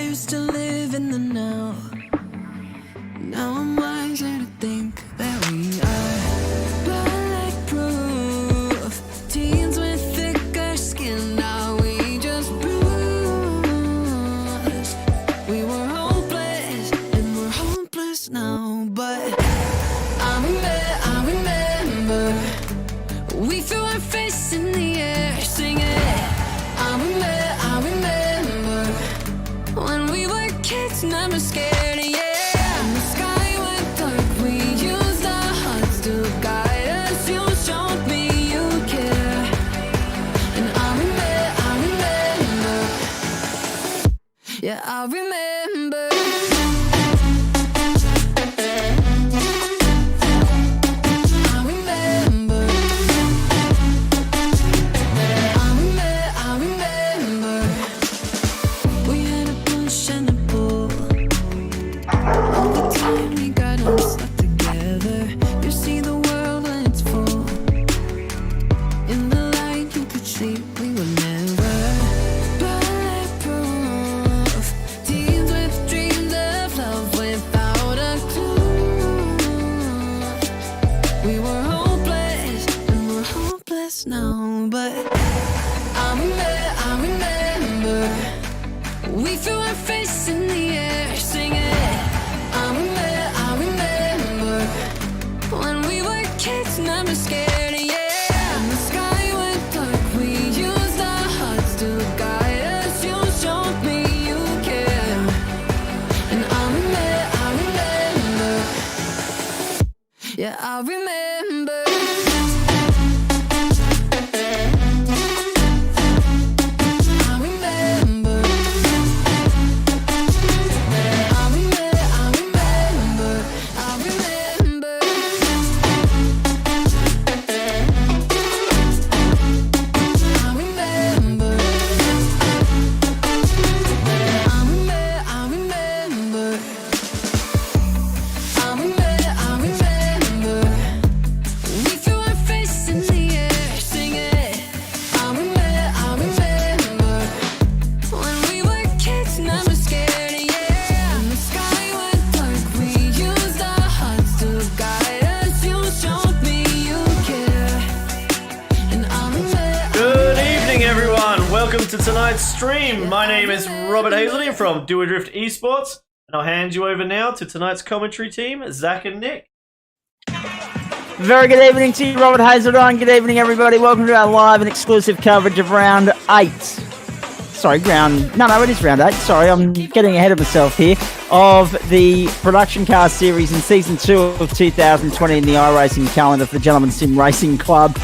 used to live in the now. Now I'm wiser to think that we are bulletproof. Teens with thicker skin, now we just bruise. We were hopeless and we're hopeless now. But I remember we threw our fists in the air singing. I remember when we were kids, never scared, yeah. And the sky went dark, we used our hearts to guide us. You showed me you care. And I remember, yeah, I remember. Now, but I remember we threw our fists in the air singing. I remember when we were kids, never scared, yeah. And the sky went dark, we used our hearts to guide us. You showed me you care. And I remember, yeah, I remember. Welcome to tonight's stream. My name is Robert Hazelden from Do Adrift Esports, and I'll hand you over now to tonight's commentary team, Zach and Nick. Very good evening to you, Robert Hazelden. Good evening, everybody. Welcome to our live and exclusive coverage of round 8. Sorry, it is round 8. Sorry, I'm getting ahead of myself here. Of the Production Car Series in Season 2 of 2020 in the iRacing calendar for the Gentleman Sim Racing Club.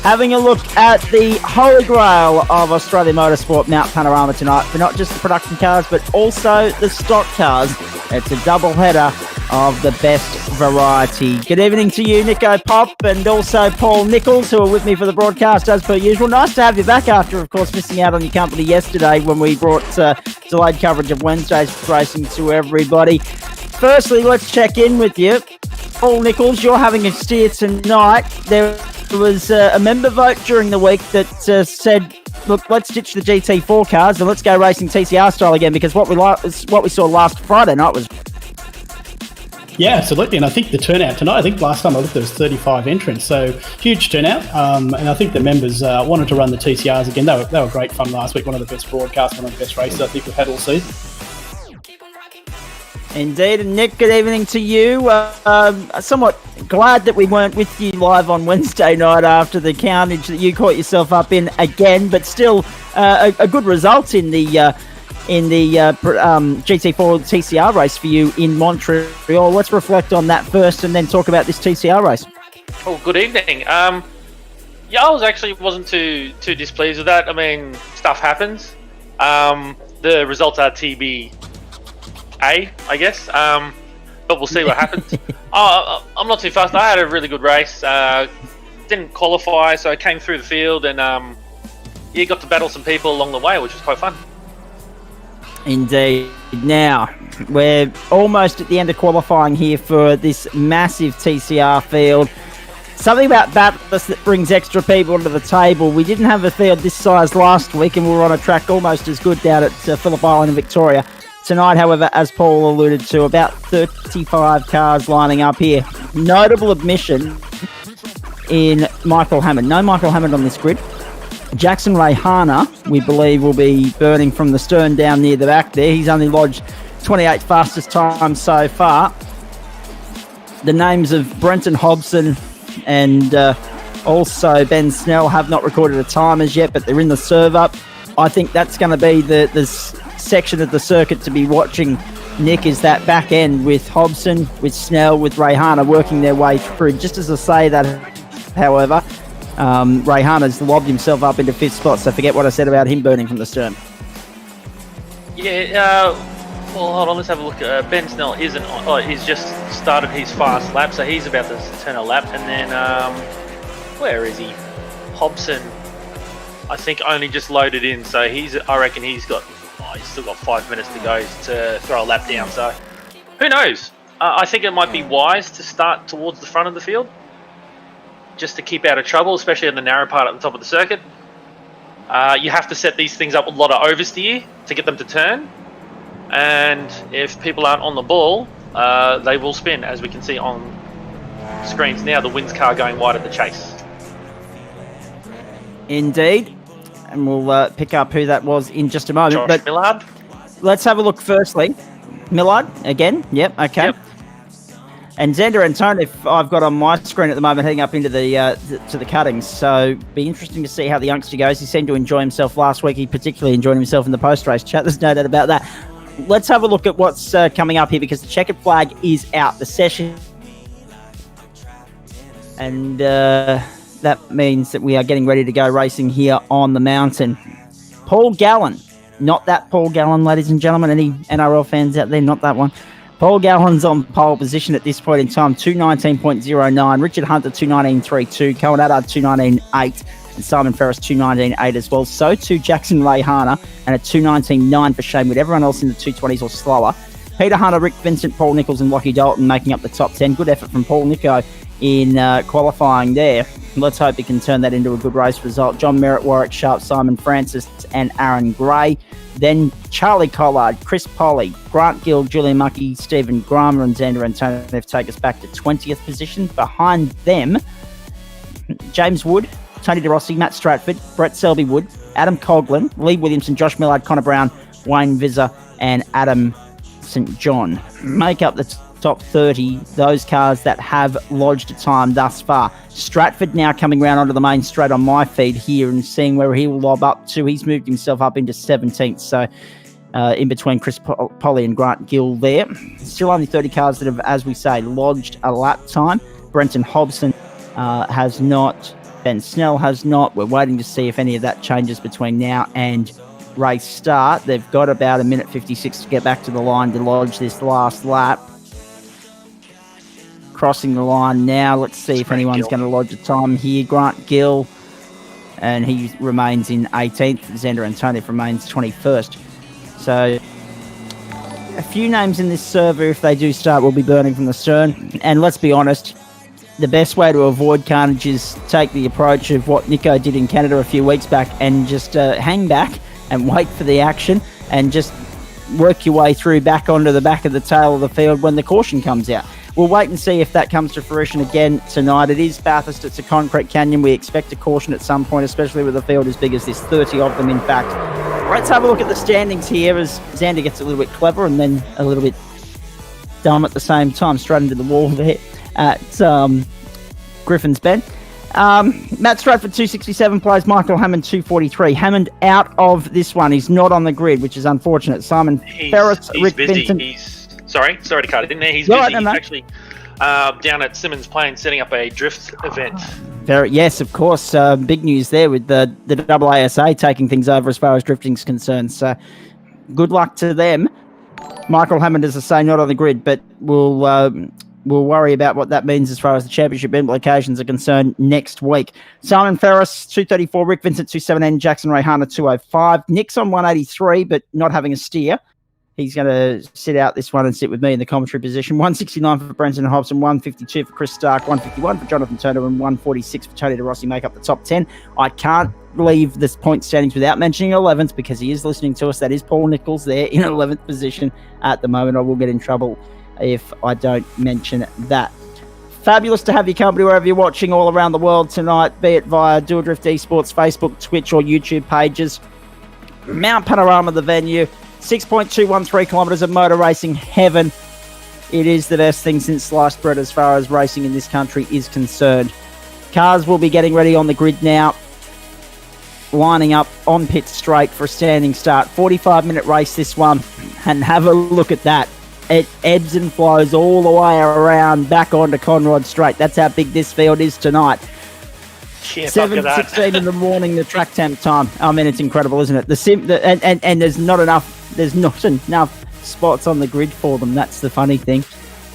Having a look at the holy grail of Australian motorsport Mount Panorama tonight for not just the production cars, but also the stock cars. It's a double header of the best variety. Good evening to you, Nico Pop, and also Paul Nichols, who are with me for the broadcast as per usual. Nice to have you back after, of course, missing out on your company yesterday when we brought delayed coverage of Wednesday's racing to everybody. Firstly, let's check in with you. Paul Nichols, you're having a steer tonight. There was a member vote during the week that said, look, let's ditch the GT4 cars and let's go racing TCR style again, because what we saw last Friday night was... Yeah, absolutely. And I think the turnout tonight, I think last time I looked there was 35 entrants, so huge turnout. And I think the members wanted to run the TCRs again. They were great fun last week. One of the best broadcasts, one of the best races I think we've had all season. Indeed. And Nick, good evening to you. Somewhat glad that we weren't with you live on Wednesday night after the carnage that you caught yourself up in again, but still a good result in the GT4 TCR race for you in Montreal. Let's reflect on that first and then talk about this TCR race. Oh, good evening. Yeah, I wasn't too displeased with that. I mean, stuff happens. The results are TBA, I guess. But we'll see what happens. I'm not too fast. I had a really good race. Didn't qualify, so I came through the field and got to battle some people along the way, which was quite fun. Indeed. Now, we're almost at the end of qualifying here for this massive TCR field. Something about Bathurst that brings extra people to the table. We didn't have a field this size last week, and we were on a track almost as good down at Phillip Island in Victoria. Tonight, however, as Paul alluded to, about 35 cars lining up here. Notable admission in Michael Hammond. No Michael Hammond on this grid. Jackson Rayhana, we believe, will be burning from the stern down near the back there. He's only lodged 28 fastest time so far. The names of Brenton Hobson and also Ben Snell have not recorded a time as yet, but they're in the serve up. I think that's going to be the section of the circuit to be watching, Nick, is that back end with Hobson, with Snell, with Rayhana working their way through. Just as I say that, however, Rayhana's lobbed himself up into 5th spot, so forget what I said about him burning from the stern. Yeah, well, hold on, let's have a look. Ben Snell he's just started his fast lap, so he's about to turn a lap. And then, where is he? Hobson, I think, only just loaded in, so I reckon he's still got 5 minutes to go to throw a lap down, so who knows? I think it might be wise to start towards the front of the field, just to keep out of trouble, especially in the narrow part at the top of the circuit. You have to set these things up with a lot of oversteer to get them to turn, and if people aren't on the ball, they will spin, as we can see on screens now. The Wins car going wide at the chase. Indeed. And we'll pick up who that was in just a moment. Josh but Millard. Let's have a look firstly. Millard, again. Yep, okay. Yep. And Xander Antonov, I've got on my screen at the moment, heading up into the cuttings. So be interesting to see how the youngster goes. He seemed to enjoy himself last week. He particularly enjoyed himself in the post-race chat. There's no doubt about that. Let's have a look at what's coming up here, because the checkered flag is out. The session. And that means that we are getting ready to go racing here on the mountain. Paul Gallen. Not that Paul Gallen, ladies and gentlemen. Any NRL fans out there? Not that one. Paul Gallen's on pole position at this point in time, 2:19.09. Richard Hunter, 2:19.32. Cohen Addard, 2:19.8. And Simon Ferris, 2:19.8 as well. So too Jackson Rayhana, and a 2:19.9 for Shane Wood. Everyone else in the 2:20s or slower. Peter Hunter, Rick Vincent, Paul Nichols and Lockie Dalton making up the top 10. Good effort from Paul Nico in qualifying there. Let's hope he can turn that into a good race result. John Merritt, Warwick Sharp, Simon Francis and Aaron Gray. Then Charlie Collard, Chris Polly, Grant Gill, Julian Muckey, Stephen Grimer and Xander Antonov take us back to 20th position. Behind them, James Wood, Tony DeRossi, Matt Stratford, Brett Selby-Wood, Adam Coughlin, Lee Williamson, Josh Millard, Connor Brown, Wayne Visser and Adam St. John make up the top 30, those cars that have lodged a time thus far. Stratford now coming round onto the main straight on my feed here and seeing where he will lob up to. He's moved himself up into 17th, so in between Chris Polly and Grant Gill there. Still only 30 cars that have, as we say, lodged a lap time. Brenton Hobson has not. Ben Snell has not. We're waiting to see if any of that changes between now and race start. They've got about 1:56 to get back to the line to lodge this last lap. Crossing the line now. Let's see if anyone's going to lodge a time here. Grant Gill, and he remains in 18th. Xander Antonov remains 21st. So a few names in this server, if they do start, will be burning from the stern. And let's be honest, the best way to avoid carnage is take the approach of what Nico did in Canada a few weeks back and just hang back and wait for the action and just work your way through back onto the back of the tail of the field when the caution comes out. We'll wait and see if that comes to fruition again tonight. It is Bathurst. It's a concrete canyon. We expect a caution at some point, especially with a field as big as this, 30 of them, in fact. Let's have a look at the standings here as Xander gets a little bit clever and then a little bit dumb at the same time, straight into the wall there at Griffin's Bend. Matt Stratford, 267, plays Michael Hammond, 243. Hammond out of this one. He's not on the grid, which is unfortunate. Simon Ferris, Rick busy. Vincent. Sorry to cut it in there. He's busy. He's actually down at Simmons Plain setting up a drift event. Yes, of course. Big news there with the AASA taking things over as far as drifting is concerned. So good luck to them. Michael Hammond, as I say, not on the grid, but we'll worry about what that means as far as the championship implications are concerned next week. Simon Ferris, 234. Rick Vincent, 217. Jackson Rayhana, 205. Nick's on 183, but not having a steer. He's going to sit out this one and sit with me in the commentary position. 169 for Brenton Hobson, 152 for Chris Stark, 151 for Jonathan Turner, and 146 for Tony DeRossi make up the top 10. I can't leave this point standings without mentioning 11th because he is listening to us. That is Paul Nichols there in 11th position at the moment. I will get in trouble if I don't mention that. Fabulous to have your company wherever you're watching all around the world tonight, be it via Dual Drift Esports, Facebook, Twitch, or YouTube pages. Mount Panorama, the venue, 6.213 kilometres of motor racing heaven. It is the best thing since sliced bread as far as racing in this country is concerned. Cars will be getting ready on the grid now, lining up on pit straight for a standing start. 45-minute race this one, and have a look at that. It ebbs and flows all the way around back onto Conrod Straight. That's how big this field is tonight. 7:16 in the morning, the track temp time. I mean, it's incredible, isn't it? And there's not enough spots on the grid for them. That's the funny thing.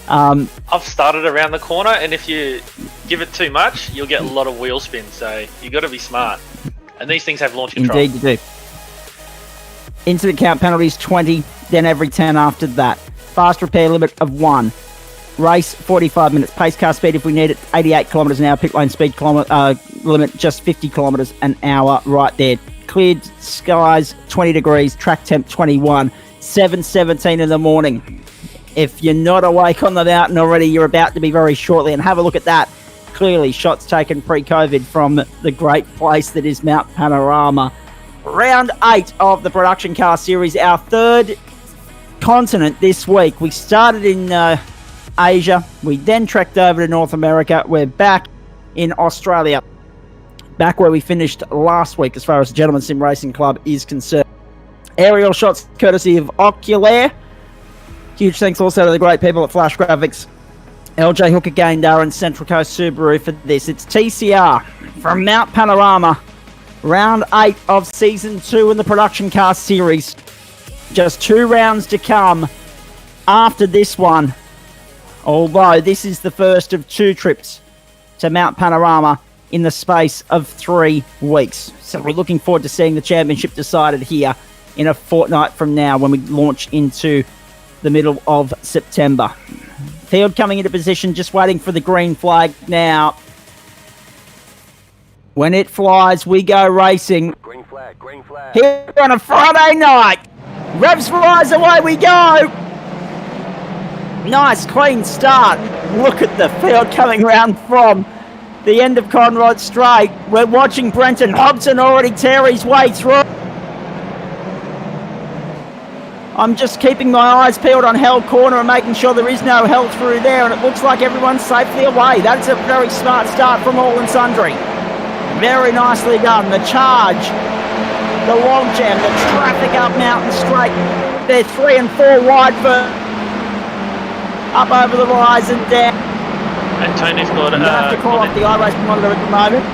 I've started around the corner, and if you give it too much, you'll get a lot of wheel spin. So you got to be smart. And these things have launch control. Indeed, you do. Incident count penalties 20, then every 10 after that. Fast repair limit of 1. Race 45 minutes. Pace car speed if we need it 88 kilometres an hour. Pit lane speed limit just 50 kilometres an hour right there. Cleared skies 20 degrees. Track temp 21. 7:17 in the morning. If you're not awake on the mountain already, you're about to be very shortly. And have a look at that. Clearly shots taken pre-COVID from the great place that is Mount Panorama. Round 8 of the production car series. Our third continent this week. We started in Asia. We then trekked over to North America. We're back in Australia. Back where we finished last week as far as the Gentleman Sim Racing Club is concerned. Aerial shots courtesy of Oculair. Huge thanks also to the great people at Flash Graphics, LJ Hooker Gaindar and Central Coast Subaru for this. It's TCR from Mount Panorama. Round 8 of Season 2 in the production car series. Just 2 rounds to come after this one. Although this is the first of 2 trips to Mount Panorama in the space of 3 weeks. So we're looking forward to seeing the championship decided here in a fortnight from now when we launch into the middle of September. Field coming into position, just waiting for the green flag now. When it flies, we go racing. Green flag, green flag. Here on a Friday night. Revs rise, away we go. Nice, clean start. Look at the field coming round from the end of Conrod Straight. We're watching Brenton Hobson already tear his way through. I'm just keeping my eyes peeled on Hell Corner and making sure there is no hell through there, and it looks like everyone's safely away. That's a very smart start from All and Sundry. Very nicely done. The charge, the long jam, the traffic up Mountain Straight. They're 3 and 4 wide for up over the rise and down. And Tony's got You have to call up the iRace monitor at the moment.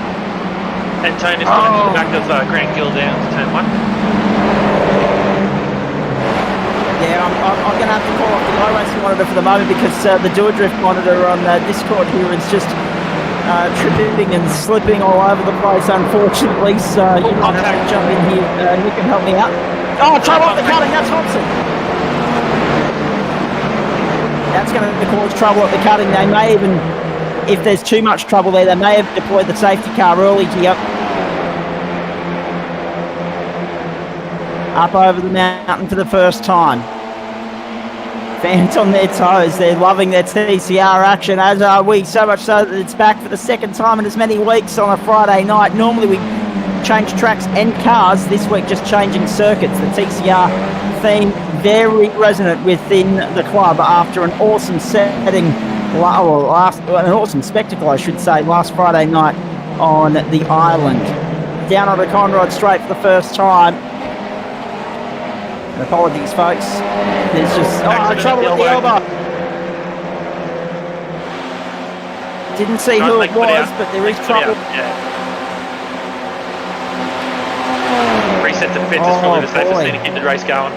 And Tony's got in the back of Grand Gill down to turn 1. Yeah, I'm going to have to call off the iRacing monitor for the moment because the Dual Drift monitor on Discord here is just tripping and slipping all over the place, unfortunately. So you might have to jump in here. You can help me out. Oh, trouble at the cutting. That's Hobson. That's going to cause trouble at the cutting. They may even, if there's too much trouble there, they may have deployed the safety car early here. Up over the mountain for the first time. Fans on their toes. They're loving their TCR action, as are we. So much so that it's back for the second time in as many weeks on a Friday night. Normally we change tracks and cars. This week just changing circuits. The TCR theme very resonant within the club after an awesome setting, an awesome spectacle, I should say, last Friday night on the island. Down onto Conrod Straight for the first time. Apologies, folks. There's just trouble at the elbow. Didn't see who it was, but there is trouble. Reset the fence is probably the safest thing to keep the race going.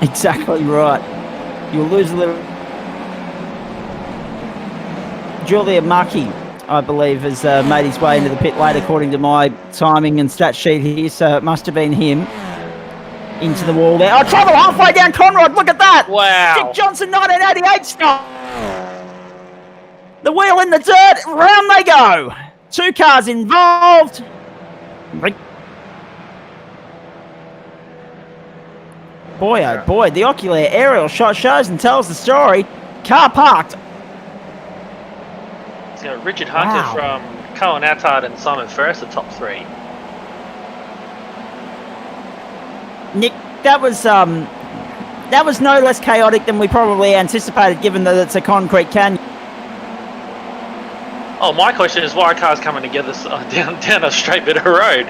Exactly right. You'll lose a little. Julia Mucky, I believe, has made his way into the pit late according to my timing and stat sheet here, so it must have been him. Into the wall there. Oh, trouble halfway down Conrod, look at that! Wow. Dick Johnson, 1988 stop! The wheel in the dirt, round they go! 2 cars involved. Boy, oh boy, the ocular aerial shot shows and tells the story. Car parked. So Richard Hunter Wow. from Cohen Attard and Simon Ferris, the top 3. Nick, that was no less chaotic than we probably anticipated, given that it's a concrete canyon. Oh, my question is why are cars coming together down a straight bit of road?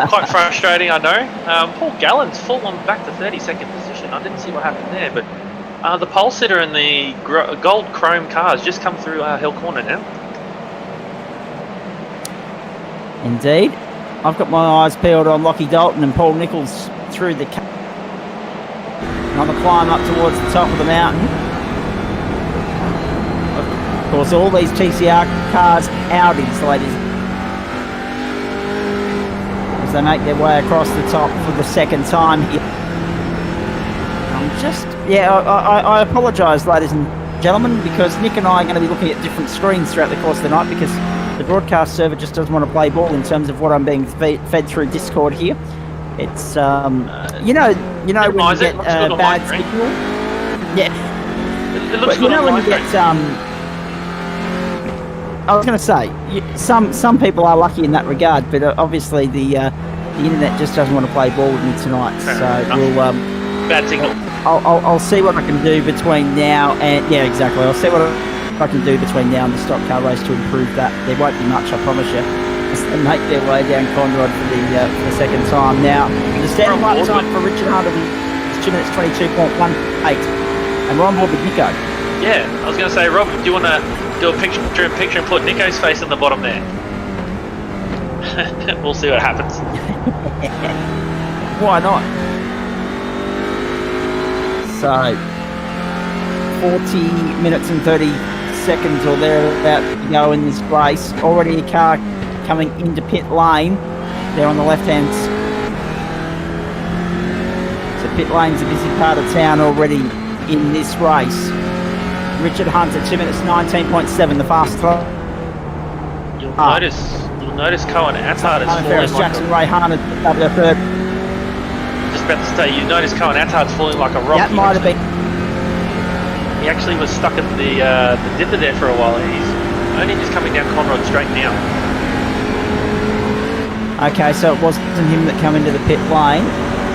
Quite frustrating, I know. Paul Gallen's fallen back to 32nd position. I didn't see what happened there, but the pole sitter and the gold chrome cars just come through Hill Corner now. Indeed. I've got my eyes peeled on Lockie Dalton and Paul Nichols through the on the climb up towards the top of the mountain. Of course, all these TCR cars, Audis, ladies, as they make their way across the top for the second time here. I apologise, ladies and gentlemen, because Nick and I are going to be looking at different screens throughout the course of the night because the broadcast server just doesn't want to play ball in terms of what I'm being fed through Discord here. It's you know when you get bad signal. Yeah. It looks But you good know on when my you get screen. I was going to say some people are lucky in that regard, but obviously the internet just doesn't want to play ball with me tonight. Fair So enough. we'll Bad signal. I'll see what I can do between now and exactly. I'll see what I can do between now and the stock car race to improve that. There won't be much, I promise you. As they make their way down Conrod for the second time now. The standing lap time for Richard Hunter is 2 minutes 22.18, and we're on board with Nico. Yeah, I was going to say, Rob, do you want to do a picture and put Nico's face in the bottom there? We'll see what happens. Why not? So, 40 minutes and 30 seconds or thereabout to go in this race. Already a car coming into pit lane there on the left hand. So pit lane's a busy part of town already in this race. Richard Hunter, 2 minutes 19.7, the fastest. You'll notice Cohen Attard is falling like Jackson Ray Harnett up there third. just about to say, you notice Cohen Attard's falling like a rock. That might have been. He actually was stuck at the dipper there for a while. He's only just coming down Conrod straight now. Okay, so it wasn't him that came into the pit lane.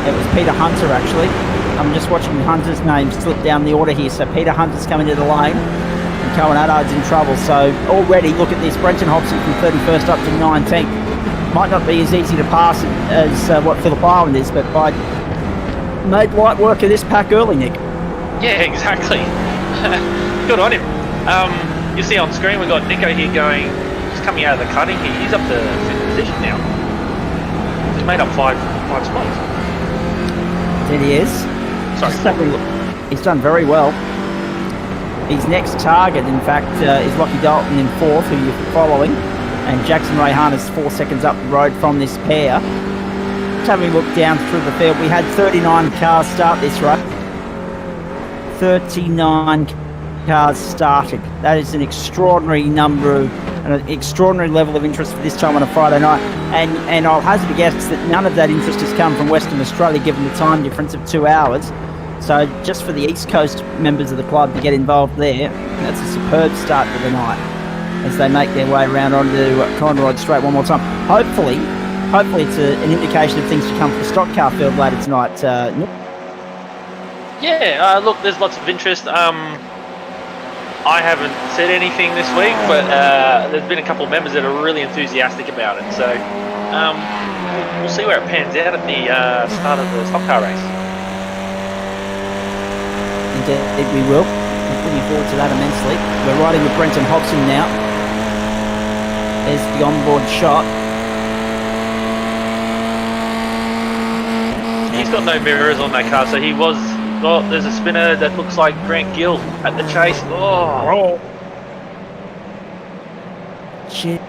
It was Peter Hunter, actually. I'm just watching Hunter's name slip down the order here. So Peter Hunter's coming into the lane, and Cohen Attard's in trouble. So already, look at this. Brenton Hobson from 31st up to 19th. Might not be as easy to pass as what Phillip Island is, but I made light work of this pack early, Nick. Yeah, exactly. Good on him. You see on screen we've got Nico here going, just coming out of the cutting here. He's up to 5th position now. He's made up five spots. There he is. Sorry. He's done very well. His next target, in fact, is Lockie Dalton in 4th, who you're following, and Jackson Ray Harness 4 seconds up the road from this pair. Just having a look down through the field, we had 39 cars start this race. 39 cars started. That is an extraordinary number of, an extraordinary level of interest for this time on a Friday night. And I'll hazard a guess that none of that interest has come from Western Australia, given the time difference of 2 hours. So just for the East Coast members of the club to get involved there, that's a superb start to the night as they make their way around onto Conrod Straight one more time. Hopefully it's an indication of things to come for the stock car field later tonight. Nick? Yeah, look, there's lots of interest. I haven't said anything this week, but there's been a couple of members that are really enthusiastic about it. So we'll see where it pans out at the start of the stock car race. Indeed we will. I'm looking forward to that immensely. We're riding with Brenton Hobson now. There's the onboard shot. He's got no mirrors on that car, so he was... Oh, there's a spinner that looks like Grant Gill at the chase. Oh. Shit.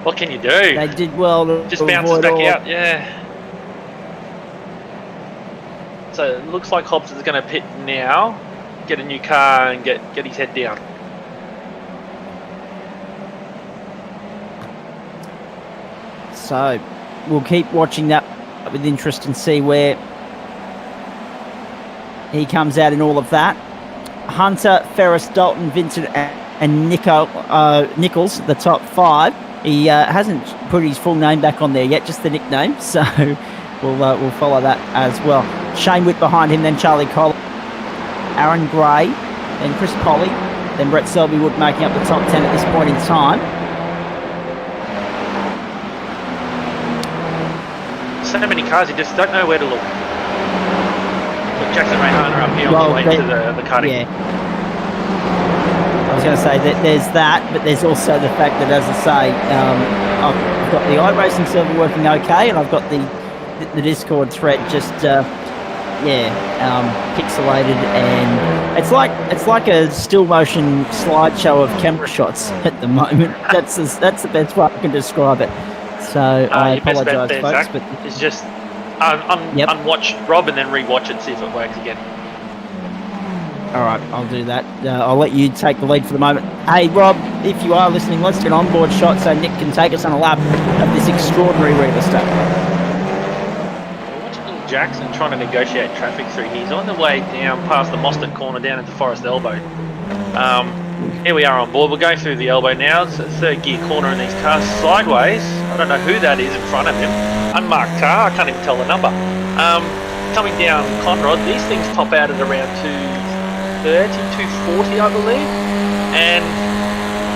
What can you do? They did well to Just bounces avoid back all- out, yeah. So it looks like Hobbs is going to pit now, get a new car and get his head down. So we'll keep watching that with interest and see where he comes out in all of that. Hunter, Ferris, Dalton, Vincent, and Nichols, the top 5. He hasn't put his full name back on there yet, just the nickname. So we'll follow that as well. Shane Witt behind him, then Charlie Cole, Aaron Gray, then Chris Polly, then Brett Selbywood making up the top 10 at this point in time. So many cars, you just don't know where to look. Look, Jackson Rayhana up here on the way to the cutting. Yeah. I was going to say that there's that, but there's also the fact that, as I say, I've got the iRacing server working okay, and I've got the Discord thread just pixelated, and it's like a still motion slideshow of camera shots at the moment. That's the best way I can describe it. So I apologise, folks, Zach, but it's just unwatch Rob and then rewatch it and see if it works again. All right, I'll do that. I'll let you take the lead for the moment. Hey, Rob, if you are listening, let's get an onboard shot so Nick can take us on a lap of this extraordinary Reba stuff. Watch little Jackson trying to negotiate traffic through here. He's on the way down past the Mostert corner down into Forest Elbow. Here we are on board. We're going through the elbow now. It's a third gear corner in these cars sideways. I don't know who that is in front of him. Unmarked car, I can't even tell the number. Coming down Conrod, these things top out at around 230, 240, I believe. And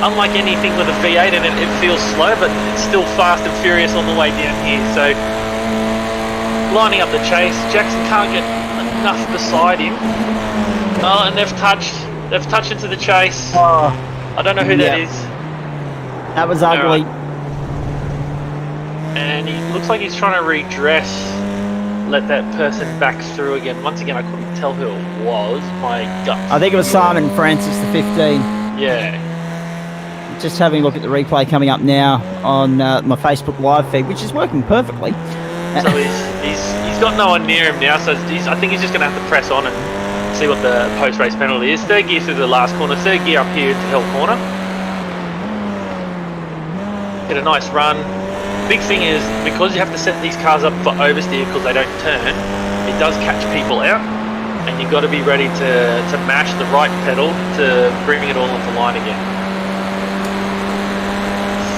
unlike anything with a V8 in it, it feels slow, but it's still fast and furious on the way down here. So, lining up the chase, Jackson can't get enough beside him. Oh, and they've touched into the chase. Oh, I don't know who that is. That was ugly. And he looks like he's trying to redress, let that person back through again. Once again, I couldn't tell who it was. My gut. I think it was Simon Francis, the 15. Yeah. Just having a look at the replay coming up now on my Facebook live feed, which is working perfectly. So he's got no one near him now, so I think he's just going to have to press on and see what the post-race penalty is. Third gear through the last corner, third gear up here to Hill Corner. Get a nice run. Big thing is, because you have to set these cars up for oversteer because they don't turn, it does catch people out, and you've got to be ready to mash the right pedal to bring it all into line again.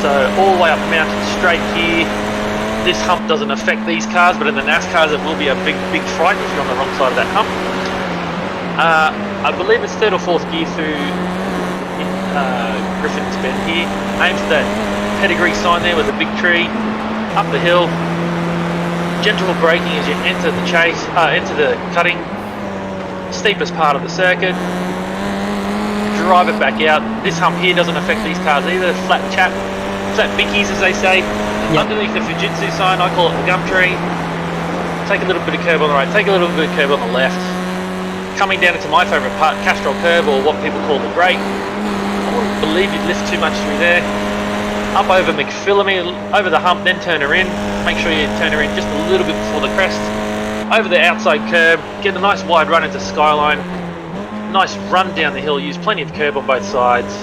So all the way up mountain straight here. This hump doesn't affect these cars, but in the NASCARs it will be a big fright if you're on the wrong side of that hump. I believe it's third or fourth gear through Griffin's Bend here. Aim for that pedigree sign there with a big tree. Up the hill. Gentle braking as you enter the chase, enter the cutting. Steepest part of the circuit. Drive it back out. This hump here doesn't affect these cars either. Flat bickies as they say. Yep. Underneath the Fujitsu sign, I call it the gum tree. Take a little bit of curb on the right, take a little bit of curb on the left. Coming down into my favourite part, Castrol curve, or what people call the grate. I wouldn't believe you'd lift too much through there. Up over McPhillamy, over the hump, then turn her in. Make sure you turn her in just a little bit before the crest. Over the outside curb, get a nice wide run into Skyline. Nice run down the hill, use plenty of curb on both sides.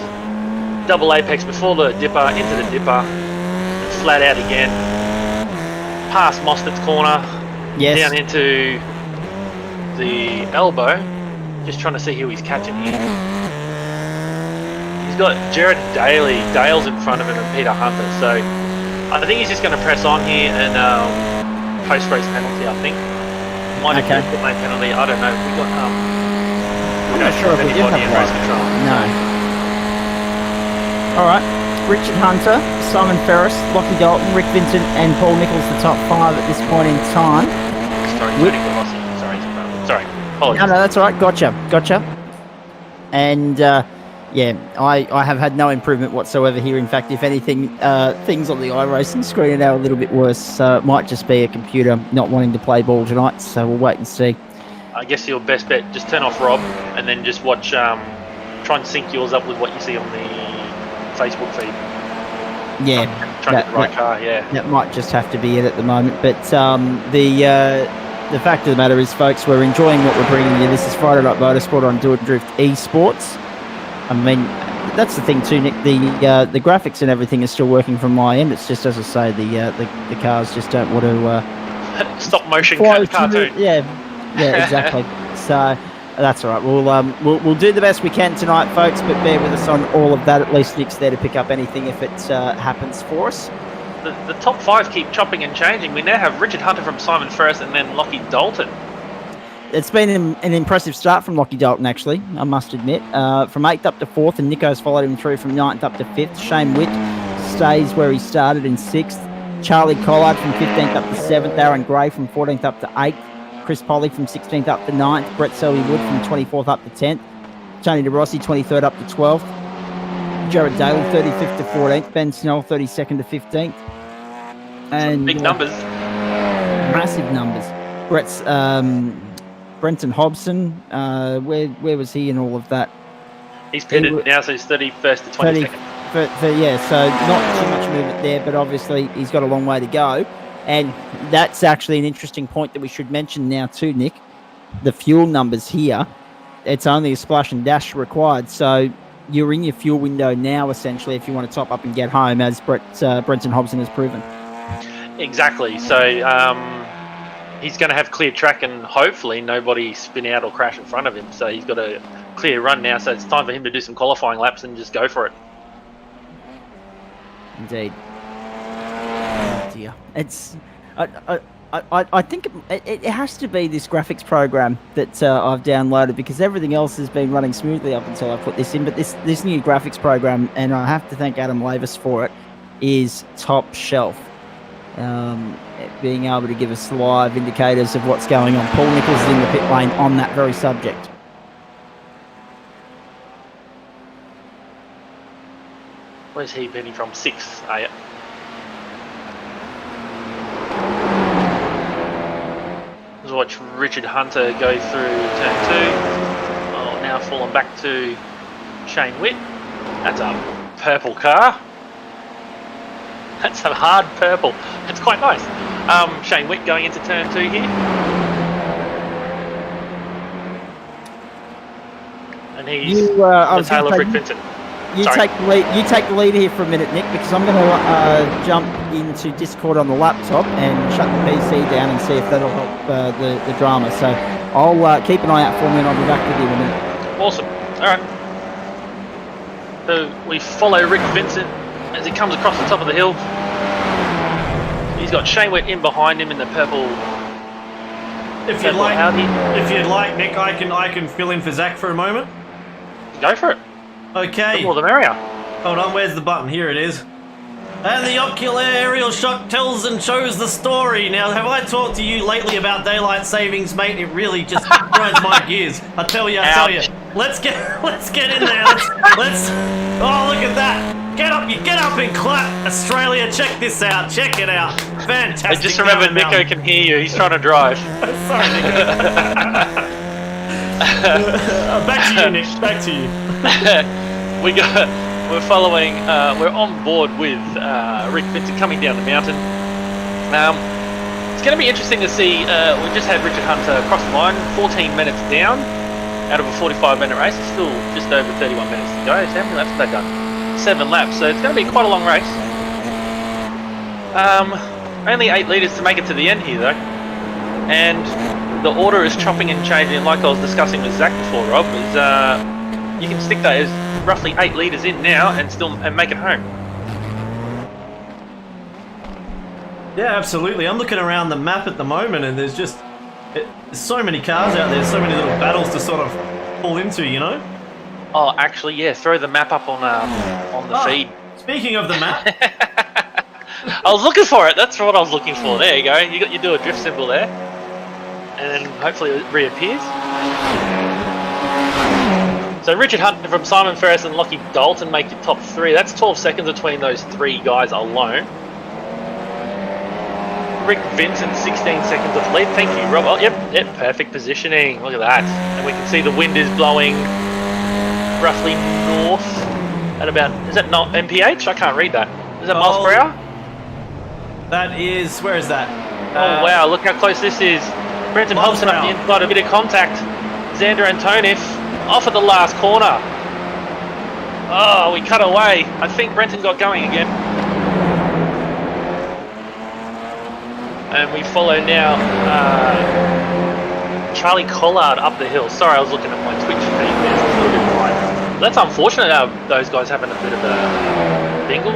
Double apex before the dipper, into the dipper. Flat out again. Past Mostert's corner. Yes. Down into the elbow. Just trying to see who he's catching here. He's got Jared Dale's in front of him and Peter Hunter. So I think he's just going to press on here and post-race penalty, I think. Might have been a lane penalty. I don't know. I'm not sure if we do have race control. No. All right. Richard Hunter, Simon Ferris, Lockie Dalton, Rick Vincent, and Paul Nichols, the top 5 at this point in time. Sorry. Apologies. No, that's all right. Gotcha. And I have had no improvement whatsoever here. In fact, if anything, things on the iRacing screen are now a little bit worse. So it might just be a computer not wanting to play ball tonight. So we'll wait and see. I guess your best bet, just turn off Rob and then just watch. Try and sync yours up with what you see on the Facebook feed. Yeah, trying to get the right car. Yeah, that might just have to be it at the moment. But the fact of the matter is, folks, we're enjoying what we're bringing you. This is Friday Night Motorsport on Do It Drift Esports. I mean, that's the thing too, Nick. The graphics and everything is still working from my end. It's just, as I say, the cars just don't want to Stop motion flow cartoon. through. Yeah, exactly. So that's all right. We'll do the best we can tonight, folks. But bear with us on all of that. At least Nick's there to pick up anything if it happens for us. The top 5 keep chopping and changing. We now have Richard Hunter from Simon Ferris and then Lockie Dalton. It's been an impressive start from Lockie Dalton, actually, I must admit. From 8th up to 4th, and Nico's followed him through from 9th up to 5th. Shane Witt stays where he started in 6th. Charlie Collard from 15th up to 7th. Aaron Gray from 14th up to 8th. Chris Polly from 16th up to 9th. Brett Selby Wood from 24th up to 10th. Tony DeRossi, 23rd up to 12th. Jared Daly, 35th to 14th. Ben Snell, 32nd to 15th. And big numbers. Massive numbers. Brenton Hobson, where was he in all of that? He's pitted now, so he's 31st to 22nd. So not too much movement there, but obviously he's got a long way to go. And that's actually an interesting point that we should mention now too, Nick. The fuel numbers here, it's only a splash and dash required. So you're in your fuel window now, essentially, if you want to top up and get home, as Brenton Hobson has proven. Exactly. So he's going to have clear track and hopefully nobody spin out or crash in front of him. So he's got a clear run now. So it's time for him to do some qualifying laps and just go for it. Indeed. Oh dear. It's I think it has to be this graphics program that I've downloaded, because everything else has been running smoothly up until I put this in. But this new graphics program, and I have to thank Adam Lavis for it, is top shelf. Being able to give us live indicators of what's going on. Paul Nichols is in the pit lane on that very subject. Where's he pitting from? 6th, are you? Let's watch Richard Hunter go through turn 2. Oh, now falling back to Shane Witt. That's a purple car. That's a hard purple. It's quite nice. Shane Witt going into turn 2 here. And he's the tail of Rick Vincent. You take the lead here for a minute, Nick, because I'm going to jump into Discord on the laptop and shut the PC down and see if that'll help the drama. So I'll keep an eye out for me, and I'll be back with you in a minute. Awesome. All right. So we follow Rick Vincent as he comes across the top of the hill. He's got Shane Witt in behind him in the purple. If you'd like, Nick, I can fill in for Zach for a moment. Go for it. Okay. The more the merrier. Hold on, where's the button? Here it is. And the ocular aerial shot tells and shows the story. Now, have I talked to you lately about daylight savings, mate? It really just grinds my gears. I tell you. Let's get in there. Let's. Oh, look at that! Get up and clap, Australia. Check this out. Check it out. Fantastic. Just remember, Nico can hear you. He's trying to drive. Sorry, Nico. Back to you, Nick. Back to you. We're following. We're on board with Rick Vincent coming down the mountain. It's going to be interesting to see. We just had Richard Hunter across the line, 14 minutes down out of a 45-minute race. It's still just over 31 minutes to go. So how many laps have they done? 7 laps. So it's going to be quite a long race. Only 8 litres to make it to the end here, though. And the order is chopping and changing. Like I was discussing with Zach before, Rob, is you can stick those roughly 8 litres in now and make it home. Yeah, absolutely. I'm looking around the map at the moment, and there's just so many cars out there, so many little battles to sort of pull into, you know? Oh, actually, yeah. Throw the map up on the feed. Speaking of the map, I was looking for it. That's what I was looking for. There you go. You got your do a drift symbol there, and then hopefully it reappears. So Richard Hunter from Simon Ferris and Lockie Dalton make your top 3. That's 12 seconds between those 3 guys alone. Rick Vincent, 16 seconds of lead. Thank you, Rob. Oh, yep, perfect positioning. Look at that. And we can see the wind is blowing roughly north at about, is that not mph? I can't read that. Is that miles per hour? That is, where is that? Oh, wow, look how close this is. Brenton Hobson up the inside, a bit of contact. Xander Antonov off at the last corner. Oh, we cut away. I think Brenton got going again. And we follow now Charlie Collard up the hill. Sorry, I was looking at my Twitch feed there. It's a little bit quiet. That's unfortunate how those guys having a bit of a bingle.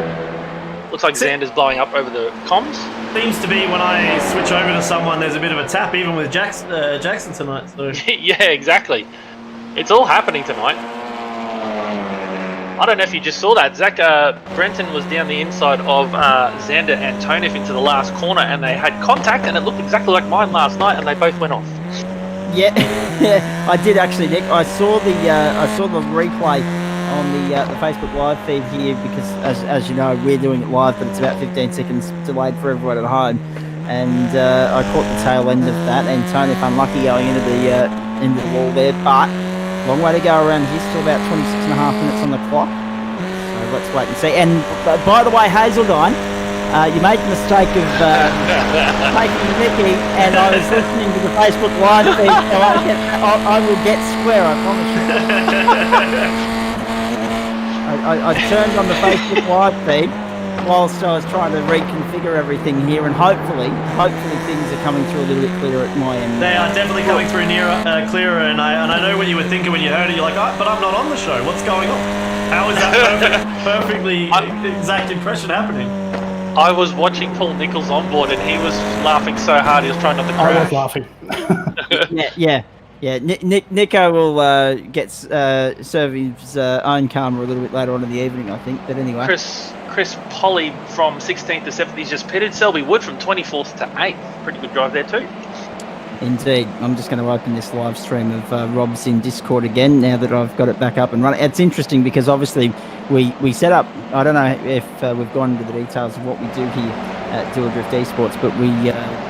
Looks like Xander's blowing up over the comms. Seems to be when I switch over to someone, there's a bit of a tap, even with Jackson tonight. So. Yeah, exactly. It's all happening tonight. I don't know if you just saw that. Zach Brenton was down the inside of Xander and Tonif into the last corner, and they had contact, and it looked exactly like mine last night, and they both went off. Yeah, I did actually, Nick. I saw the replay on the Facebook live feed here because, as you know, we're doing it live, but it's about 15 seconds delayed for everyone at home. And I caught the tail end of that, and Tonif unlucky going into the wall there, but. Long way to go around here, still about 26 and a half minutes on the clock. So let's wait and see. And by the way, Hazeldine, you made the mistake of taking Nicky, and I was listening to the Facebook live feed, so I will get square, I promise you. I turned on the Facebook live feed whilst I was trying to reconfigure everything here, and hopefully things are coming through a little bit clearer at my end. They are definitely coming through clearer, and I know what you were thinking when you heard it. You're like, oh, but I'm not on the show. What's going on? How is that perfectly exact impression happening? I was watching Paul Nichols on board, and he was laughing so hard he was trying not to crash. I was laughing. Yeah. Nico will get serve his own camera a little bit later on in the evening, I think. But anyway, Chris Polly from 16th to 7th. He's just pitted. Selby Wood from 24th to 8th. Pretty good drive there too. Indeed. I'm just going to open this live stream of Rob's in Discord again now that I've got it back up and running. It's interesting because obviously we set up, I don't know if we've gone into the details of what we do here at Dual Drift Esports, but we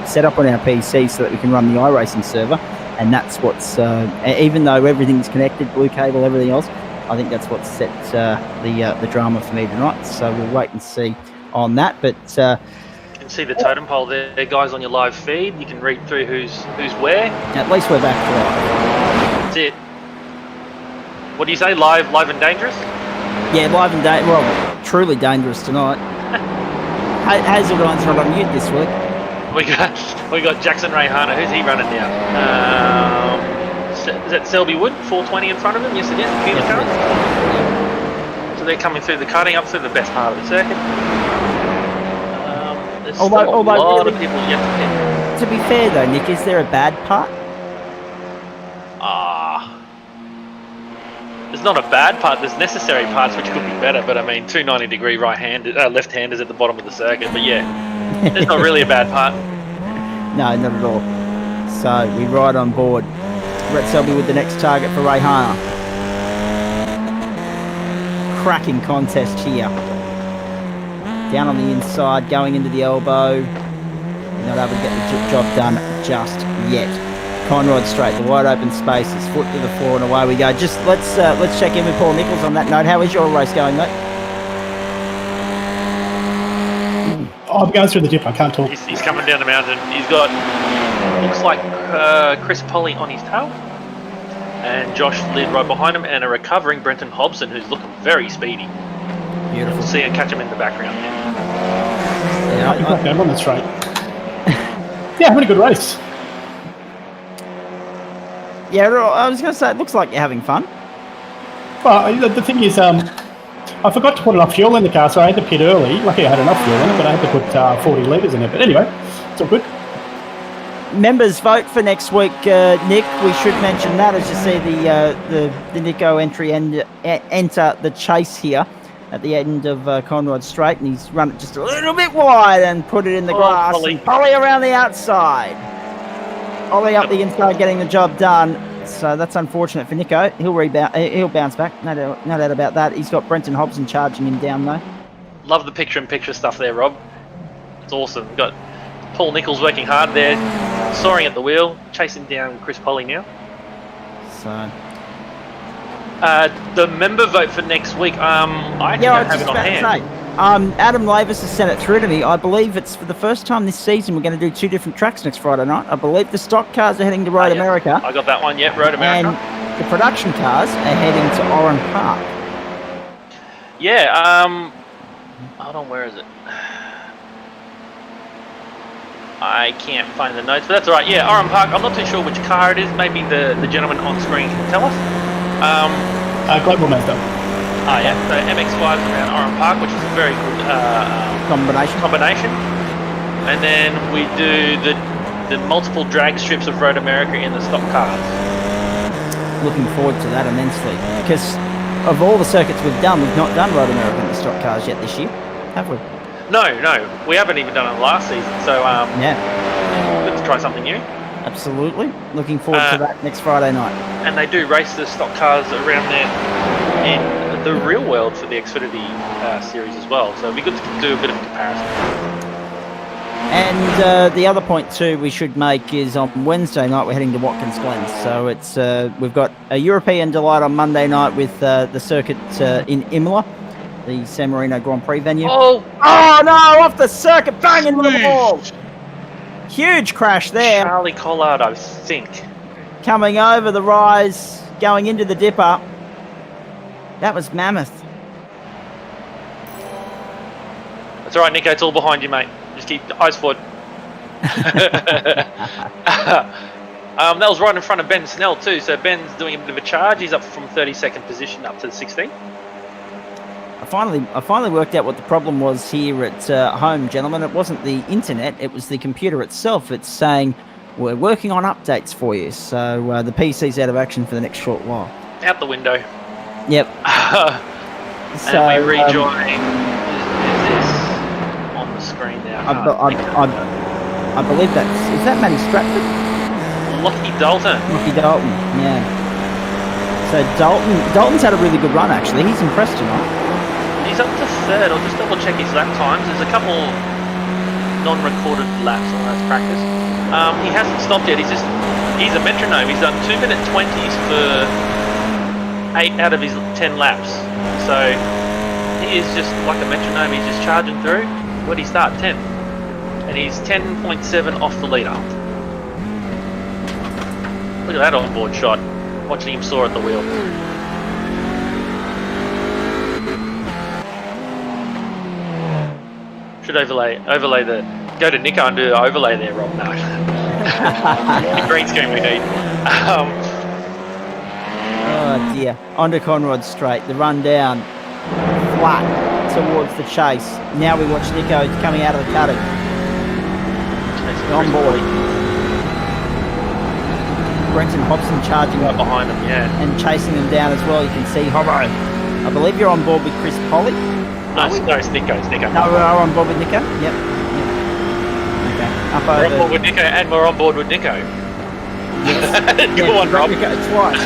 set up on our PC so that we can run the iRacing server, and that's what's, even though everything's connected, blue cable, everything else, I think that's what set the drama for me tonight. So we'll wait and see on that. But you can see the totem pole there, guys, on your live feed. You can read through who's where. At least we're back to live. That's it. What do you say? Live and dangerous? Yeah, live and well, truly dangerous tonight. Hazeldine's not on mute this week. We got Jackson Rayhana. Who's he running now? Is that Selby Wood? 420 in front of him? Yes, it is. Puma current. So they're coming through the cutting up through the best part of the circuit. There's still a lot of people yet to pit. To be fair though, Nick, is there a bad part? There's not a bad part. There's necessary parts which could be better. But I mean, 290-degree left-handers at the bottom of the circuit. But yeah, there's not really a bad part. No, not at all. So we ride on board. Brett Selby with the next target for Rayhana. Cracking contest here. Down on the inside, going into the elbow. Not able to get the job done just yet. Conrod straight, the wide open spaces, foot to the floor, and away we go. Just let's check in with Paul Nichols on that note. How is your race going, mate? I'm going through the dip. I can't talk. He's coming down the mountain. He's got, looks like Chris Polly on his tail, and Josh Lid right behind him, and a recovering Brenton Hobson who's looking very speedy. Beautiful. We'll see and catch him in the background there. Yeah, I'm on the straight. Yeah, having a good race. Yeah, I was going to say, it looks like you're having fun. Well, the thing is, I forgot to put enough fuel in the car, so I had to pit early. Lucky I had enough fuel in it, but I had to put 40 litres in it. But anyway, it's all good. Members vote for next week, Nick. We should mention that as you see the Nico entry and enter the chase here at the end of Conrod Straight, and he's run it just a little bit wide and put it in the grass. Ollie around the outside. Ollie up the inside, getting the job done. So that's unfortunate for Nico. He'll rebound. He'll bounce back. No doubt about that. He's got Brenton Hobson charging him down though. Love the picture-in-picture stuff there, Rob. It's awesome. Got Paul Nichols working hard there, soaring at the wheel, chasing down Chris Polly now. So the member vote for next week. I actually don't have it on hand. Adam Lavis has sent it through to me. I believe it's for the first time this season we're going to do 2 different tracks next Friday night. I believe the stock cars are heading to Road America. I got that one, Road America. And the production cars are heading to Oran Park. Yeah. Hold on. Where is it? I can't find the notes, but that's all right. Yeah, Oran Park. I'm not too sure which car it is. Maybe the gentleman on screen can tell us. Global Mazda. Oh yeah. So MX-5 around Oran Park, which is a very good combination. And then we do the multiple drag strips of Road America in the stock cars. Looking forward to that immensely. Because of all the circuits we've done, we've not done Road America in the stock cars yet this year, have we? No, we haven't even done it last season. So yeah, let's try something new. Absolutely. Looking forward to that next Friday night. And they do race the stock cars around there in the real world for the Xfinity series as well. So it'd be good to do a bit of a comparison. And the other point too we should make is on Wednesday night we're heading to Watkins Glen. So it's we've got a European delight on Monday night with the circuit in Imola, the San Marino Grand Prix venue. Oh no! Off the circuit, bang into the wall. Huge crash there. Charlie Collard, I think. Coming over the rise, going into the dipper. That was mammoth. That's all right, Nico. It's all behind you, mate. Just keep eyes forward. That was right in front of Ben Snell too. So Ben's doing a bit of a charge. He's up from 32nd position up to the 16th. I finally worked out what the problem was here at home, gentlemen. It wasn't the internet, it was the computer itself. It's saying, we're working on updates for you. So the PC's out of action for the next short while. Out the window. Yep. So, and we rejoin. Is this on the screen now? I believe is that Matty Stratford? Lockie Dalton. Lockie Dalton, yeah. So Dalton's had a really good run, actually. He's impressed tonight. He's up to third. I'll just double check his lap times. There's a couple non-recorded laps on that practice. He hasn't stopped yet. He's a metronome. He's done 2-minute 20s for 8 out of his 10 laps. So he is just like a metronome. He's just charging through. Where'd he start? 10. And he's 10.7 off the leader. Look at that on-board shot. Watching him soar at the wheel. Should overlay go to Nico and do the overlay there, Rob. No. The green screen we need. Oh dear. Onto Conrod Straight. The run down. Flat towards the chase. Now we watch Nico coming out of the cutting. On board. Brenton Hobson charging right behind him, yeah. And chasing them down as well. You can see Hobbo. I believe you're on board with Chris Polly. No, it's Nico. No, we're on board with Nico? Yep. Okay. We're on board with Nico, and we're on board with Nico. Yes. Good one, Rob. Nico twice.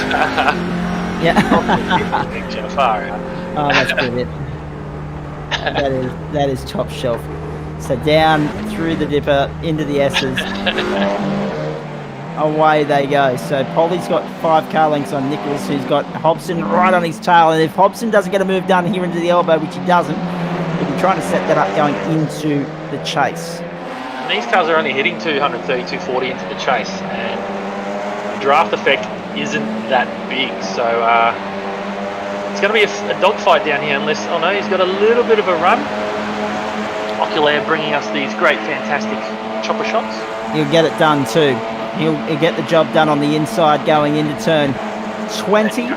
Yeah. Picture, far out. Oh, that's brilliant. That is top shelf. So down through the dipper, into the S's. Away they go. So Polly's got 5 car lengths on Nichols, who's got Hobson right on his tail. And if Hobson doesn't get a move done here into the elbow, which he doesn't, he'll be trying to set that up going into the chase. And these cars are only hitting 230, 240 into the chase. And the draft effect isn't that big. So it's going to be a dogfight down here unless, oh no, he's got a little bit of a run. Oculair bringing us these great, fantastic chopper shots. He'll get it done too. He'll get the job done on the inside going into turn 20.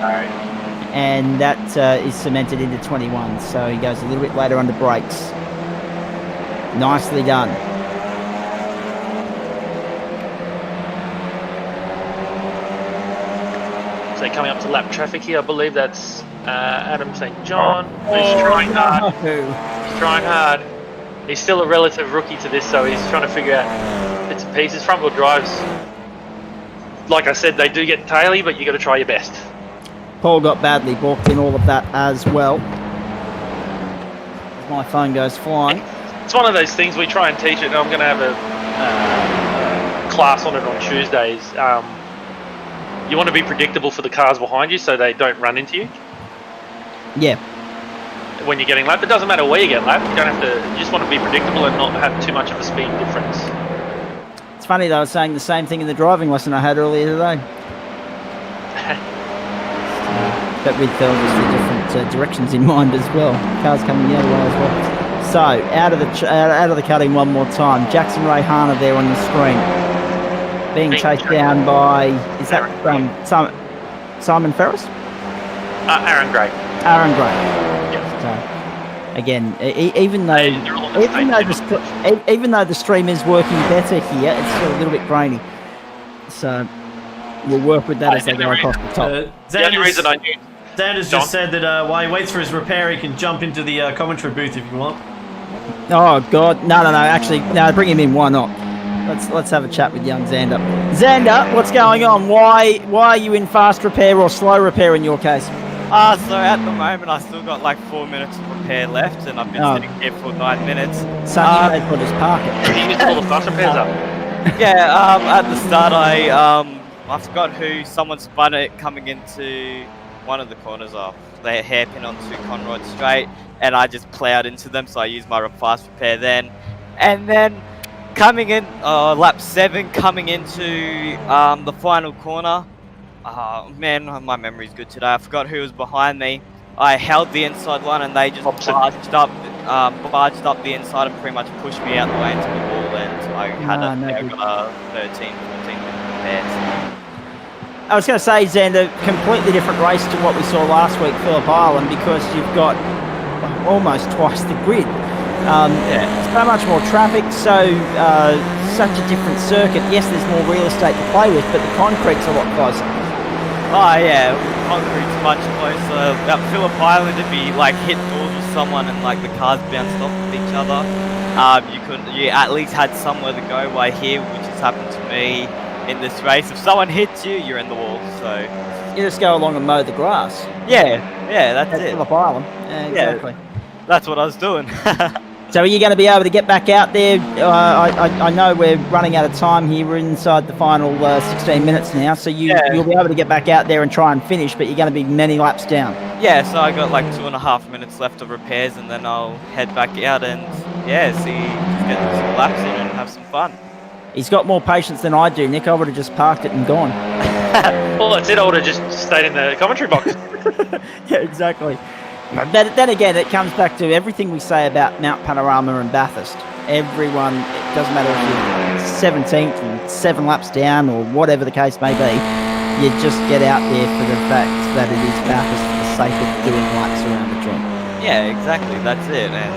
And that is cemented into 21. So he goes a little bit later under brakes. Nicely done. So coming up to lap traffic here, I believe that's Adam St. John. He's trying hard. He's trying hard. He's still a relative rookie to this, so he's trying to figure out bits and pieces. Front wheel drives, like I said, they do get taily, but you got to try your best. Paul got badly balked in all of that as well. My phone goes flying. It's one of those things we try and teach it, and I'm going to have a class on it on Tuesdays. You want to be predictable for the cars behind you so they don't run into you. Yeah. When you're getting lapped, it doesn't matter where you get lapped. You don't have to. You just want to be predictable and not have too much of a speed difference. It's funny they were saying the same thing in the driving lesson I had earlier today. but with obviously different directions in mind as well. Cars coming the other way as well. So out of the cutting one more time. Jackson Rayhana there on the screen, being chased down by Simon Ferris? Aaron Gray. Aaron Gray. Yes. So, again, even though the stream is working better here, it's still a little bit grainy. So we'll work with that as they go across the top. The only reason I knew. Sanders just said that while he waits for his repair, he can jump into the commentary booth if you want. Oh God, no! Actually, no. Bring him in. Why not? Let's have a chat with young Xander. Xander, what's going on? Why are you in fast repair or slow repair in your case? So at the moment I still got like 4 minutes of repair left, and I've been sitting here for 9 minutes. So you may as well just park it. You used all the fast repairs up. Yeah. At the start I forgot who someone spun it coming into one of the corners off. They hairpin onto Conrod Straight, and I just plowed into them. So I used my fast repair then, and then coming in lap 7, coming into the final corner. Man, my memory's good today. I forgot who was behind me. I held the inside line, and they just barged up the inside and pretty much pushed me out the way into the wall. And I had got a 13, 14 minute repair. I was going to say, Xander, completely different race to what we saw last week, Phillip Island, because you've got almost twice the grid. So much more traffic, such a different circuit. Yes, there's more real estate to play with, but the concrete's a lot closer. Oh yeah, concrete's much closer. At Phillip Island, it'd be like hit doors with someone and like the cars bounced off with each other. You at least had somewhere to go. While here, which has happened to me in this race, if someone hits you, you're in the wall. So you just go along and mow the grass. Yeah, that's it. Phillip Island. Exactly. Yeah, that's what I was doing. So are you going to be able to get back out there? I know we're running out of time here. We're inside the final 16 minutes now. So you'll be able to get back out there and try and finish, but you're going to be many laps down. Yeah, so I got like 2.5 minutes left of repairs, and then I'll head back out and get some laps in and have some fun. He's got more patience than I do, Nick. I would have just parked it and gone. Well, that's it. I would have just stayed in the commentary box. Yeah, exactly. But then again, it comes back to everything we say about Mount Panorama and Bathurst. Everyone, it doesn't matter if you're 17th and 7 laps down or whatever the case may be, you just get out there for the fact that it is Bathurst for the sake of doing laps around the joint. Yeah, exactly, that's it. And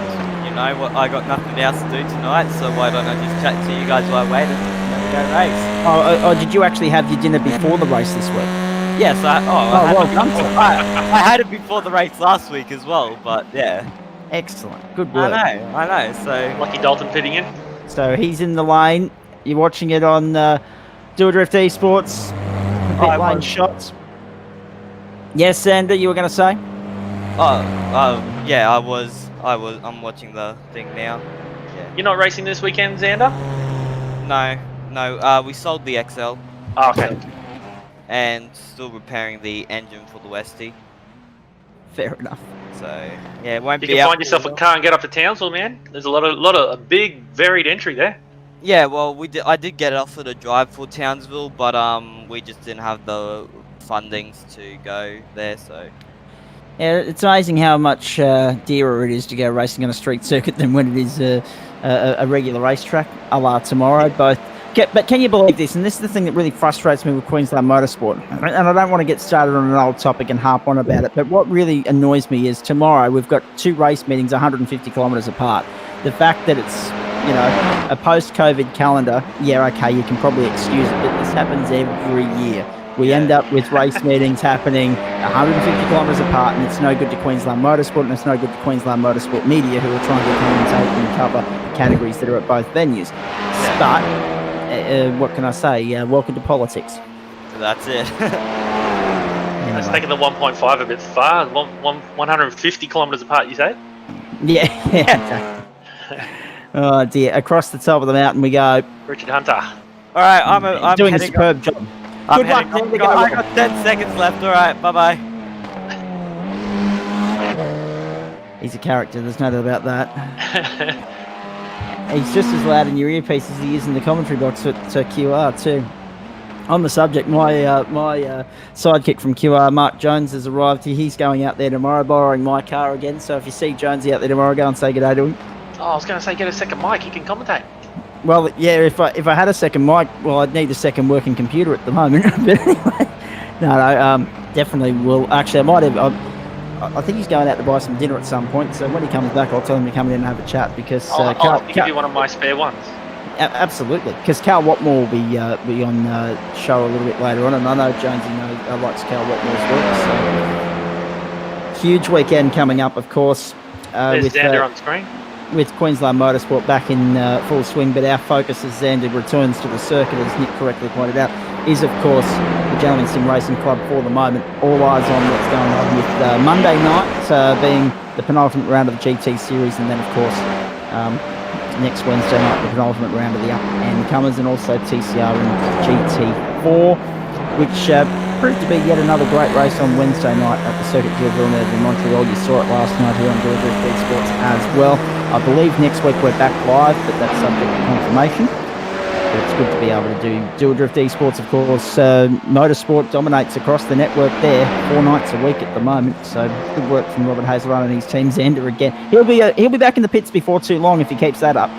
you know what, I got nothing else to do tonight, so why don't I just chat to you guys while I wait and go race? Oh, did you actually have your dinner before the race this week? Yes, I had it before the race last week as well, but yeah. Excellent. Good work. I know. So Lucky Dalton fitting in. So he's in the lane. You're watching it on Do a Drift Esports. Pit lane shots. Yes, Sander, you were going to say? Yeah, I was. I'm watching the thing now. Yeah. You're not racing this weekend, Xander? No. We sold the XL. Oh, okay. And still repairing the engine for the Westie. Fair enough. So yeah, it won't you be. You can out find yourself a car and get up to Townsville, man. There's a lot of big varied entry there. Yeah, well, I did get offered a drive for Townsville, but we just didn't have the fundings to go there. So yeah, it's amazing how much dearer it is to go racing on a street circuit than when it is a regular racetrack, a la tomorrow. Both. But can you believe this? And this is the thing that really frustrates me with Queensland Motorsport. And I don't want to get started on an old topic and harp on about it. But what really annoys me is tomorrow we've got 2 race meetings 150 kilometres apart. The fact that it's, a post-COVID calendar, yeah, okay, you can probably excuse it. But this happens every year. We end up with race meetings happening 150 kilometres apart, and it's no good to Queensland Motorsport, and it's no good to Queensland Motorsport media who are trying to commentate and cover categories that are at both venues. But what can I say? Welcome to politics. That's it. Anyway. It's taking the 1.5 a bit far. 150 kilometres apart, you say? Yeah. Oh dear! Across the top of the mountain we go. Richard Hunter. All right, I'm doing a superb job. Good luck. I got 10 seconds left. All right, bye. He's a character. There's no doubt about that. He's just as loud in your earpiece as he is in the commentary box at QR too. On the subject, my sidekick from QR, Mark Jones, has arrived here. He's going out there tomorrow, borrowing my car again. So if you see Jonesy out there tomorrow, go and say good day to him. Oh, I was going to say, get a second mic. He can commentate. Well, yeah, if I had a second mic, well, I'd need a second working computer at the moment. But anyway, no, definitely will. Actually, I might have. I think he's going out to buy some dinner at some point. So when he comes back, I'll tell him to come in and have a chat because I'll give you one of my spare ones. Absolutely, because Carl Watmore will be on show a little bit later on, and I know Jonesy likes Carl Watmore's work. So huge weekend coming up, of course. There's with Xander on screen. With Queensland Motorsport back in full swing, but our focus as Xander returns to the circuit, as Nick correctly pointed out, is of course the Gentleman Sim Racing Club for the moment. All eyes on what's going on with Monday night being the penultimate round of the GT Series, and then of course next Wednesday night the penultimate round of the up-and-comers, and also TCR and GT4, which proved to be yet another great race on Wednesday night at the Circuit de Villeneuve in Montreal. You saw it last night here on Georgia Esports as well. I believe next week we're back live, but that's subject to confirmation. But it's good to be able to do Dual Drift Esports, of course. Motorsport dominates across the network there, 4 nights a week at the moment. So good work from Robert Hazelrun and his team. Xander again. He'll be back in the pits before too long if he keeps that up.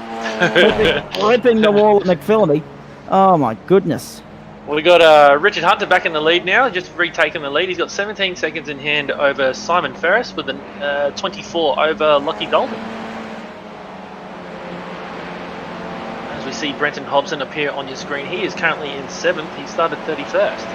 Ripping the wall at McPhillamy. Oh my goodness. We got Richard Hunter back in the lead now, just retaken the lead. He's got 17 seconds in hand over Simon Ferris with a 24 over Lockie Dalton. As we see Brenton Hobson appear on your screen, he is currently in 7th. He started 31st.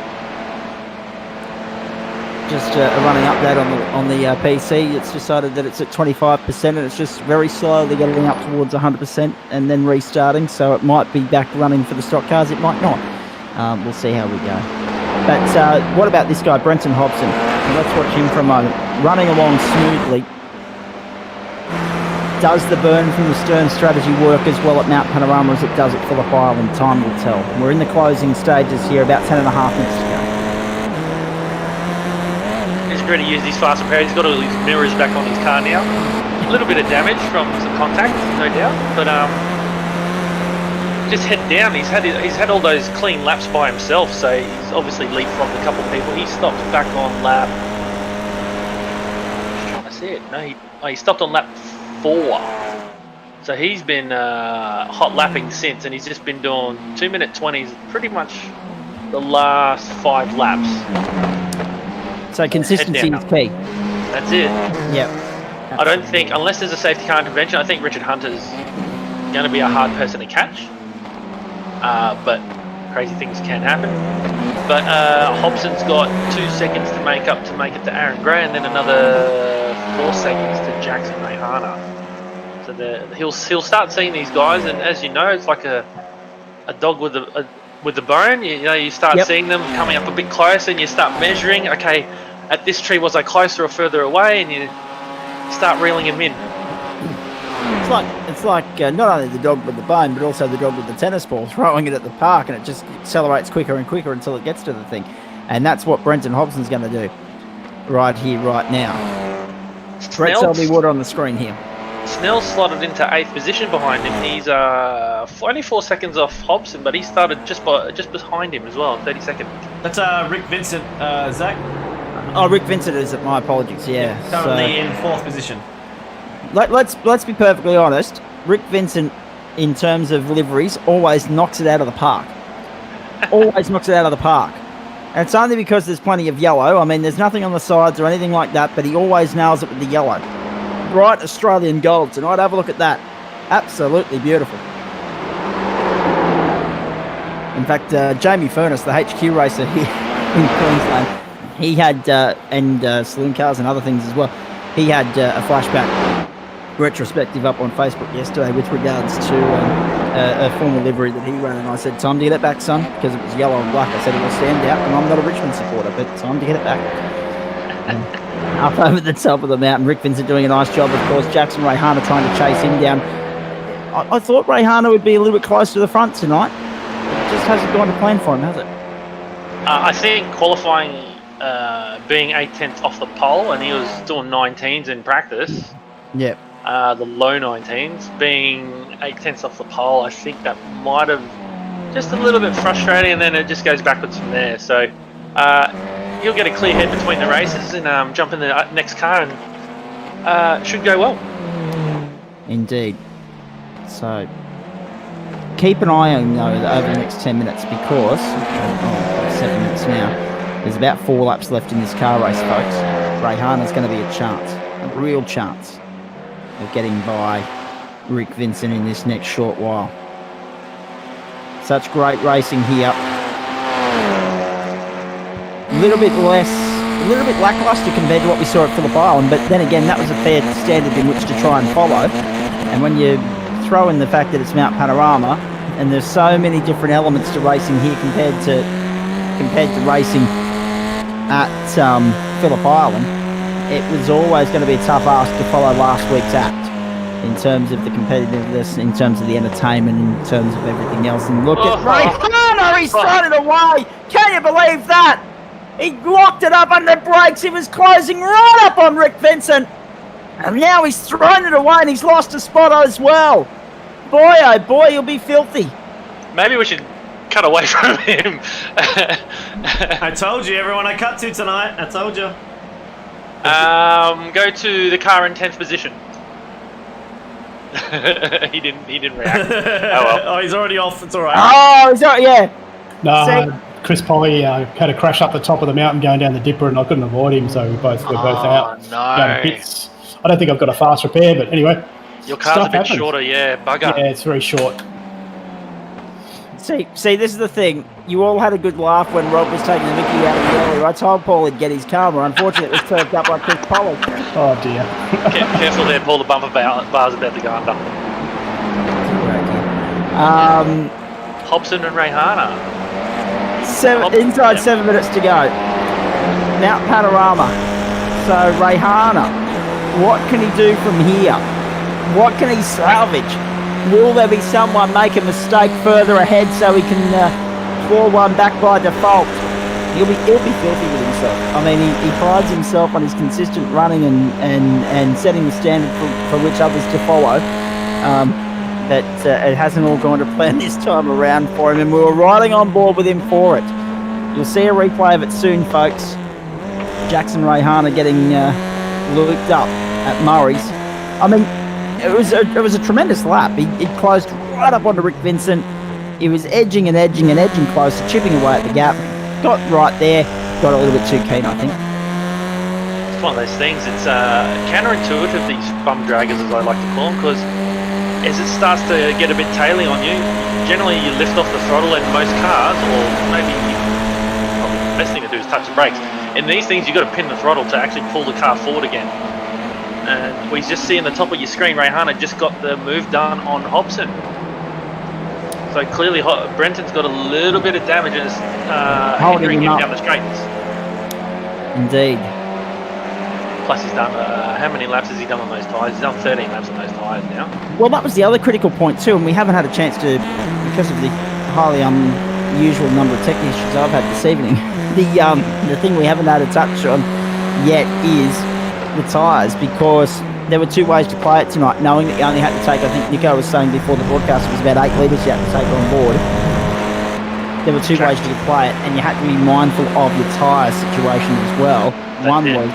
Just a running update on the PC. It's decided that it's at 25% and it's just very slowly getting up towards 100% and then restarting. So it might be back running for the stock cars. It might not. We'll see how we go. But what about this guy, Brenton Hobson? Let's watch him for a moment. Running along smoothly. Does the burn from the Stern strategy work as well at Mount Panorama as it does at Phillip Island? Time will tell. We're in the closing stages here, about 10.5 minutes to go. He's ready to use his fast repair. He's got all his mirrors back on his car now. A little bit of damage from some contact, no doubt. But just head down. He's had all those clean laps by himself, so he's obviously leapfrogged a couple of people. He stopped back on lap. I'm trying to see it. No, he stopped on lap 4. So he's been hot lapping since, and he's just been doing 2-minute 20s pretty much the last 5 laps. So consistency is key. That's it. Yep. I don't think, unless there's a safety car intervention, I think Richard Hunter's going to be a hard person to catch. But crazy things can happen. But Hobson's got 2 seconds to make it to Aaron Gray, and then another 4 seconds to Jackson Rayhana. So he'll start seeing these guys, and as you know, it's like a dog with the bone. You start seeing them coming up a bit closer, and you start measuring. Okay, at this tree was I closer or further away, and you start reeling them in. It's like not only the dog with the bone, but also the dog with the tennis ball, throwing it at the park, and it just accelerates quicker and quicker until it gets to the thing. And that's what Brenton Hobson's going to do right here, right now. Brett Selby Wood on the screen here. Snell slotted into 8th position behind him. He's only 4 seconds off Hobson, but he started just behind him as well, 32nd. That's Rick Vincent, Zach. Oh, Rick Vincent is it. My apologies. Yeah. Currently in 4th position. Let's be perfectly honest. Rick Vincent, in terms of liveries, always knocks it out of the park. Always knocks it out of the park. And it's only because there's plenty of yellow. I mean, there's nothing on the sides or anything like that, but he always nails it with the yellow. Bright Australian gold tonight. Have a look at that. Absolutely beautiful. In fact, Jamie Furness, the HQ racer here in Queensland, he had, and saloon cars and other things as well, he had a flashback retrospective up on Facebook yesterday with regards to a former livery that he ran, and I said, time to get it back, son, because it was yellow and black. I said, it will stand out, and I'm not a Richmond supporter, but time to get it back. Up over the top of the mountain, Rick Vincent doing a nice job, of course. Jackson Rayhana trying to chase him down. I thought Rayhana would be a little bit close to the front tonight. It just hasn't gone to plan for him, has it? I think qualifying being 8/10 off the pole, and he was doing 19s in practice. Yep. The low 19s, being 8/10 off the pole, I think that might have just a little bit frustrating, and then it just goes backwards from there. So he'll get a clear head between the races and jump in the next car, and should go well. Indeed. So keep an eye on though over the next 10 minutes because 7 minutes now. There's about 4 laps left in this car race, folks. Rayhana's going to be a chance, a real chance of getting by Rick Vincent in this next short while. Such great racing here. A little bit lackluster compared to what we saw at Phillip Island, but then again, that was a fair standard in which to try and follow. And when you throw in the fact that it's Mount Panorama, and there's so many different elements to racing here compared to racing at Phillip Island, it was always going to be a tough ask to follow last week's act in terms of the competitiveness, in terms of the entertainment, in terms of everything else. And look at Rayhana, he's thrown it away. Can you believe that? He locked it up under brakes. He was closing right up on Rick Vincent. And now he's thrown it away and he's lost a spot as well. Boy, oh boy, he'll be filthy. Maybe we should cut away from him. I told you, everyone I cut to tonight. I told you. Go to the car in 10th position. he didn't react. Oh well. Oh, he's already off. It's all right. Oh, he's not, yeah. No, Chris Polly had a crash up the top of the mountain going down the dipper, and I couldn't avoid him, so we're both out. No. Down the pits. I don't think I've got a fast repair, but anyway. Your car's a bit shorter, yeah, bugger. Yeah, it's very short. See, this is the thing. You all had a good laugh when Rob was taking the mickey out of you earlier. I told Paul he'd get his camera. Unfortunately, it was turned up by Chris Polly. Oh, dear. Careful there, Paul. The bumper bar's about to go under. Hobson and Rayhana. Inside 7 minutes to go. Mount Panorama. So Rayhana, what can he do from here? What can he salvage? Will there be someone make a mistake further ahead so he can fall one back by default? He'll be filthy with himself. I mean, he prides himself on his consistent running and setting the standard for which others to follow. But it hasn't all gone to plan this time around for him, and we were riding on board with him for it. You'll see a replay of it soon, folks. Jackson Rayhana getting looped up at Murray's. I mean, it was a tremendous lap. He closed right up onto Rick Vincent. He was edging closer, chipping away at the gap. Got right there. Got a little bit too keen, I think. It's one of those things. It's counterintuitive, these bum draggers, as I like to call them, because as it starts to get a bit taily on you, generally you lift off the throttle in most cars, or maybe probably the best thing to do is touch the brakes. In these things, you've got to pin the throttle to actually pull the car forward again. And we just see in the top of your screen, Rayhana just got the move done on Hobson. So clearly, Brenton's got a little bit of damage and is hindering him down the straights. Indeed. Plus, he's done, how many laps has he done on those tyres? He's done 13 laps on those tyres now. Well, that was the other critical point too, and we haven't had a chance to, because of the highly unusual number of tech issues I've had this evening. The thing we haven't had a touch on yet is the tyres, because there were 2 ways to play it tonight, knowing that you only had to take, I think Nico was saying before the broadcast, it was about 8 litres you had to take on board. There were 2 ways you could play it, and you had to be mindful of your tyre situation as well. One was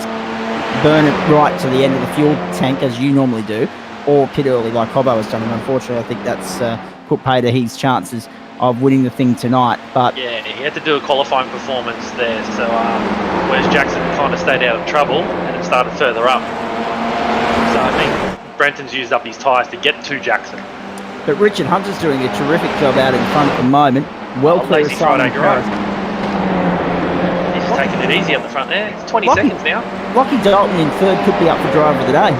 burn it right to the end of the fuel tank, as you normally do, or pit early like Hobbo has done, and unfortunately I think that's put pay to his chances of winning the thing tonight. But yeah, he had to do a qualifying performance there, so whereas Jackson kind of stayed out of trouble and it started further up. So I think Brenton's used up his tyres to get to Jackson. But Richard Hunter's doing a terrific job out in front at the moment. Well clear lazy Friday garage. He's just taking it easy up the front there. It's 20 seconds now. Lockie Dalton in third could be up for driver of the day.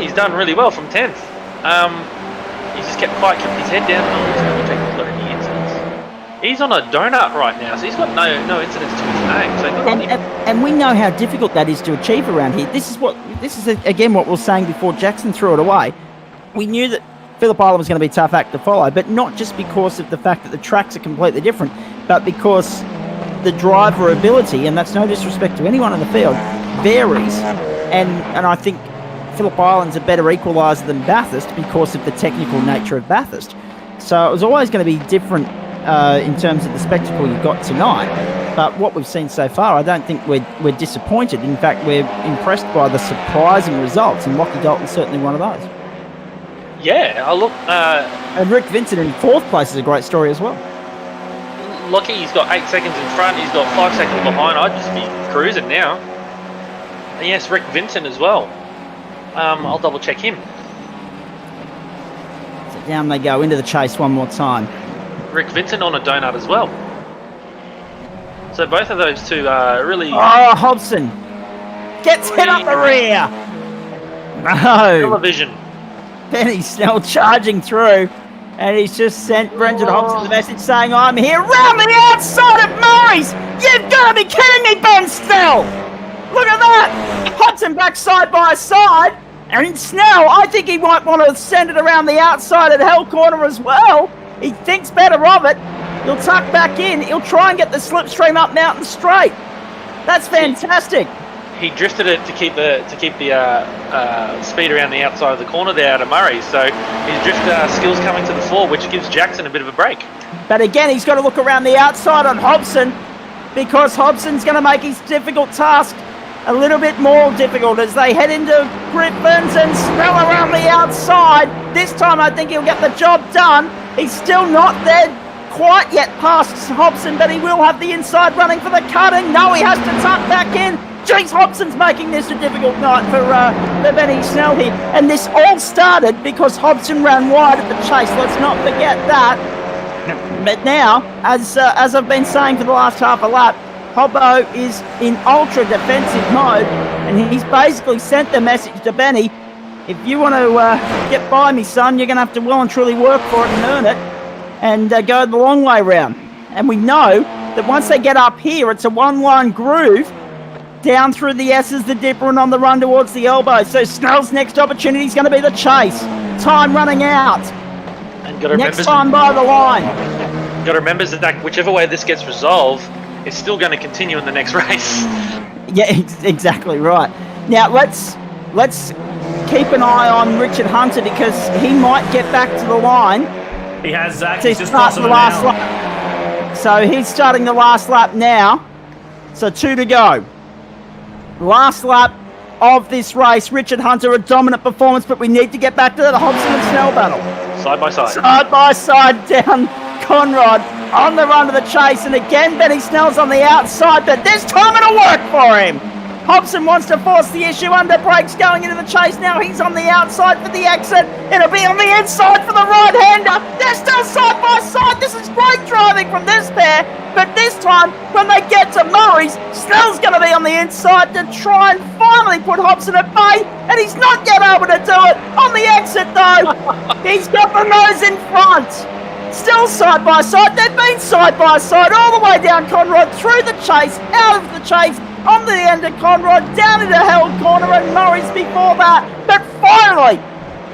He's done really well from 10th. He's just kept his head down. He's got any incidents. He's on a donut right now, so he's got no incidents to his name. So and we know how difficult that is to achieve around here. This is again what we were saying before Jackson threw it away. We knew that Phillip Island was going to be a tough act to follow, but not just because of the fact that the tracks are completely different, but because the driver ability, and that's no disrespect to anyone in the field, varies. And I think Phillip Island's a better equaliser than Bathurst because of the technical nature of Bathurst. So it was always going to be different in terms of the spectacle you got tonight. But what we've seen so far, I don't think we're disappointed. In fact, we're impressed by the surprising results, and Lockie Dalton's certainly one of those. Yeah, I look. And Rick Vincent in 4th place is a great story as well. Lockie's got 8 seconds in front. He's got 5 seconds behind. I'd just be cruising now. And yes, Rick Vincent as well. I'll double check him. So down they go into the chase one more time. Rick Vincent on a donut as well. So both of those two are really Oh, Hobson gets hit up the rear. No. television. Benny Snell charging through, and he's just sent Brendan Hobson the message saying, I'm here round the outside of Murray's. You've got to be kidding me, Ben Snell. Look at that. Hobson back side by side. And Snell, I think he might want to send it around the outside at Hell Corner as well. He thinks better of it. He'll tuck back in. He'll try and get the slipstream up Mountain Straight. That's fantastic. He drifted it to keep the speed around the outside of the corner there out of Murray. So his drift skills coming to the fore, which gives Jackson a bit of a break. But again, he's got to look around the outside on Hobson, because Hobson's going to make his difficult task a little bit more difficult as they head into Griffins and Snell around the outside. This time I think he'll get the job done. He's still not there quite yet past Hobson, but he will have the inside running for the cutting. No, he has to tuck back in. Jeez, Hobson's making this a difficult night for Benny Snell here. And this all started because Hobson ran wide at the chase. Let's not forget that. But now, as I've been saying for the last half a lap, Hobbo is in ultra defensive mode, and he's basically sent the message to Benny, if you want to get by me, son, you're going to have to well and truly work for it and earn it, and go the long way round. And we know that once they get up here, it's a one-line groove down through the S's, the dipper, and on the run towards the elbow. So Snell's next opportunity is going to be the chase. Time running out. And got to Next time by the line. Got to remember that whichever way this gets resolved, it's still going to continue in the next race. Yeah, exactly right. Now let's keep an eye on Richard Hunter, because he might get back to the line. He has, Zach. To He's just start crossing the it last now. lap. So he's starting the last lap now. So 2 to go. Last lap of this race. Richard Hunter, a dominant performance, but we need to get back to the Hobson and Snell battle. Side by side. Side by side down Conrod on the run to the chase, and again Benny Snell's on the outside, but this time it'll work for him. Hobson wants to force the issue, under brakes going into the chase now. He's on the outside for the exit. It'll be on the inside for the right-hander. They're still side by side. This is great driving from this pair, but this time when they get to Murray's, Snell's going to be on the inside to try and finally put Hobson at bay, and he's not yet able to do it. On the exit though, he's got the nose in front. Still side by side. They've been side by side all the way down Conrod, through the chase, out of the chase, on the end of Conrod, down into Held Corner and Murray's before that. But finally,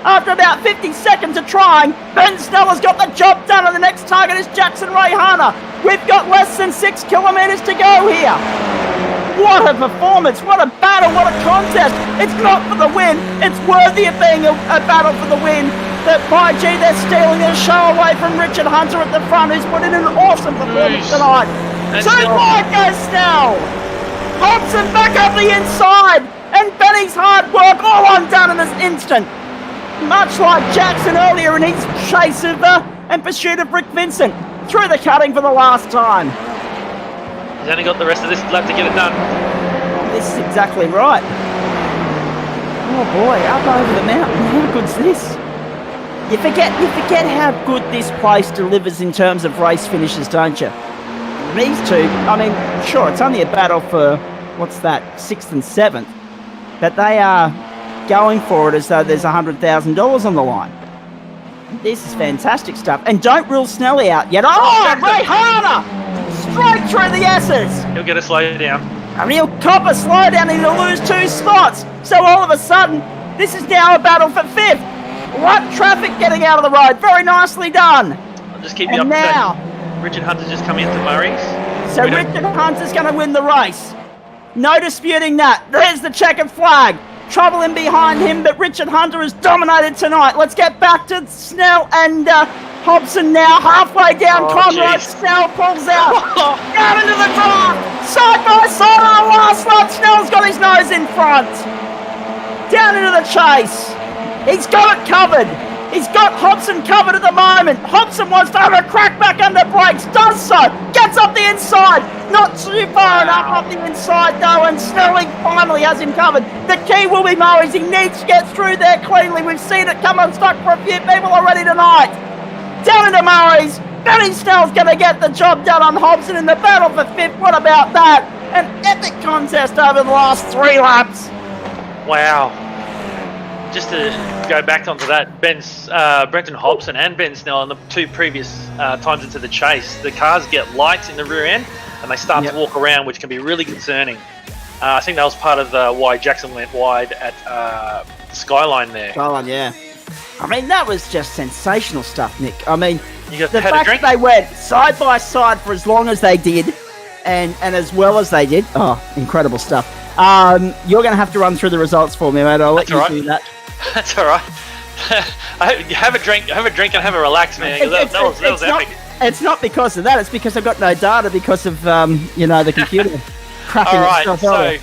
after about 50 seconds of trying, Ben Snell has got the job done, and the next target is Jackson Rayhana. We've got less than 6 kilometres to go here. What a performance, what a battle, what a contest. It's not for the win, it's worthy of being a battle for the win. But by gee, they're stealing their show away from Richard Hunter at the front, who's put in an awesome performance tonight. Too wide goes Snell. Hobson back up the inside, and Benny's hard work all undone in this instant. Much like Jackson earlier in his chase of and pursuit of Rick Vincent, through the cutting for the last time. He's only got the rest of this lap to get it done. This is exactly right. Oh boy, up over the mountain. How good's this? You forget how good this place delivers in terms of race finishes, don't you? These two, I mean, sure, it's only a battle for, 6th and 7th, but they are going for it as though there's $100,000 on the line. This is fantastic stuff. And don't rule Snelly out yet. Oh, Rayhana! Straight through the S's! He'll get a slow down. And he'll cop a slowdown and he'll lose 2 spots. So all of a sudden, this is now a battle for 5th. What traffic getting out of the road. Very nicely done. I'll just keep you And up to date. now, Richard Hunter's just come into Murray's. so Richard Hunter's going to win the race. No disputing that. There's the checkered flag. Trouble in behind him, but Richard Hunter has dominated tonight. Let's get back to Snell and Hobson now halfway down Conrad. jeez. Snell pulls out. Down into the draft. Side by side on the last lap. Snell's got his nose in front. Down into the chase. He's got it covered. He's got Hobson covered at the moment. Hobson wants to have a crack back under brakes. Does so. Gets up the inside. Not too far enough up the inside though, and Snelling finally has him covered. The key will be Murray's. He needs to get through there cleanly. We've seen it come unstuck for a few people already tonight. Down into Murray's. Benny Snell's going to get the job done on Hobson in the battle for fifth. What about that? An epic contest over the last 3 laps. Wow. Just to go back onto that, Brenton Hobson and Ben Snell on the 2 previous times into the chase, the cars get lights in the rear end and they start to walk around, which can be really concerning. I think that was part of why Jackson went wide at Skyline there. Skyline, yeah. I mean, that was just sensational stuff, Nick. I mean, You the had a fact drink? that they went side by side for as long as they did, and as well as they did, incredible stuff. You're going to have to run through the results for me, mate. I'll let That's you all right. do that. That's all right. Have a drink and have a relax, man. That was epic. It's not because of that. It's because I've got no data because of the computer cracking All right, itself over.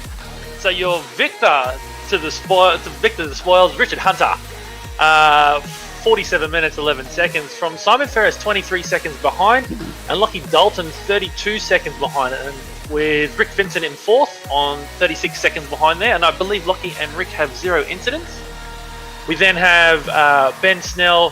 so your victor to the spoils, Richard Hunter, 47 minutes 11 seconds from Simon Ferris, 23 seconds behind, and Lockie Dalton 32 seconds behind, and with Rick Vincent in fourth on 36 seconds behind there, and I believe Lockie and Rick have 0 incidents. We then have Ben Snell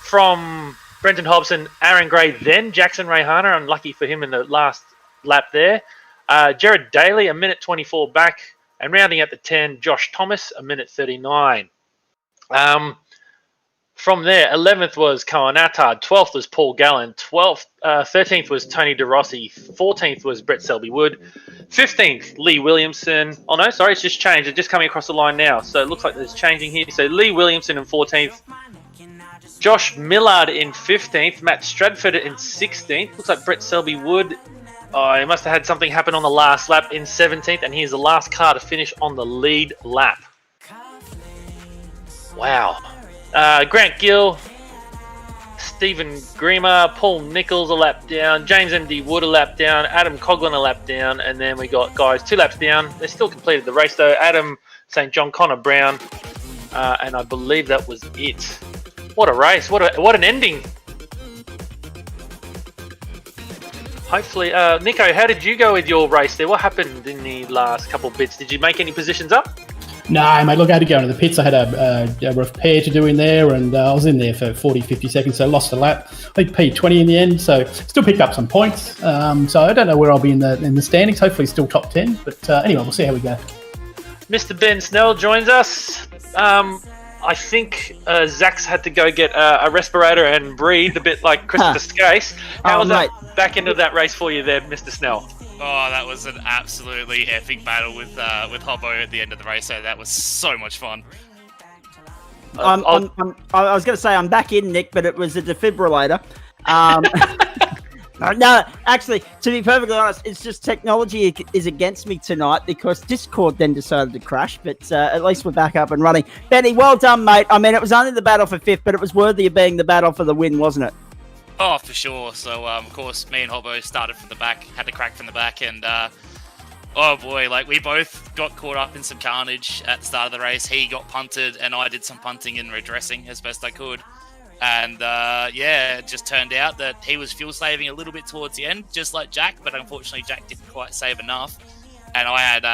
from Brenton Hobson, Aaron Gray, then Jackson Rayhana. Unlucky for him in the last lap there. Jared Daly, 1:24 back. And rounding out the 10, Josh Thomas, 1:39. From there, 11th was Cohen Attard, 12th was Paul Gallen, 13th was Tony DeRossi, 14th was Brett Selby-Wood, 15th, Lee Williamson. Oh, no, sorry, it's just changed. It's just coming across the line now. So it looks like there's changing here. So Lee Williamson in 14th, Josh Millard in 15th, Matt Stradford in 16th. Looks like Brett Selby-Wood, he must have had something happen on the last lap in 17th, and he's the last car to finish on the lead lap. Wow. Grant Gill, Stephen Grima, Paul Nichols a lap down, James M.D. Wood a lap down, Adam Coughlin a lap down, and then we got guys 2 laps down. They still completed the race though. Adam St. John, Connor Brown, and I believe that was it. What a race! What an ending! Hopefully, Nico, how did you go with your race there? What happened in the last couple of bits? Did you make any positions up? No, mate, look, I had to go into the pits. I had a repair to do in there, and I was in there for 40, 50 seconds, so I lost a lap. I think P20 in the end, so still picked up some points. So I don't know where I'll be in the standings. Hopefully still top 10, but anyway, we'll see how we go. Mr. Ben Snell joins us. I think Zach's had to go get a respirator and breathe a bit like Christopher Skase. How was that back into that race for you there, Mr. Snell? Oh, that was an absolutely epic battle with Hobbo at the end of the race. So that was so much fun. I was going to say I'm back in, Nick, but it was a defibrillator. No, actually, to be perfectly honest, it's just technology is against me tonight because Discord then decided to crash, but at least we're back up and running. Benny, well done, mate. I mean, it was only the battle for fifth, but it was worthy of being the battle for the win, wasn't it? Oh, for sure. So, of course, me and Hobbo started from the back, had to crack from the back, and oh boy, like we both got caught up in some carnage at the start of the race. He got punted, and I did some punting and redressing as best I could. And yeah, it just turned out that he was fuel saving a little bit towards the end, just like Jack, but unfortunately Jack didn't quite save enough. And I had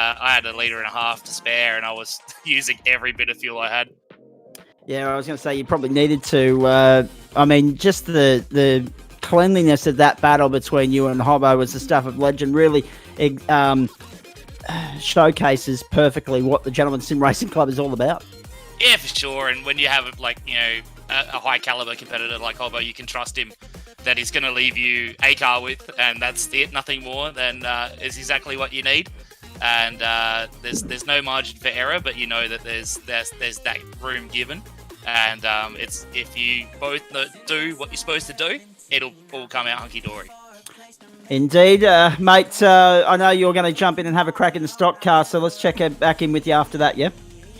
a litre and a half to spare, and I was using every bit of fuel I had. Yeah, I was going to say you probably needed to. I mean, just the cleanliness of that battle between you and Hobbo was the stuff of legend. Really showcases perfectly what the Gentleman Sim Racing Club is all about. Yeah, for sure. And when you have, like, you know, a high caliber competitor like Hobbo, you can trust him that he's going to leave you a car with, and that's it, nothing more. Then is exactly what you need. And there's no margin for error, but you know that there's that room given. And it's if you both do what you're supposed to do, it'll all come out hunky-dory. Indeed. Mate, I know you're going to jump in and have a crack in the stock car, so let's check back in with you after that, yeah?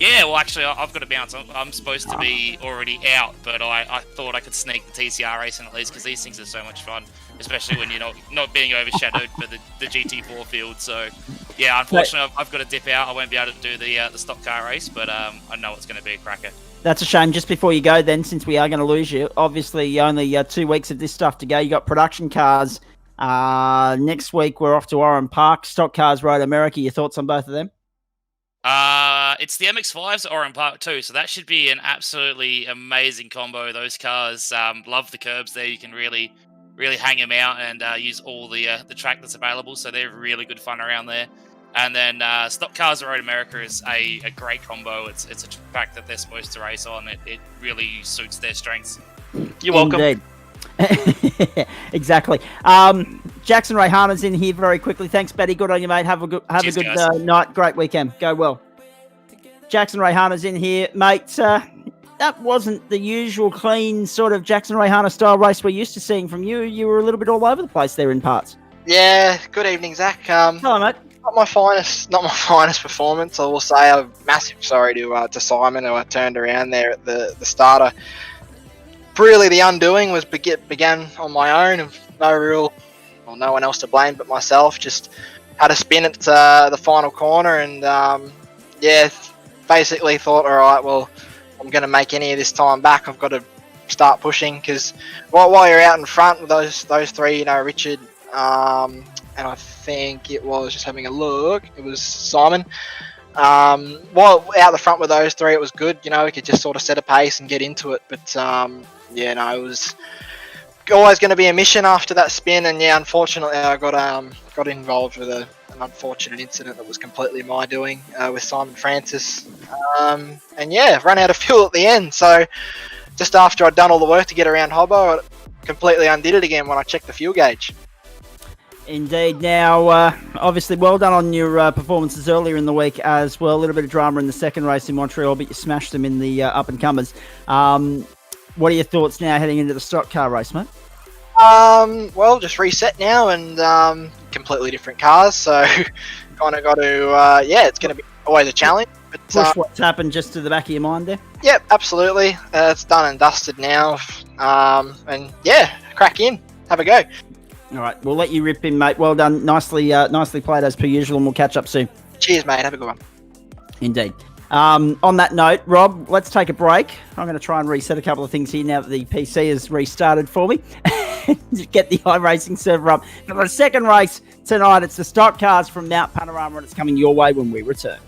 Yeah, well, actually, I've got to bounce. I'm supposed to be already out, but I thought I could sneak the TCR racing at least because these things are so much fun, especially when you're not being overshadowed by the GT4 field. So, yeah, unfortunately, I've got to dip out. I won't be able to do the stock car race, but I know it's going to be a cracker. That's a shame. Just before you go, then, since we are going to lose you, obviously only 2 weeks of this stuff to go. You got production cars. Next week we're off to Oran Park. Stock Cars Road America. Your thoughts on both of them? It's the MX-5s at Oran Park too, so that should be an absolutely amazing combo. Those cars, love the curbs there. You can really hang them out and use all the track that's available. So they're really good fun around there. And then Stock Cars Road America is a great combo. It's a track that they're supposed to race on. It really suits their strengths. You're welcome. Indeed. Exactly. Jackson Rayhana's in here very quickly. Thanks, Betty. Good on you, mate. Have a good night. Great weekend. Go well. Jackson Rayhana's in here, mate. That wasn't the usual clean sort of Jackson Rayhana style race we're used to seeing from you. You were a little bit all over the place there in parts. Yeah. Good evening, Zach. Hello, mate. Not my finest performance. I will say a massive sorry to Simon, who I turned around there at the starter. Really, the undoing began on my own. No one else to blame but myself. Just had a spin at the final corner, and basically thought, all right, well, I'm going to make any of this time back. I've got to start pushing, because while you're out in front with those three, Richard, and I think it was, just having a look, it was Simon. While out the front with those three, it was good. We could just sort of set a pace and get into it. But it was always going to be a mission after that spin. And unfortunately, I got involved with an unfortunate incident that was completely my doing with Simon Francis. Run out of fuel at the end. So just after I'd done all the work to get around Hobbo, I completely undid it again when I checked the fuel gauge. Indeed. Now, obviously, well done on your performances earlier in the week as well. A little bit of drama in the second race in Montreal, but you smashed them in the up-and-comers. What are your thoughts now heading into the stock car race, mate? Just reset now, and completely different cars, so kind of got to, it's going to be always a challenge. But push what's happened just to the back of your mind there? Yep, absolutely. It's done and dusted now, crack in. Have a go. All right, we'll let you rip in, mate. Well done. Nicely played as per usual, and we'll catch up soon. Cheers, mate. Have a good one. Indeed. On that note, Rob, let's take a break. I'm going to try and reset a couple of things here now that the PC has restarted for me. Get the iRacing server up. For the second race tonight, it's the stock cars from Mount Panorama, and it's coming your way when we return.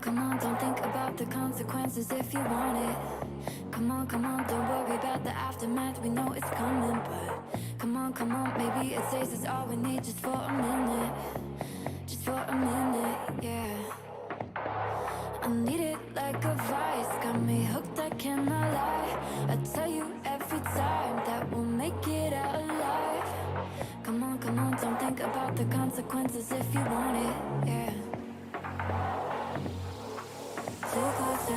Come on, don't think about the consequences if you want it. Come on, don't worry about the aftermath, we know it's coming. But come on, maybe it says it's all we need just for a minute. Just for a minute, yeah. I need it like a vice, got me hooked, I cannot lie. I tell you every time that we'll make it out alive. Come on, don't think about the consequences if you want it, yeah. Too close to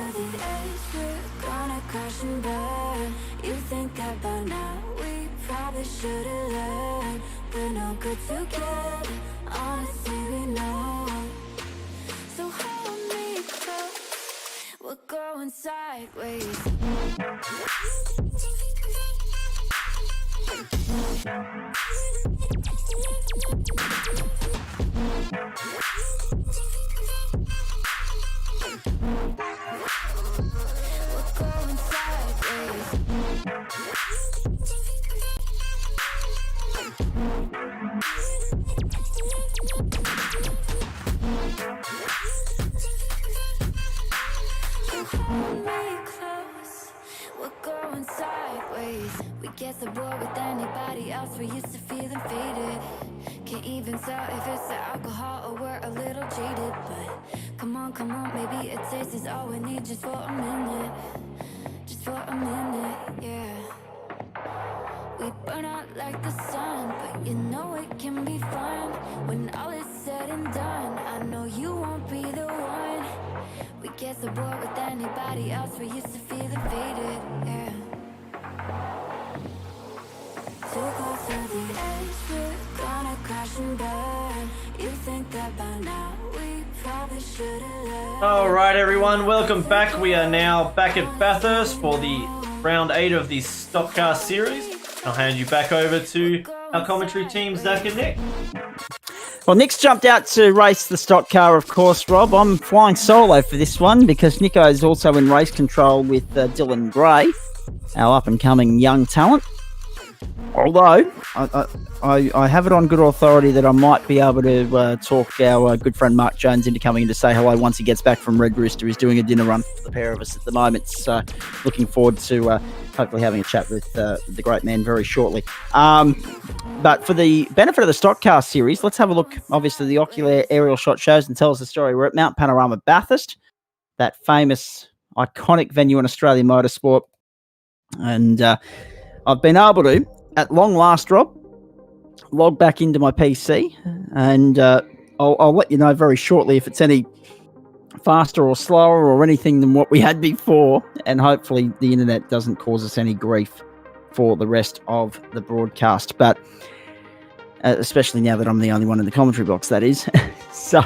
crash and burn. You think that by now we probably should have learned. We're no good together, honestly we know. So hold me close, we're going sideways. We get the bored with anybody else. We used to feeling faded. Can't even tell if it's the alcohol or we're a little jaded. But come on, maybe a taste is all we need just for a minute. Just for a minute, yeah. We burn out like the sun, but you know it can be fun. When all is said and done, I know you won't be the one. We get so bored with anybody else. We used to feeling faded, yeah. Too close to the edge, we're gonna crash and burn. You think that by now we probably should have learned. Alright everyone, welcome back. We are now back at Bathurst for the round 8 of the Stock Car Series. I'll hand you back over to our commentary team, Zach and Nick. Well, Nick's jumped out to race the stock car, of course, Rob. I'm flying solo for this one because Nico is also in race control with Dylan Gray, our up-and-coming young talent. Although, I have it on good authority that I might be able to talk our good friend Mark Jones into coming in to say hello once he gets back from Red Rooster. He's doing a dinner run for the pair of us at the moment. So looking forward to hopefully having a chat with the great man very shortly. But for the benefit of the Stock Car Series, let's have a look. Obviously, the ocular aerial shot shows and tells the story. We're at Mount Panorama Bathurst, that famous, iconic venue in Australian motorsport. And I've been able to, at long last, Rob, log back into my PC, and I'll let you know very shortly if it's any faster or slower or anything than what we had before, and hopefully the internet doesn't cause us any grief for the rest of the broadcast. But especially now that I'm the only one in the commentary box, that is. So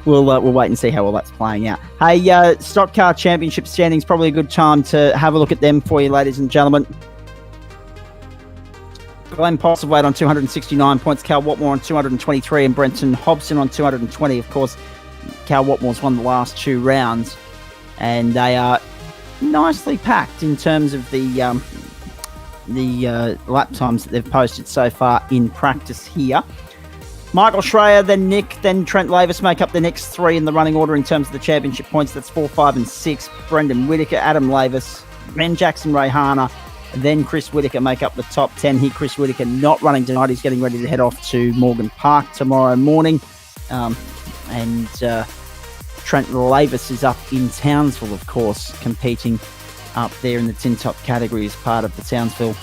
we'll wait and see how all that's playing out. Hey, Stock Car Championship standings, probably a good time to have a look at them for you, ladies and gentlemen. Glenn Postlethwaite on 269 points, Cal Watmore on 223, and Brenton Hobson on 220. Of course, Cal Watmore's won the last 2 rounds, and they are nicely packed in terms of the lap times that they've posted so far in practice here. Michael Schreier, then Nick, then Trent Lavis make up the next 3 in the running order in terms of the championship points. That's 4, 5, and 6. Brendan Whitaker, Adam Lavis, then Jackson Rayhana, then Chris Whitaker make up the top 10 here. Chris Whitaker not running tonight. He's getting ready to head off to Morgan Park tomorrow morning. And Trent Lavis is up in Townsville, of course, competing up there in the tin top category as part of the Townsville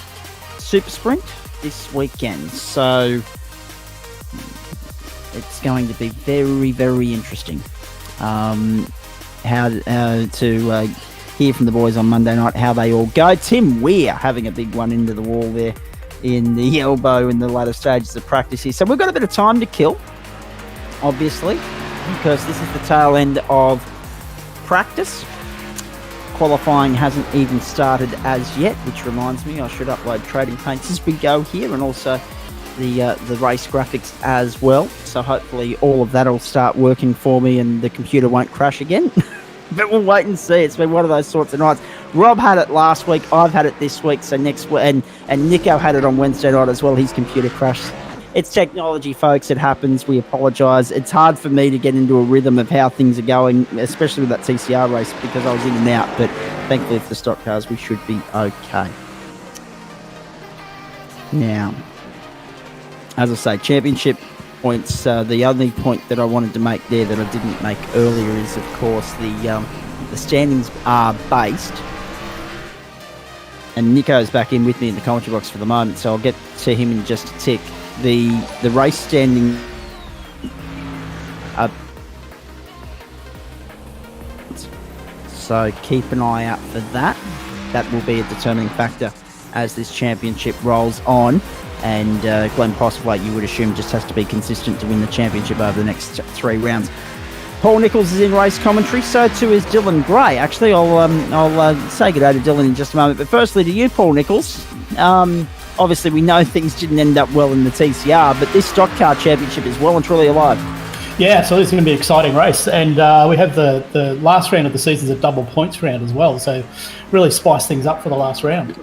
Super Sprint this weekend. So it's going to be very, very interesting how to hear from the boys on Monday night how they all go. Tim Weir having a big one into the wall there in the elbow in the latter stages of practice here. So we've got a bit of time to kill, obviously, because this is the tail end of practice. Qualifying hasn't even started as yet, which reminds me I should upload trading paints as we go here, and also the race graphics as well. So hopefully all of that will start working for me and the computer won't crash again. But we'll wait and see. It's been one of those sorts of nights. Rob had it last week. I've had it this week. So next week, and Nico had it on Wednesday night as well. His computer crashed. It's technology, folks. It happens. We apologise. It's hard for me to get into a rhythm of how things are going, especially with that TCR race, because I was in and out. But thankfully for the stock cars, we should be okay. Now, as I say, championship points. The only point that I wanted to make there that I didn't make earlier is, of course, the standings are based. And Nico's back in with me in the commentary box for the moment, so I'll get to him in just a tick. The race standing so keep an eye out for that. that will be a determining factor as this championship rolls on. And Glenn Postlethwaite, you would assume, just has to be consistent to win the championship over the next 3 rounds. Paul Nichols is in race commentary, so too is Dylan Gray. Actually, I'll say good day to Dylan in just a moment. But firstly, to you, Paul Nichols. Obviously, we know things didn't end up well in the TCR, but this stock car championship is well and truly alive. Yeah, so it's going to be an exciting race. And we have the last round of the season is a double points round as well. So really spice things up for the last round.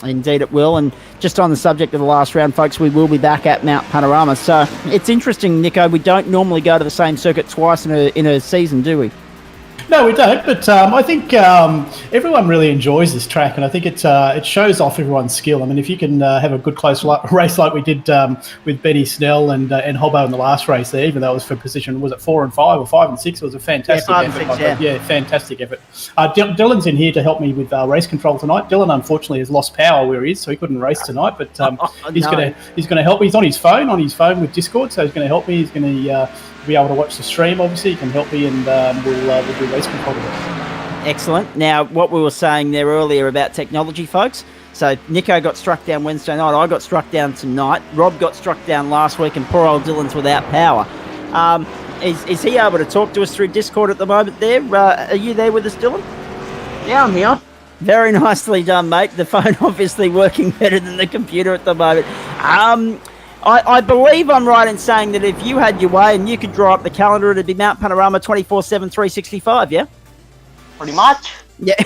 Indeed it will. And just on the subject of the last round, folks, we will be back at Mount Panorama. So it's interesting, Nico, we don't normally go to the same circuit twice in a season, do we? No, we don't, but I think everyone really enjoys this track, and I think it shows off everyone's skill. I mean, if you can have a good close race like we did with Benny Snell and Hobbo in the last race there, even though it was for position, was it 4 and 5 or 5 and 6? It was a fantastic effort. Yeah, fantastic effort. Dylan's in here to help me with race control tonight. Dylan, unfortunately, has lost power where he is, so he couldn't race tonight, but he's going to help me. He's on his phone with Discord, so he's going to help me. He's going to be able to watch the stream, obviously. He can help me, and we'll do race control together. Excellent. Now, what we were saying there earlier about technology, folks. So Nico got struck down Wednesday night. I got struck down tonight. Rob got struck down last week, and poor old Dylan's without power. Is he able to talk to us through Discord at the moment there? Are you there with us, Dylan? Yeah, I'm here. Very nicely done, mate. The phone obviously working better than the computer at the moment. I believe I'm right in saying that if you had your way and you could draw up the calendar, it'd be Mount Panorama 24/7, 365, yeah? Pretty much. Yeah.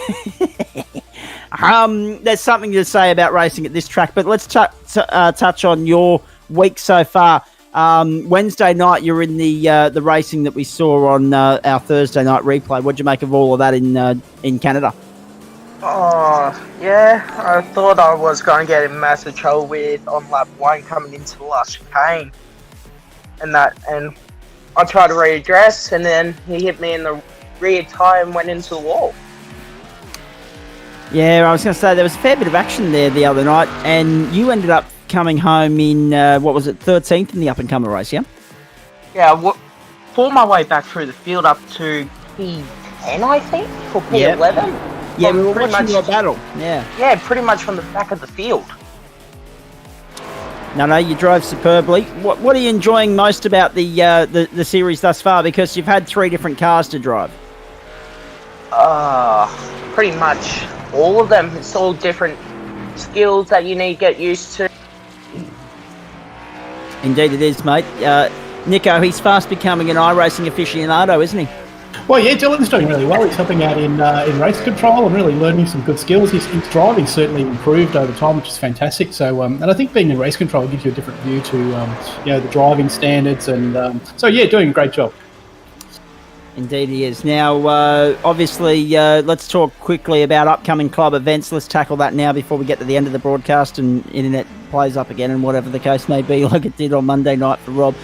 There's something to say about racing at this track, but let's touch on your week so far. Wednesday night, you're in the racing that we saw on our Thursday night replay. What'd you make of all of that in Canada? Oh, yeah. I thought I was going to get in massive trouble with on lap 1 coming into the last chicane. And I tried to readdress, and then he hit me in the rear tyre and went into the wall. Yeah, I was going to say there was a fair bit of action there the other night, and you ended up coming home in, 13th in the up-and-comer race, yeah? Yeah, I fought my way back through the field up to P10, I think, or P11. Yep. Yeah, we were watching your battle. Yeah. Yeah, pretty much from the back of the field. No, you drove superbly. What are you enjoying most about the series thus far? Because you've had 3 different cars to drive. Pretty much all of them. It's all different skills that you need to get used to. Indeed it is, mate. Nico, he's fast becoming an iRacing aficionado, isn't he? Well, yeah, Dylan's doing really well. He's helping out in race control and really learning some good skills. His driving certainly improved over time, which is fantastic. So, and I think being in race control gives you a different view to, the driving standards. And doing a great job. Indeed he is. Now, obviously, let's talk quickly about upcoming club events. Let's tackle that now before we get to the end of the broadcast and internet plays up again and whatever the case may be, like it did on Monday night for Rob.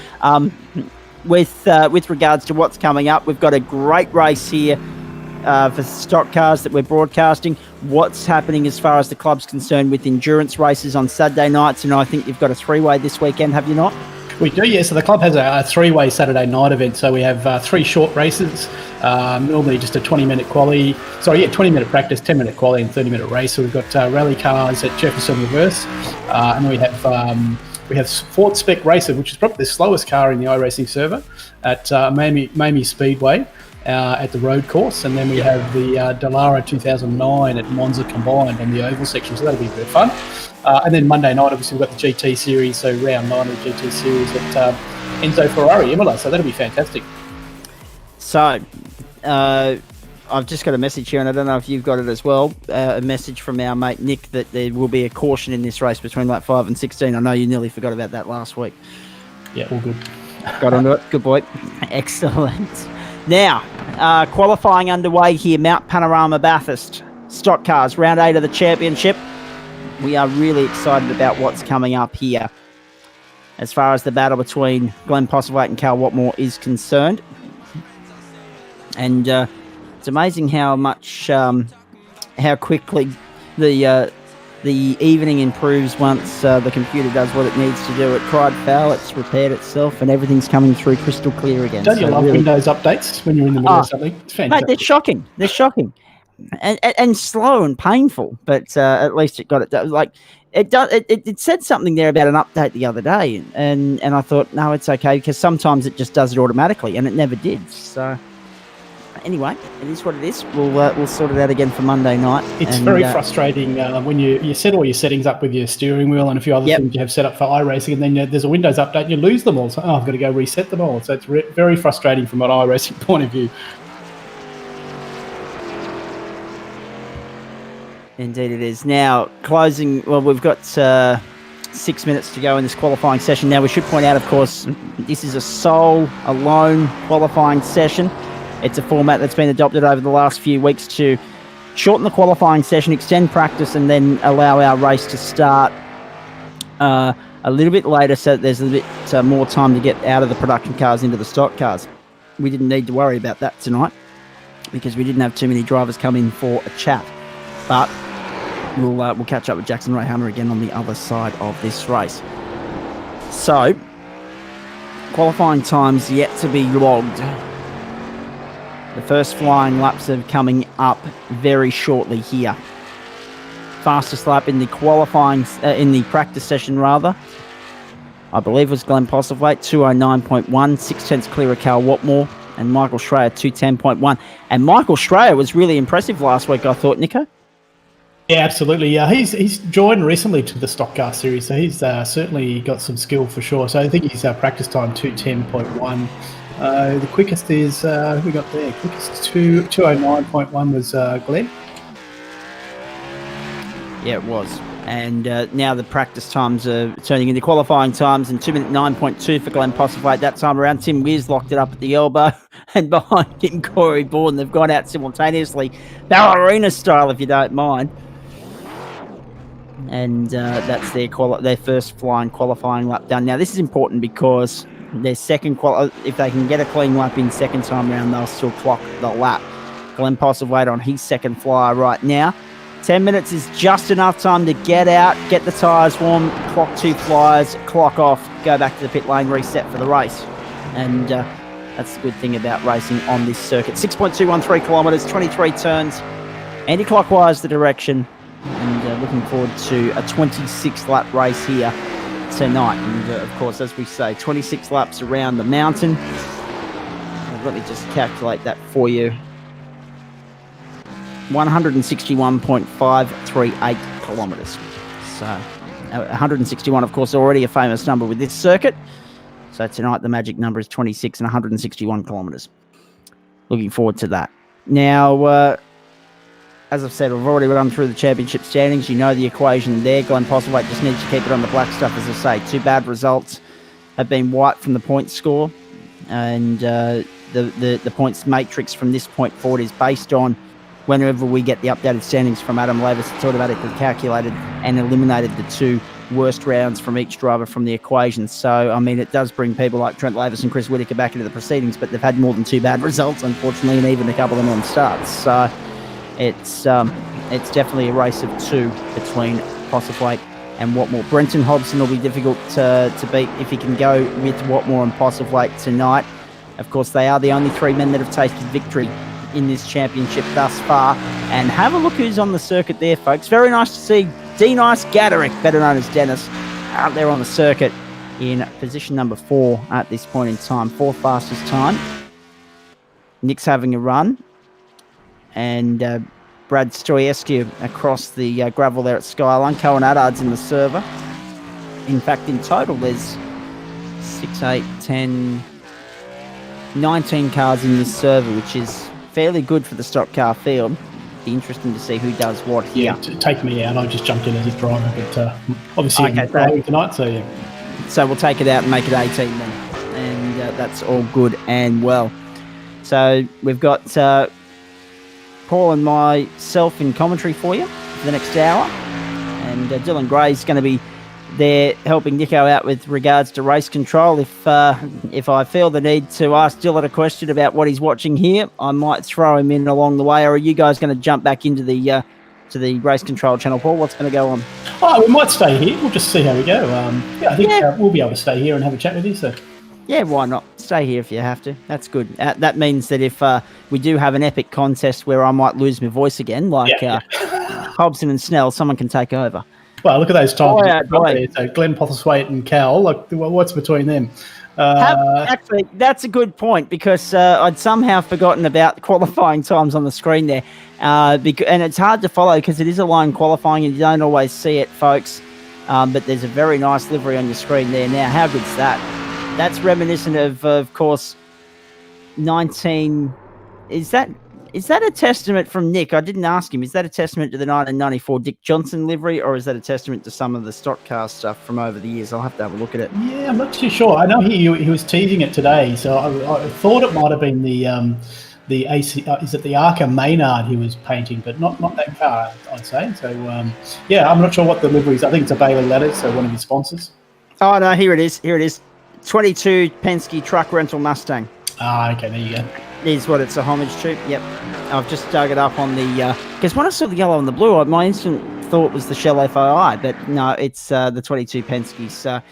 With regards to what's coming up, we've got a great race here for stock cars that we're broadcasting. What's happening as far as the club's concerned with endurance races on Saturday nights, and I think you've got a 3-way this weekend, have you not? We do, yeah. So the club has a 3-way Saturday night event. So we have 3 short races, normally just a 20-minute 20-minute practice, 10-minute quali, and 30-minute race. So we've got rally cars at Jefferson Reverse, and we have Ford Spec Racer, which is probably the slowest car in the iRacing server, at Mamie Speedway at the road course. And then we have the Dallara 2009 at Monza Combined on the oval section, so that'll be a bit of fun. And then Monday night, obviously, we've got the GT Series, so round 9 of the GT Series at Enzo Ferrari Imola, so that'll be fantastic. So, I've just got a message here, and I don't know if you've got it as well, a message from our mate Nick that there will be a caution in this race between lap 5 and 16. I know you nearly forgot about that last week. Yeah, all good. Got onto it. Good boy. Excellent. Now, qualifying underway here, Mount Panorama Bathurst. Stock cars, round 8 of the championship. We are really excited about what's coming up here as far as the battle between Glenn Postlethwaite and Cal Watmore is concerned. And it's amazing how much, how quickly the evening improves once the computer does what it needs to do. It cried foul, it's repaired itself, and everything's coming through crystal clear again. Don't you love Windows updates when you're in the middle of something? It's fantastic. Mate, they're shocking. and slow and painful, but at least it got it done. Like it said something there about an update the other day, and I thought, no, it's okay, because sometimes it just does it automatically, and it never did. So anyway, it is what it is. We'll sort it out again for Monday night. It's very frustrating when you set all your settings up with your steering wheel and a few other things you have set up for iRacing, and then there's a Windows update and you lose them all. So I've got to go reset them all. So it's very frustrating from an iRacing point of view. Indeed it is. Now, closing, well, we've got 6 minutes to go in this qualifying session. Now, we should point out, of course, this is a alone qualifying session. It's a format that's been adopted over the last few weeks to shorten the qualifying session, extend practice, and then allow our race to start a little bit later, so that there's a little bit more time to get out of the production cars into the stock cars. We didn't need to worry about that tonight because we didn't have too many drivers come in for a chat. But we'll catch up with Jackson Ray Hunter again on the other side of this race. So, qualifying times yet to be logged. The first flying laps are coming up very shortly here. Fastest lap in the qualifying, in the practice session rather, I believe was Glenn Postlethwaite, 209.1, 0.6 clear of Cal Watmore, and Michael Schreier, 210.1. And Michael Schreier was really impressive last week, I thought, Nico. Yeah, absolutely. He's joined recently to the stock car series, so he's certainly got some skill for sure. So I think his practice time 210.1. The quickest is who we got there? Quickest 209.1 was Glenn. Yeah, it was. And now the practice times are turning into qualifying times, and 2 minute 9.2 for Glenn Postlethwaite that time around. Tim Wiz locked it up at the elbow, and behind him Corey Bourne. They've gone out simultaneously, ballerina style, if you don't mind. And that's their first flying qualifying lap done. Now, this is important because their second if they can get a clean lap in second time round, they'll still clock the lap. Glenn Postlethwaite on his second flyer right now. 10 minutes is just enough time to get out, get the tyres warm, clock 2 flyers, clock off, go back to the pit lane, reset for the race. And that's the good thing about racing on this circuit. 6.213 kilometres, 23 turns, anti-clockwise the direction. And looking forward to a 26-lap race here tonight. And, of course, as we say, 26 laps around the mountain. Let me just calculate that for you. 161.538 kilometres. So, 161, of course, already a famous number with this circuit. So tonight the magic number is 26 and 161 kilometres. Looking forward to that. Now, as I've said, we've already run through the championship standings. You know the equation there. Glenn Postlethwaite just needs to keep it on the black stuff, as I say. 2 bad results have been wiped from the point score. And the points matrix from this point forward is based on whenever we get the updated standings from Adam Lavis. It's automatically calculated and eliminated the 2 worst rounds from each driver from the equation. So, I mean, it does bring people like Trent Lavis and Chris Whittaker back into the proceedings, but they've had more than 2 bad results, unfortunately, and even a couple of them on starts. So, it's definitely a race of 2 between Postlethwaite and Watmore. Brenton Hobson will be difficult to beat if he can go with Watmore and Postlethwaite tonight. Of course, they are the only 3 men that have tasted victory in this championship thus far. And have a look who's on the circuit there, folks. Very nice to see D-Nice Gaderick, better known as Dennis, out there on the circuit in position number 4 at this point in time. 4th fastest time. Nick's having a run. And Brad Stoyescu across the gravel there at Skyline. Cohen Addard's in the server. In fact, in total, there's 6, 8, 10, 19 cars in this server, which is fairly good for the stock car field. Be interesting to see who does what here. Yeah, take me out. I just jumped in as a driver, but obviously I'm driving tonight, so yeah. So we'll take it out and make it 18 then. And that's all good and well. So we've got Paul and myself in commentary for you for the next hour. And Dylan Gray's going to be there helping Nico out with regards to race control. If I feel the need to ask Dylan a question about what he's watching here, I might throw him in along the way. Or are you guys going to jump back into the race control channel, Paul? What's going to go on? Oh, we might stay here. We'll just see how we go. I think we'll be able to stay here and have a chat with you. So yeah, why not? stay here if you have to. That's good. That means that if we do have an epic contest where I might lose my voice again, like Hobson and Snell, someone can take over. Well, look at those times. Boy. So Glenn Postlethwaite and Cal, like, what's between them? Actually, that's a good point because I'd somehow forgotten about the qualifying times on the screen there. And it's hard to follow because it is a line qualifying and you don't always see it, folks. But there's a very nice livery on your screen there now. How good's that? That's reminiscent of course, 19... Is that a testament from Nick? I didn't ask him. Is that a testament to the 1994 Dick Johnson livery, or is that a testament to some of the stock car stuff from over the years? I'll have to have a look at it. Yeah, I'm not too sure. I know he was teasing it today, so I thought it might have been the AC. Is it the Arca Maynard he was painting, but not that car, I'd say. So I'm not sure what the livery is. I think it's a Bailey Letters, so one of his sponsors. Oh no, here it is. 22 Penske truck rental Mustang. Okay, there you go. Is what it's a homage to. Yep. I've just dug it up on the... Because when I saw the yellow and the blue, my instant thought was the Shell FOI, but no, it's the 22 Penske.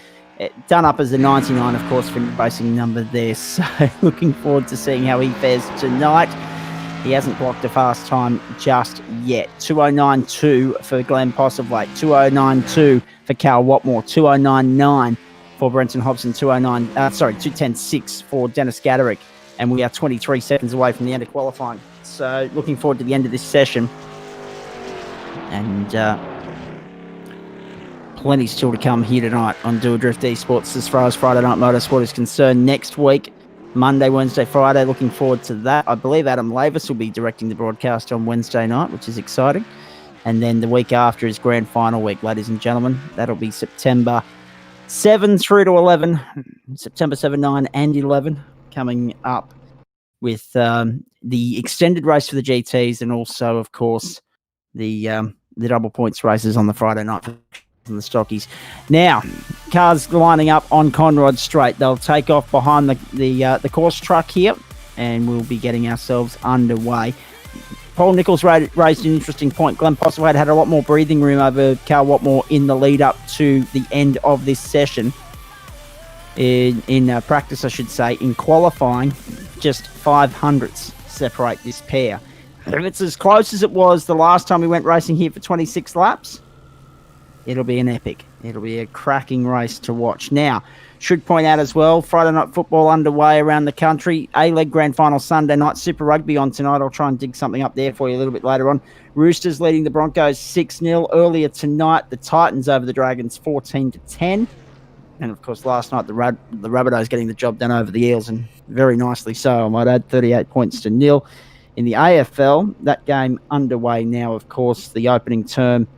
Done up as a 99, of course, for racing number there. So looking forward to seeing how he fares tonight. He hasn't blocked a fast time just yet. 209.2 for Glenn Postlethwaite. 209.2 for Cal Watmore. 209.9 for Brenton Hobson. 210.6 for Dennis Gaderick. And we are 23 seconds away from the end of qualifying. So looking forward to the end of this session. And plenty still to come here tonight on Do a Drift Esports as far as Friday Night Motorsport is concerned. Next week, Monday, Wednesday, Friday, looking forward to that. I believe Adam Lavis will be directing the broadcast on Wednesday night, which is exciting. And then the week after is Grand Final week, ladies and gentlemen. That'll be September 7 through to 11. September 7, 9 and 11. Coming up with the extended race for the GTs and also, of course, the double points races on the Friday night for the stockies. Now, cars lining up on Conrod Straight. They'll take off behind the course truck here, and we'll be getting ourselves underway. Paul Nichols raised an interesting point. Glenn Postlethwaite had a lot more breathing room over Cal Watmore in the lead up to the end of this session. In practice, I should say. In qualifying, just 500ths separate this pair. If it's as close as it was the last time we went racing here for 26 laps, it'll be an epic. It'll be a cracking race to watch. Now, should point out as well, Friday night football underway around the country. A-Leg Grand Final Sunday night. Super Rugby on tonight. I'll try and dig something up there for you a little bit later on. Roosters leading the Broncos 6-0. Earlier tonight, the Titans over the Dragons 14-10. And, of course, last night, the Rabbitohs getting the job done over the Eels, and very nicely so, I might add, 38 points to nil. In the AFL, that game underway now, of course, the opening term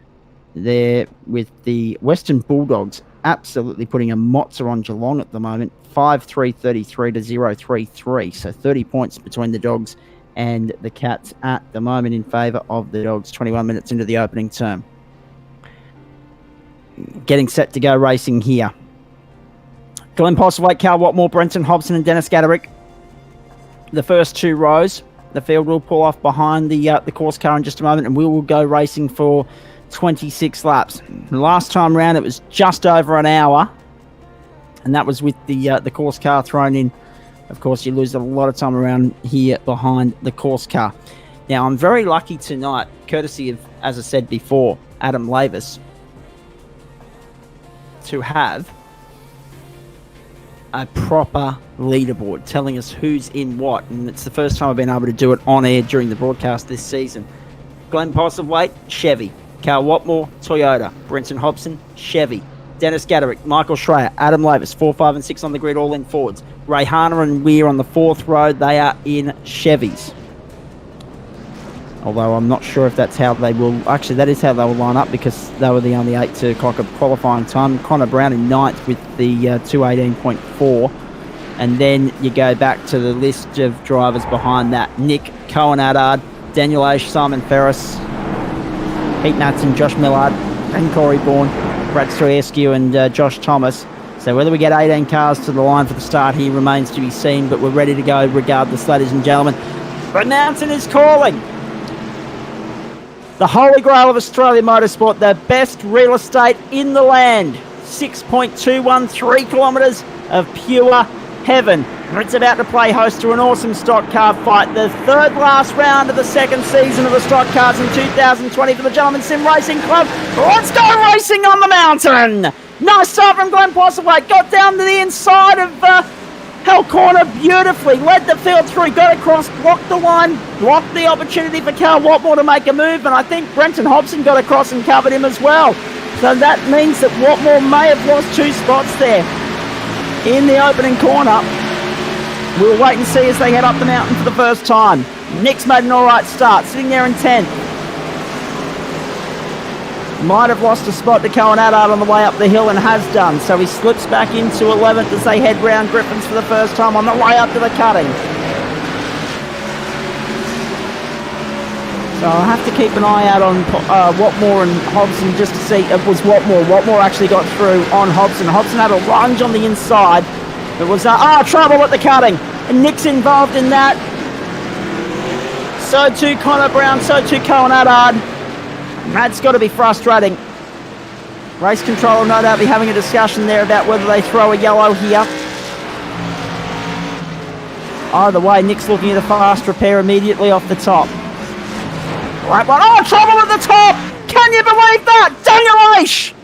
there with the Western Bulldogs absolutely putting a mozza on Geelong at the moment, 5-3-33 to 0-3-3. So 30 points between the Dogs and the Cats at the moment in favour of the Dogs, 21 minutes into the opening term. Getting set to go racing here. Glenn Postlethwaite, Cal Watmore, Brenton Hobson and Dennis Gaderick. The first two rows. The field will pull off behind the course car in just a moment, and we will go racing for 26 laps. The last time round, it was just over an hour, and that was with the course car thrown in. Of course, you lose a lot of time around here behind the course car. Now, I'm very lucky tonight, courtesy of, as I said before, Adam Lavis, to have a proper leaderboard telling us who's in what, and it's the first time I've been able to do it on air during the broadcast this season. Glenn Postlethwaite, Chevy. Cal Watmore, Toyota. Brenton Hobson, Chevy. Dennis Gaderick, Michael Schreier, Adam Lavis, 4, 5 and 6 on the grid, all in Fords. Ray Harner and Weir on the fourth row, they are in Chevys. Although I'm not sure if that's how they will... Actually, that is how they will line up, because they were the only 8 to clock a qualifying time. Connor Brown in 9th with the 2:18.4. And then you go back to the list of drivers behind that. Nick, Cohen Addard, Daniel Aish, Simon Ferris, Pete Matson, Josh Millard, and Corey Bourne, Brad Stroyescu and Josh Thomas. So whether we get 18 cars to the line for the start here remains to be seen, but we're ready to go regardless, ladies and gentlemen. But Mountain is calling. The holy grail of Australian motorsport, the best real estate in the land. 6.213 kilometres of pure heaven. It's about to play host to an awesome stock car fight. The third last round of the second season of the stock cars in 2020 for the Gentleman Sim Racing Club. Let's go racing on the mountain. Nice start from Glenn Postlethwaite. Got down to the inside of Hell Corner beautifully. Led the field through. Got across. Blocked the line. Blocked the opportunity for Carl Watmore to make a move. And I think Brenton Hobson got across and covered him as well. So that means that Watmore may have lost 2 spots there in the opening corner. We'll wait and see as they head up the mountain for the first time. Nick's made an alright start, sitting there in 10th. Might have lost a spot to Cohen Addard on the way up the hill and has done, so he slips back into 11th as they head round Griffins for the first time on the way up to the cutting. So I'll have to keep an eye out on Watmore and Hobson just to see. It was Watmore. Watmore actually got through on Hobson. Hobson had a lunge on the inside. There was trouble at the cutting, and Nick's involved in that. So too Connor Brown, so too Cohen Addard. That's got to be frustrating. Race control will no doubt be having a discussion there about whether they throw a yellow here. Either way, Nick's looking at a fast repair immediately off the top. Right one. Oh, trouble at the top! Can you believe that? Daniel Aish!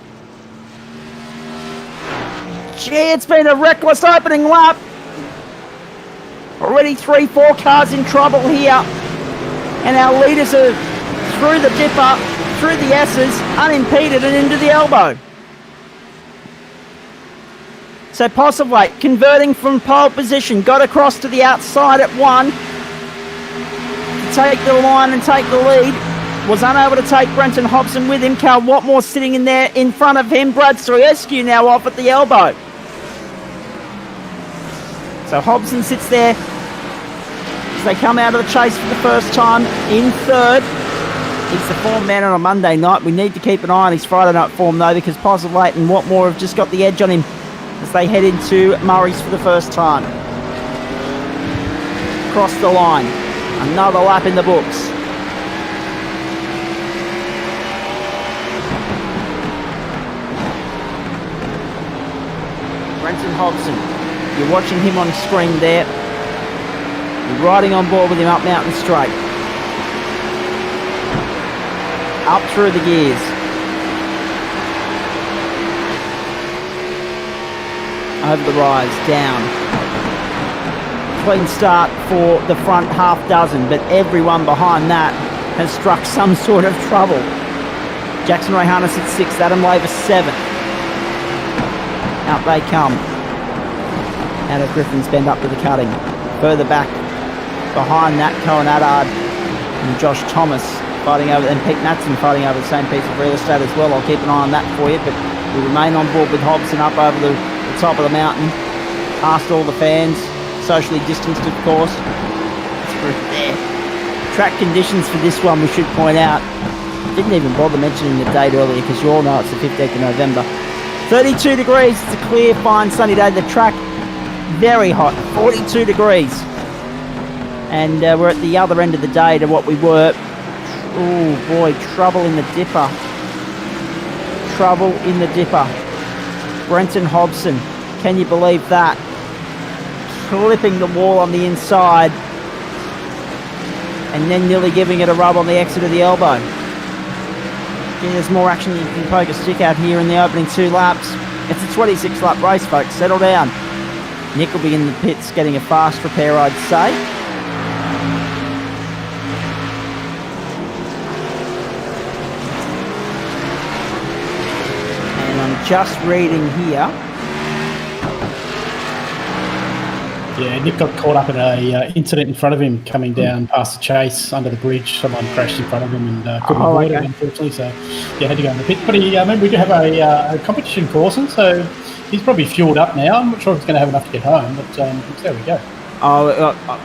Gee, it's been a reckless opening lap. Already 3-4 cars in trouble here. And our leaders are through the dipper, through the S's, unimpeded and into the elbow. So Postlethwaite converting from pole position, got across to the outside at 1. To take the line and take the lead. Was unable to take Brenton Hobson with him. Cal Watmore sitting in there in front of him. Brad Stroyescu now off at the elbow. So Hobson sits there as they come out of the chase for the first time in 3rd. He's the form man on a Monday night. We need to keep an eye on his Friday night form though, because Postlethwaite and Watmore have just got the edge on him as they head into Murray's for the first time. Cross the line. Another lap in the books. Brenton Hobson. You're watching him on screen there. You're riding on board with him up Mountain Straight. Up through the gears. Over the rise, down. Clean start for the front half dozen, but everyone behind that has struck some sort of trouble. Jackson Rayhanis at 6th, Adam Laver 7th. Out they come. Out of Griffin's Bend up to the cutting. Further back behind that, Cohen Addard and Josh Thomas fighting over, and Pete Natson fighting over the same piece of real estate as well. I'll keep an eye on that for you, but we remain on board with Hobson up over the top of the mountain. Past all the fans, socially distanced of course. It's through there. Track conditions for this one we should point out. Didn't even bother mentioning the date earlier because you all know it's the 15th of November. 32 degrees, it's a clear, fine, sunny day. The track, very hot, 42 degrees. And we're at the other end of the day to what we were. Oh boy, trouble in the dipper. Trouble in the dipper. Brenton Hobson, can you believe that? Clipping the wall on the inside. And then nearly giving it a rub on the exit of the elbow. Again, there's more action you can poke a stick at here in the opening 2 laps. It's a 26 lap race, folks. Settle down. Nick will be in the pits getting a fast repair, I'd say. And I'm just reading here. Yeah, Nick got caught up in a incident in front of him coming down past the chase under the bridge. Someone crashed in front of him and couldn't avoid it, unfortunately. So, yeah, had to go in the pit. But remember, we do have a competition coursing, so he's probably fueled up now. I'm not sure if he's going to have enough to get home, but there we go.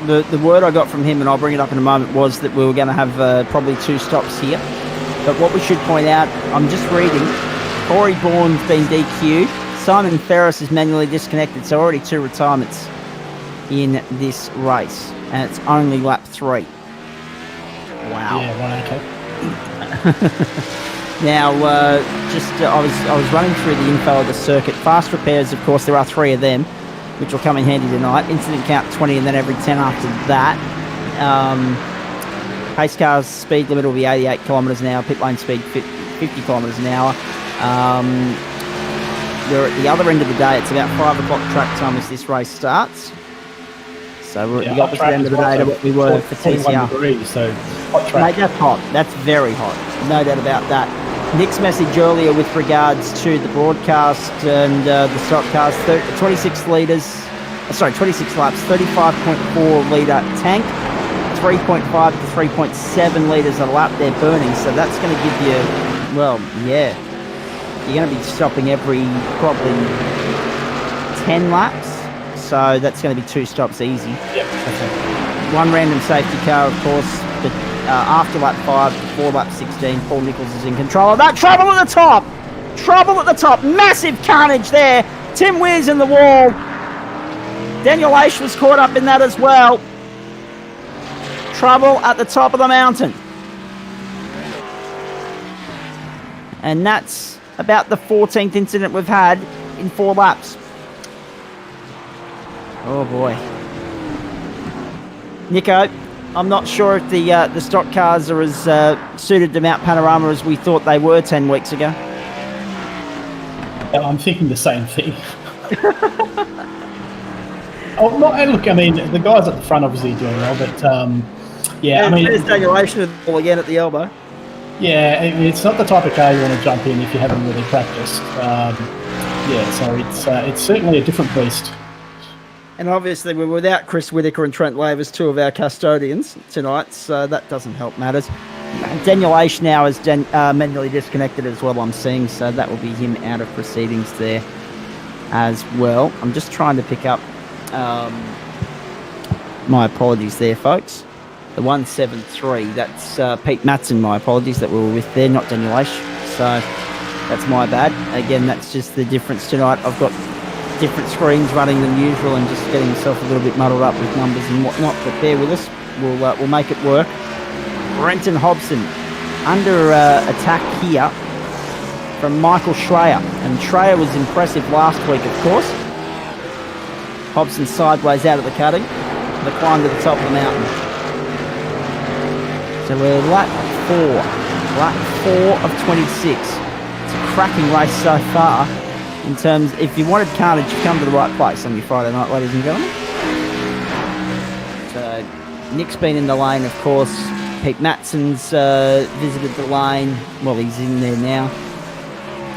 The word I got from him, and I'll bring it up in a moment, was that we were going to have probably 2 stops here. But what we should point out, I'm just reading, Corey Bourne's been DQ'd. Simon Ferris is manually disconnected, so already 2 retirements in this race, and it's only lap 3. Wow. Yeah, 1 okay. Now, I was running through the info of the circuit. Fast repairs, of course, there are 3 of them. which will come in handy tonight. Incident count 20, and then every 10 after that. Pace cars speed limit will be 88 kilometres an hour. Pit lane speed 50 kilometres an hour. We're at the other end of the day. It's about 5 o'clock track time as this race starts. So we're at the opposite end of the day to what we were for TCR. Degrees, so hot track. Mate, that's hot. That's very hot. No doubt about that. Nick's message earlier with regards to the broadcast and the stock cars, 26 laps, 35.4 litre tank, 3.5 to 3.7 litres a lap they're burning. So that's going to give you, well, yeah, you're going to be stopping every probably 10 laps. So that's going to be 2 stops easy. Yep. One random safety car, of course, but after lap 5, before lap 16, Paul Nichols is in control of that. Trouble at the top! Trouble at the top! Massive carnage there! Tim Weir's in the wall. Daniel Aish was caught up in that as well. Trouble at the top of the mountain. And that's about the 14th incident we've had in 4 laps. Oh boy. Nico, I'm not sure if the stock cars are as suited to Mount Panorama as we thought they were 10 weeks ago. I'm thinking the same thing. Look, I mean, the guys at the front obviously doing well, but yeah, I mean, there's Daniel Aish again at the elbow. Yeah, it's not the type of car you want to jump in if you haven't really practiced. Yeah, so it's certainly a different beast. And obviously we're without Chris Whittaker and Trent Lavers, 2 of our custodians tonight, so that doesn't help matters. Daniel Aish now is manually disconnected as well, I'm seeing, so that will be him out of proceedings there as well. I'm just trying to pick up my apologies there, folks. The 173, that's Pete Matson, my apologies, that we were with there, not Daniel Aish, so that's my bad. Again, that's just the difference tonight. I've got different screens running than usual and just getting myself a little bit muddled up with numbers and whatnot, but bear with us, we'll make it work. Brenton Hobson under attack here from Michael Schreier, and Schreier was impressive last week, of course. Hobson sideways out of the cutting, the climb to the top of the mountain. So we're lap 4 of 26. It's a cracking race so far. In terms, if you wanted carnage, you come to the right place on your Friday night, ladies and gentlemen. So Nick's been in the lane, of course. Pete Matson's visited the lane. Well, he's in there now.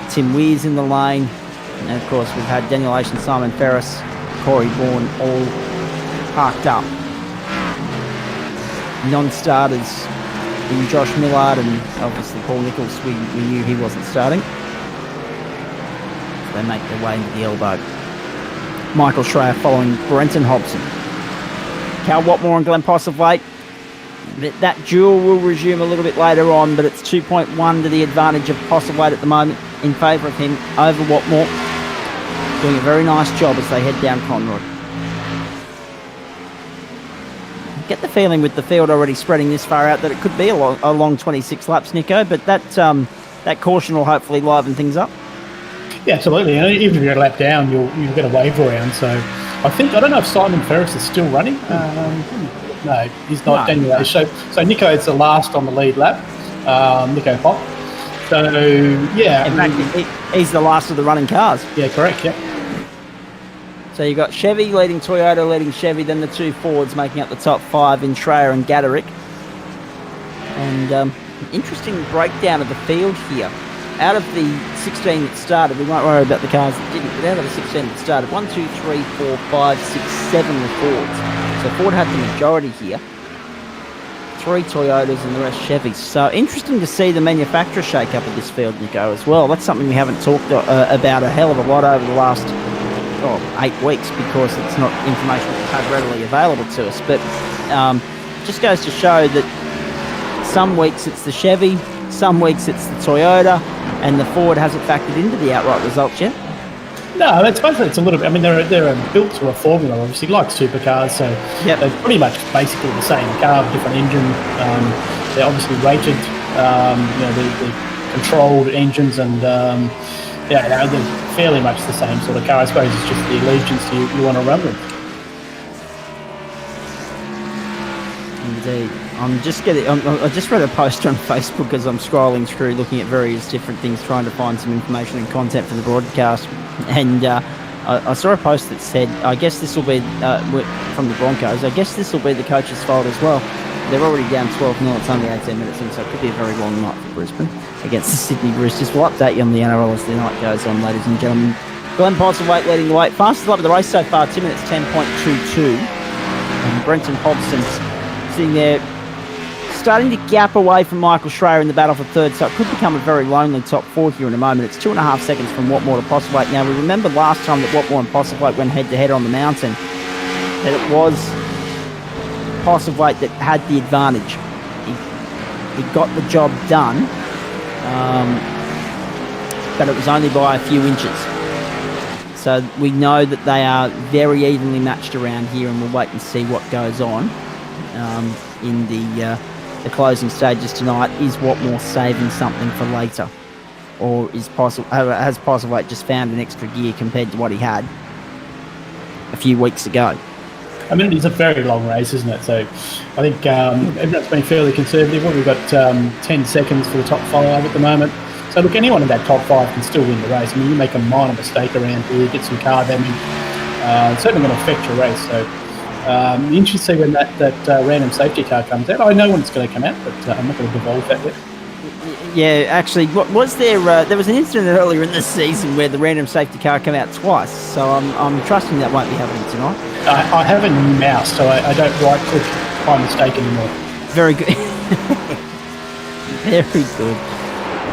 Tim Weir's in the lane. And, of course, we've had Daniel Aish and Simon Ferris, Corey Bourne, all parked up. Non-starters in Josh Millard and, obviously, Paul Nichols. We knew he wasn't starting. They make their way into the elbow. Michael Schreier following Brenton Hobson. Cal Watmore and Glenn Postlethwaite. That duel will resume a little bit later on, but it's 2.1 to the advantage of Postlethwaite at the moment in favour of him over Watmore. Doing a very nice job as they head down Conroy. Get the feeling with the field already spreading this far out that it could be a long 26 laps, Nico, but that caution will hopefully liven things up. Yeah, absolutely. And even if you're a lap down, you'll get a wave around. So I don't know if Simon Ferris is still running. No, he's not. No, anyway, no. So Nico's the last on the lead lap. Nico Pop. So yeah, In fact, he's the last of the running cars. Yeah, correct. Yeah. So you've got Chevy leading Toyota, leading Chevy, then the 2 Fords making up the top 5 in Schreier and Gaderick. And interesting breakdown of the field here. Out of the 16 that started, we won't worry about the cars that didn't, but out of the 16 that started, 1, 2, 3, 4, 5, 6, 7 were Fords. So Ford had the majority here. 3 Toyotas and the rest Chevys. So interesting to see the manufacturer shake-up of this field, Nico, as well. That's something we haven't talked about a hell of a lot over the last 8 weeks because it's not information we've had readily available to us. But just goes to show that some weeks it's the Chevy, some weeks it's the Toyota, and the Ford hasn't factored into the outright results yet. No, it's basically it's a little bit. I mean, they're built to a formula, obviously, like supercars. So Yep. they're pretty much basically the same car, different engine. They're obviously rated. The controlled engines, and Yeah, no, they're fairly much the same sort of car. I suppose it's just the allegiance you want to run with. Indeed. I just read a post on Facebook as I'm scrolling through, looking at various different things, trying to find some information and content for the broadcast. And I saw a post that said, I guess this will be, from the Broncos, I guess this will be the coach's fault as well. They're already down 12-0, it's only 18 minutes in, so it could be a very long night for Brisbane against the Sydney Roosters. We'll update you on the NRL as the night goes on, ladies and gentlemen. Glenn Postlethwaite leading the way. Fastest lap of the race so far, 2 minutes 10.22. And Brenton Hobson's sitting there, starting to gap away from Michael Schreier in the battle for third, so it could become a very lonely top four here in a moment. It's 2.5 seconds from Watmore to Postlethwaite. Now, we remember last time that Watmore and Postlethwaite went head-to-head on the mountain, that it was Postlethwaite that had the advantage. He got the job done, but it was only by a few inches. So we know that they are very evenly matched around here, and we'll wait and see what goes on in the closing stages tonight. Is Watmore saving something for later, or has Postlethwaite just found an extra gear compared to what he had a few weeks ago? I mean, it's a very long race, isn't it? So I think everyone's been fairly conservative. We've got 10 seconds for the top 5 at the moment. So look, anyone in that top 5 can still win the race. I mean, you make a minor mistake around here, get some car damage, it's certainly going to affect your race. So interesting to see when that random safety car comes out. I know when it's going to come out, but I'm not going to divulge that yet. Yeah, actually, what was there? There was an incident earlier in this season where the random safety car came out twice. So I'm trusting that won't be happening tonight. I have a new mouse, so I don't right-click by mistake anymore. Very good. Very good.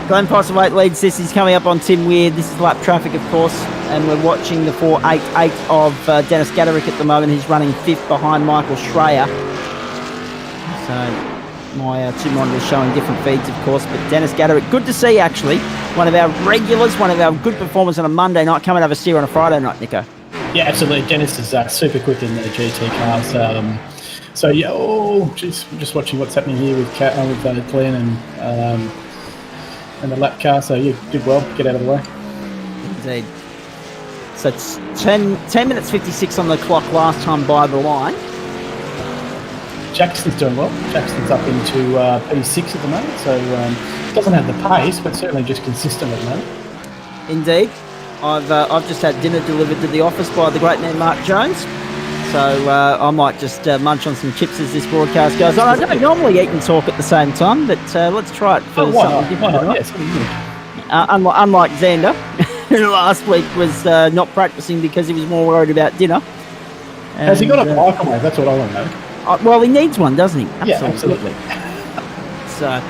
Glenn Postlethwaite leads this. He's coming up on Tim Weir. This is lap traffic, of course, and we're watching the 4.88 of Dennis Gaderick at the moment. He's running 5th behind Michael Schreier. So my two monitors showing different feeds, of course, but Dennis Gaderick, good to see, actually. One of our regulars, one of our good performers on a Monday night, coming over steer on a Friday night, Nico. Yeah, absolutely. Dennis is super quick in the GT cars. So yeah, just watching what's happening here with Glenn and the lap car. So you did well. Get out of the way. Indeed. So it's 10 minutes 56 on the clock last time by the line. Jackson's doing well. Jackson's up into P6 at the moment, so doesn't have the pace, but certainly just consistent at the moment. Indeed. I've just had dinner delivered to the office by the great man Mark Jones, so I might just munch on some chips as this broadcast goes on. I don't normally eat and talk at the same time, but let's try it for something different. Why not? Yes. Unlike Xander, who last week was not practicing because he was more worried about dinner. Has he got a microwave? That's what I want to know. Well, he needs one, doesn't he? Absolutely. So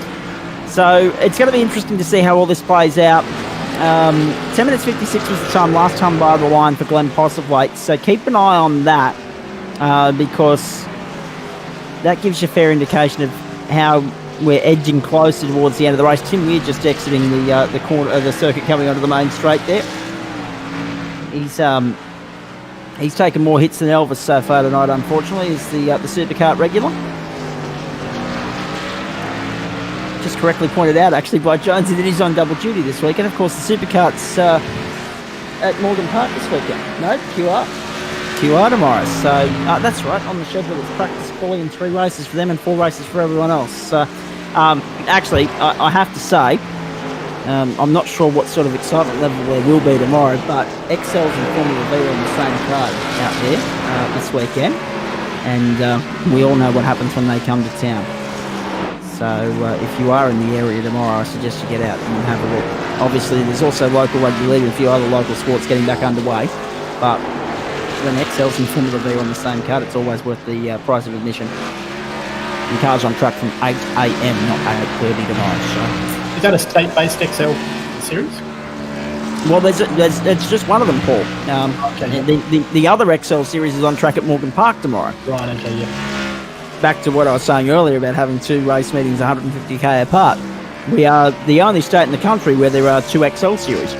it's going to be interesting to see how all this plays out. 10 minutes 56 was the time last time by the line for Glenn Postlethwaite, so keep an eye on that because that gives you a fair indication of how we're edging closer towards the end of the race. Tim Weir just exiting the corner of the circuit, coming onto the main straight there. He's taken more hits than Elvis so far tonight, unfortunately, is the Supercart regular. Just correctly pointed out, actually, by Jonesy that he's on double duty this week. And, of course, the Supercart's at Morgan Park this weekend. No, QR tomorrow. So, that's right, on the schedule it's practice fully in 3 races for them and 4 races for everyone else. So, actually, I have to say, I'm not sure what sort of excitement level there will be tomorrow, but XLs and Formula V are on the same card out there this weekend, and we all know what happens when they come to town. So if you are in the area tomorrow, I suggest you get out and have a look. Obviously, there's also local rugby league and a few other local sports getting back underway, but when XLs and Formula V are on the same card, it's always worth the price of admission. And cars on track from 8 a.m, not 8:30 tomorrow. So. Is that a state-based XL series? Well, it's just one of them, Paul. Okay. The other XL series is on track at Morgan Park tomorrow. Right, okay, yeah. Back to what I was saying earlier about having 2 race meetings 150k apart. We are the only state in the country where there are 2 XL series.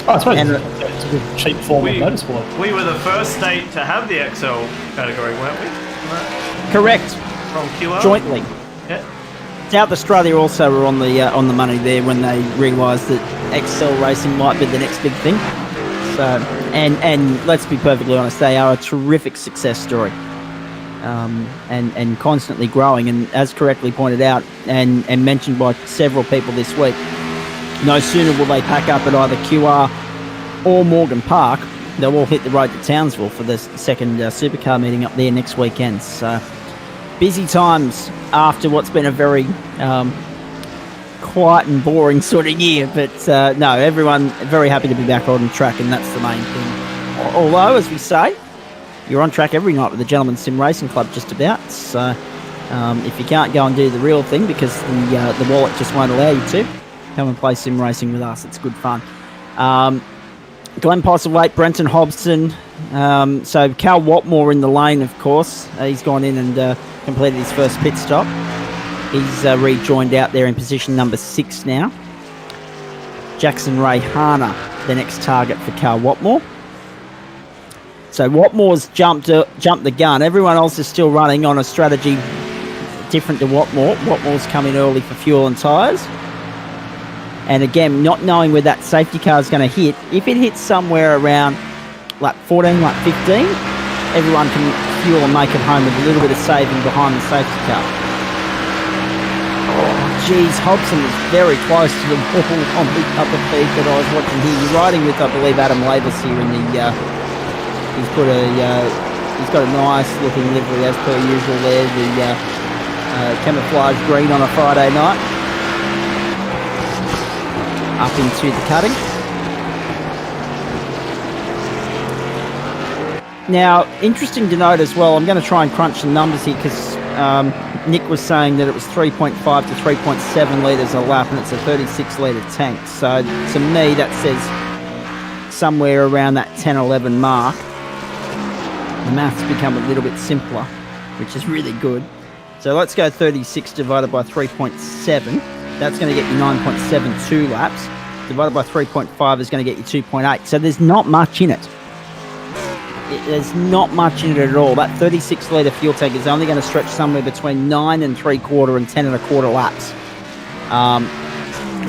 Oh, I suppose it's a good cheap form of motorsport. We were the first state to have the XL category, weren't we? Correct. From QR? Jointly. Yeah. South Australia also were on the money there when they realised that Excel racing might be the next big thing. So, and let's be perfectly honest, they are a terrific success story, and constantly growing. And as correctly pointed out and mentioned by several people this week, no sooner will they pack up at either QR or Morgan Park, they'll all hit the road to Townsville for the second supercar meeting up there next weekend. So busy times after what's been a very quiet and boring sort of year. But no, everyone very happy to be back on track, and that's the main thing. Although, as we say, you're on track every night with the Gentlemen's Sim Racing Club just about. So if you can't go and do the real thing because the wallet just won't allow you to, come and play sim racing with us. It's good fun. Glenn Postlethwaite, Brenton Hobson. So Cal Watmore in the lane, of course. He's gone in and completed his first pit stop. He's rejoined out there in position number 6 now. Jackson Ray Hana, the next target for Cal Watmore. So Watmore's jumped the gun. Everyone else is still running on a strategy different to Watmore. Watmore's come in early for fuel and tyres. And again, not knowing where that safety car is going to hit, if it hits somewhere around lap 14, lap 15, everyone can fuel and make it home with a little bit of saving behind the safety car. Oh, geez, Hobson is very close to the ball on the upper feed that I was watching here. You're riding with, I believe, Adam Lavis here in the... he's got a nice looking livery as per usual there, the camouflage green on a Friday night. Up into the cutting. Now, interesting to note as well, I'm going to try and crunch the numbers here because Nick was saying that it was 3.5 to 3.7 litres a lap and it's a 36 litre tank. So to me, that says somewhere around that 10-11 mark. The maths become a little bit simpler, which is really good. So let's go 36 divided by 3.7. That's going to get you 9.72 laps. Divided by 3.5 is going to get you 2.8. So there's not much in it. There's not much in it at all. That 36 litre fuel tank is only going to stretch somewhere between 9 3/4 and 10 1/4 laps.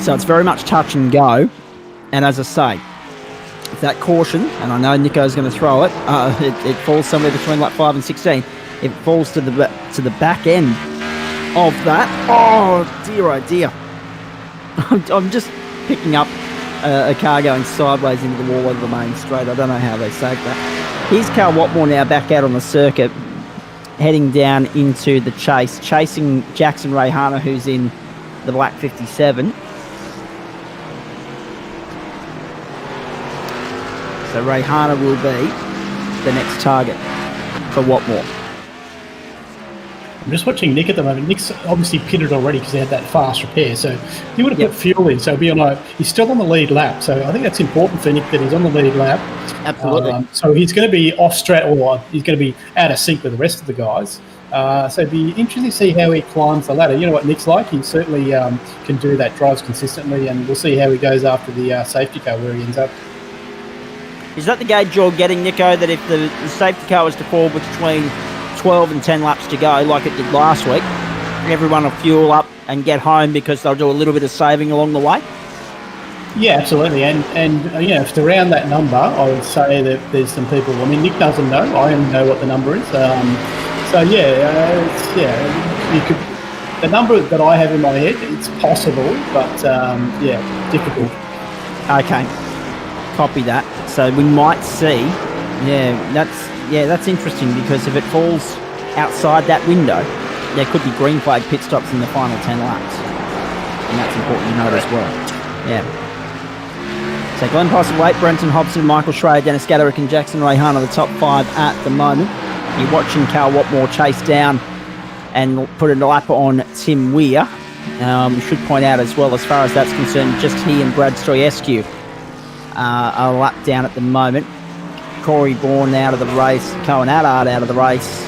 So it's very much touch and go. And as I say, if that caution, and I know Nico's going to throw it, it falls somewhere between lap 5 and 16. If it falls to the back end of that, oh dear. I'm just picking up a car going sideways into the wall of the main straight. I don't know how they saved that. Here's Cal Watmore now back out on the circuit, heading down into the chase, chasing Jackson Ray Hana, who's in the black 57. So Ray Hana will be the next target for Watmore. I'm just watching Nick at the moment. Nick's obviously pitted already because he had that fast repair. So he would have put fuel in. So he's still on the lead lap. So I think that's important for Nick that he's on the lead lap. Absolutely. So he's going to be off straight, or he's going to be out of sync with the rest of the guys. So it'd be interesting to see how he climbs the ladder. You know what Nick's like. He certainly can do that, drives consistently, and we'll see how he goes after the safety car, where he ends up. Is that the gauge you're getting, Nico, that if the safety car was to fall between 12 and 10 laps to go, like it did last week, everyone will fuel up and get home because they'll do a little bit of saving along the way? Yeah, absolutely. And if it's around that number, I would say that there's some people. I mean, Nick doesn't know. I only know what the number is. You could. The number that I have in my head, it's possible, but difficult. Okay, copy that. So we might see. That's interesting because if it falls outside that window, there could be green flag pit stops in the final 10 laps, and that's important to note as well. Yeah. So Glenn Postlethwaite, Brenton Hobson, Michael Schreier, Dennis Gaderick and Jackson Ray Hana are the top 5 at the moment. You're watching Cal Watmore chase down and put a lap on Tim Weir. Should point out as well, as far as that's concerned, just he and Brad Stroyescu are a lap down at the moment. Corey Bourne out of the race, Cohen Allard out of the race.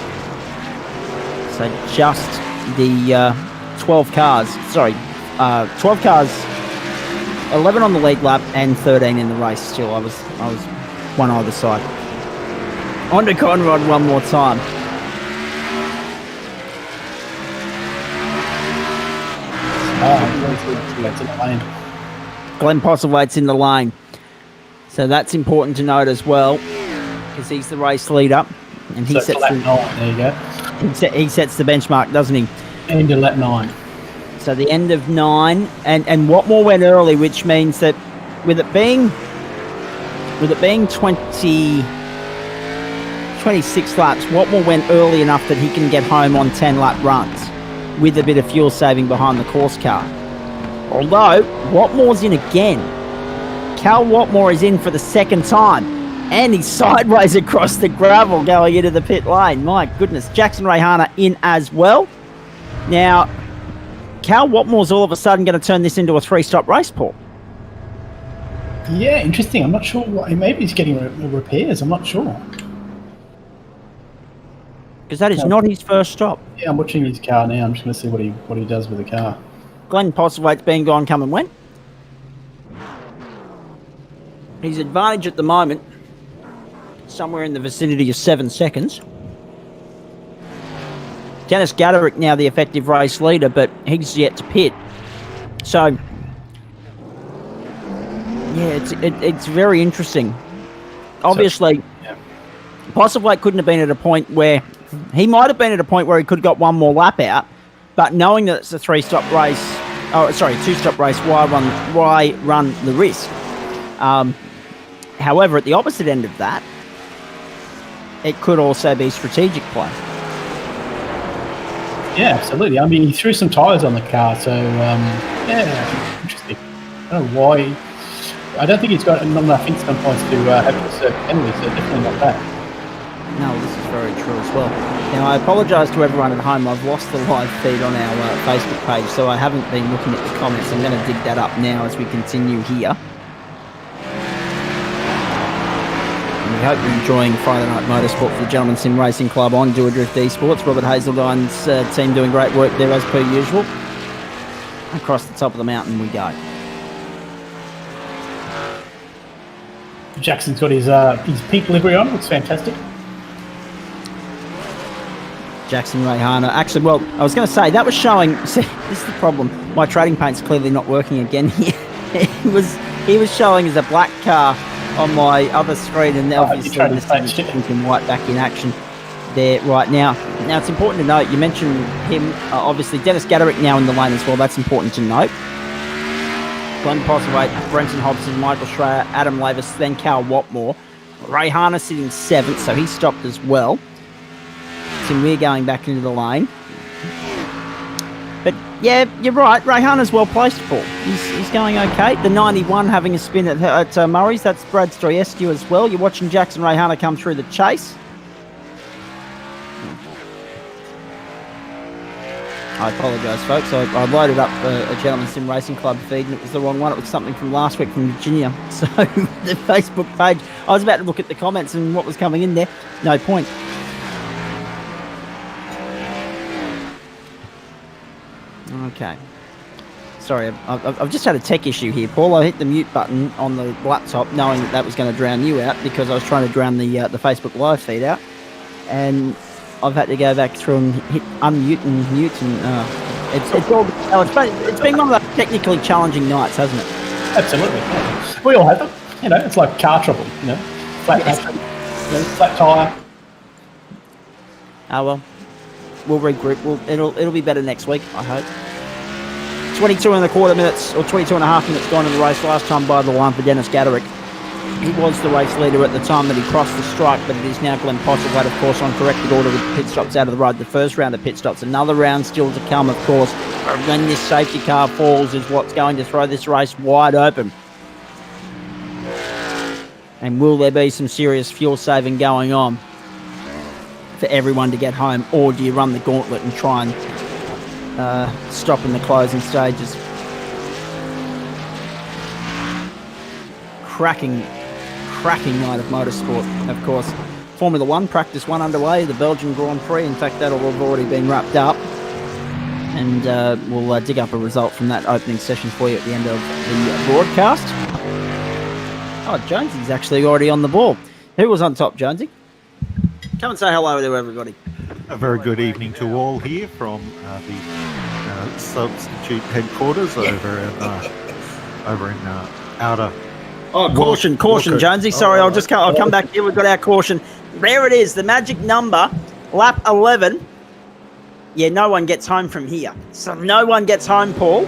So just the 12 cars, 12 cars, 11 on the lead lap and 13 in the race still. I was one either side. On to Conrod one more time. It's in the lane. Glenn Postlethwaite's in the lane. So that's important to note as well, because he's the race leader. And he So sets lap the, 9, there you go. he sets the benchmark, doesn't he? End of lap 9. So the end of 9, and Watmore went early, which means that with it being 26 laps, Watmore went early enough that he can get home on 10-lap runs with a bit of fuel saving behind the course car. Although Watmore's in again. Cal Watmore is in for the second time, and he's sideways across the gravel going into the pit lane. My goodness, Jackson Rayhana in as well. Now, Cal Watmore's all of a sudden going to turn this into a 3-stop race, Paul. Yeah, interesting. I'm not sure why. Maybe he's getting repairs. I'm not sure. Because that is not his first stop. Yeah, I'm watching his car now. I'm just going to see what he does with the car. Glenn Postlethwaite's been gone, come and went. His advantage at the moment, somewhere in the vicinity of 7 seconds. Dennis Gaderick now the effective race leader, but he's yet to pit. So, yeah, it's very interesting. Obviously, Postlethwaite couldn't have been at a point where he might have been at a point where he could have got one more lap out, but knowing that it's a 2-stop race, why run the risk? However, at the opposite end of that, it could also be strategic play. Yeah, absolutely. I mean, he threw some tyres on the car, so yeah, interesting. I don't know why. I don't think he's got enough instant points to have to serve penalty, so definitely not that. No, this is very true as well. Now, I apologise to everyone at home. I've lost the live feed on our Facebook page, so I haven't been looking at the comments. I'm going to dig that up now as we continue here. And we hope you're enjoying Friday Night Motorsport for the Gentleman Sim Racing Club on Do a Drift Esports. Robert Hazeldine's team doing great work there as per usual. Across the top of the mountain we go. Jackson's got his pink livery on. Looks fantastic. Jackson Rayhana. Actually, well, I was going to say, that was showing... See, this is the problem. My trading paint's clearly not working again here. He was showing as a black car on my other screen, and obviously this is pink and white back in action there right now. Now, it's important to note, you mentioned him, obviously, Dennis Gaderick now in the lane as well. That's important to note. Glenn Postlethwaite, Brenton Hobson, Michael Schreier, Adam Lavis, then Cal Watmore. Rayhana sitting 7th, so he stopped as well. Tim Weir going back into the lane. But yeah, you're right. Rayhana's well placed, Paul. He's going okay. The 91 having a spin at Murray's. That's Brad Stroyescu as well. You're watching Jackson Rayhana come through the chase. I apologise, folks. I loaded up a Gentleman Sim Racing Club feed, and it was the wrong one. It was something from last week from Virginia. So the Facebook page, I was about to look at the comments and what was coming in there. No point. Okay. Sorry, I've just had a tech issue here, Paul. I hit the mute button on the laptop knowing that was going to drown you out because I was trying to drown the Facebook live feed out. And I've had to go back through and hit unmute and mute, and it's been one of the technically challenging nights, hasn't it? Absolutely. Yeah. We all have them. You know, it's like car trouble, you know. Flat battery, flat tyre. Oh well. We'll regroup. It'll be better next week, I hope. 22 and a quarter minutes, or 22 and a half minutes gone in the race. Last time by the line for Dennis Gaderick. He was the race leader at the time that he crossed the strike, but it is now Glenn Postlethwaite, of course, on corrected order with pit stops out of the road. The first round of pit stops. Another round still to come, of course. When this safety car falls is what's going to throw this race wide open. And will there be some serious fuel saving going on for everyone to get home, or do you run the gauntlet and try and stop in the closing stages? Cracking night of motorsport, of course. Formula 1 practice 1 underway, the Belgian Grand Prix. In fact, that'll have already been wrapped up, and we'll dig up a result from that opening session for you at the end of the broadcast. Oh, Jonesy's actually already on the ball. Who was on top, Jonesy? Come and say hello to everybody. A very good evening to all here from the substitute headquarters over in outer. Oh, caution, Walker. Jonesy. Sorry, I'll come back here. We've got our caution. There it is, the magic number, lap 11. Yeah, no one gets home from here. So no one gets home, Paul.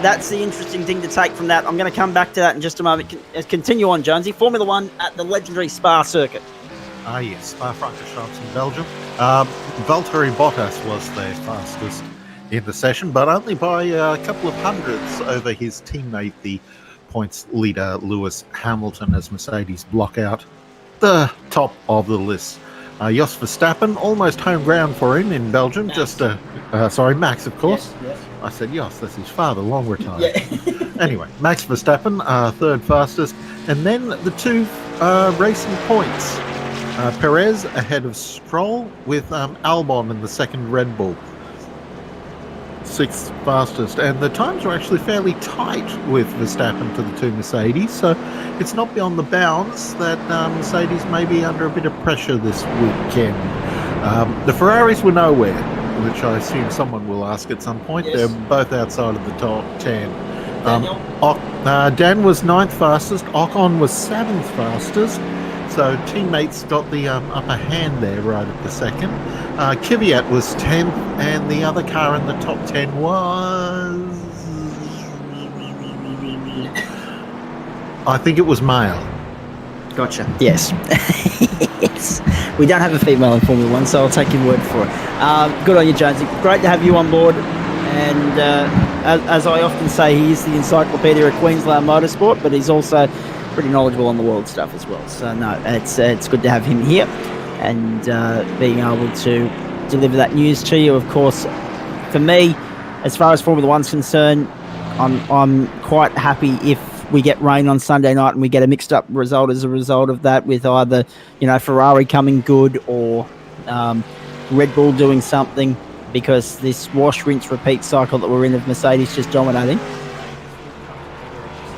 That's the interesting thing to take from that. I'm going to come back to that in just a moment. Continue on, Jonesy. Formula One at the legendary Spa circuit. Yes, Spa-Francorchamps in Belgium. Valtteri Bottas was their fastest in the session, but only by a couple of hundredths over his teammate, the points leader Lewis Hamilton, as Mercedes block out the top of the list. Jos Verstappen, almost home ground for him in Belgium. Max. Max, of course. Yes. I said Jos, that's his father, long retired. Yeah. Anyway, Max Verstappen, third fastest. And then the two racing points. Perez ahead of Stroll with Albon in the second Red Bull. Sixth fastest, and the times are actually fairly tight with Verstappen to the two Mercedes, so it's not beyond the bounds that Mercedes may be under a bit of pressure this weekend. The Ferraris were nowhere, which I assume someone will ask at some point. Yes. They're both outside of the top 10. Dan was 9th fastest, Ocon was 7th fastest, so teammates got the upper hand there right at the second. Kvyat was 10th, and the other car in the top 10 was... I think it was male. Gotcha. Yes. Yes. We don't have a female in Formula One, so I'll take your word for it. Good on you, Jonesy. Great to have you on board. And as I often say, he is the encyclopedia of Queensland motorsport, but he's also pretty knowledgeable on the world stuff as well. So no, it's good to have him here and being able to deliver that news to you. Of course, for me, as far as Formula One's concerned, I'm quite happy if we get rain on Sunday night and we get a mixed up result as a result of that, with either Ferrari coming good or Red Bull doing something, because this wash, rinse, repeat cycle that we're in of Mercedes just dominating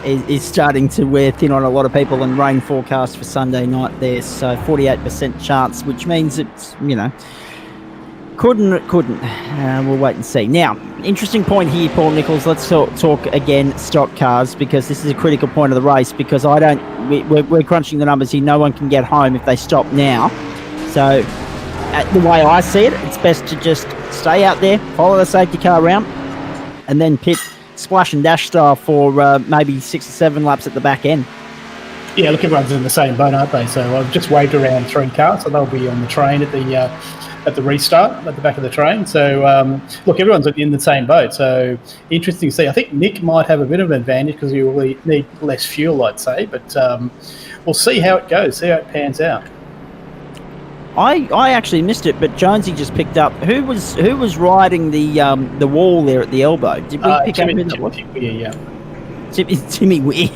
is starting to wear thin on a lot of people, and rain forecast for Sunday night there. So 48% chance, which means it's, couldn't. We'll wait and see. Now, interesting point here, Paul Nichols. Let's talk again stock cars, because this is a critical point of the race, because we're crunching the numbers here. No one can get home if they stop now. So the way I see it, it's best to just stay out there, follow the safety car around, and then pit splash and dash style for maybe 6 or 7 laps at the back end. Yeah, look, everyone's in the same boat, aren't they? So I've just waved around 3 cars, so they'll be on the train at the restart at the back of the train. So look, everyone's in the same boat. So interesting to see. I think Nick might have a bit of an advantage because you will need less fuel, I'd say. But we'll see how it goes, see how it pans out. I actually missed it, but Jonesy just picked up. Who was riding the wall there at the elbow? Did we pick up who that was? Timmy Weir.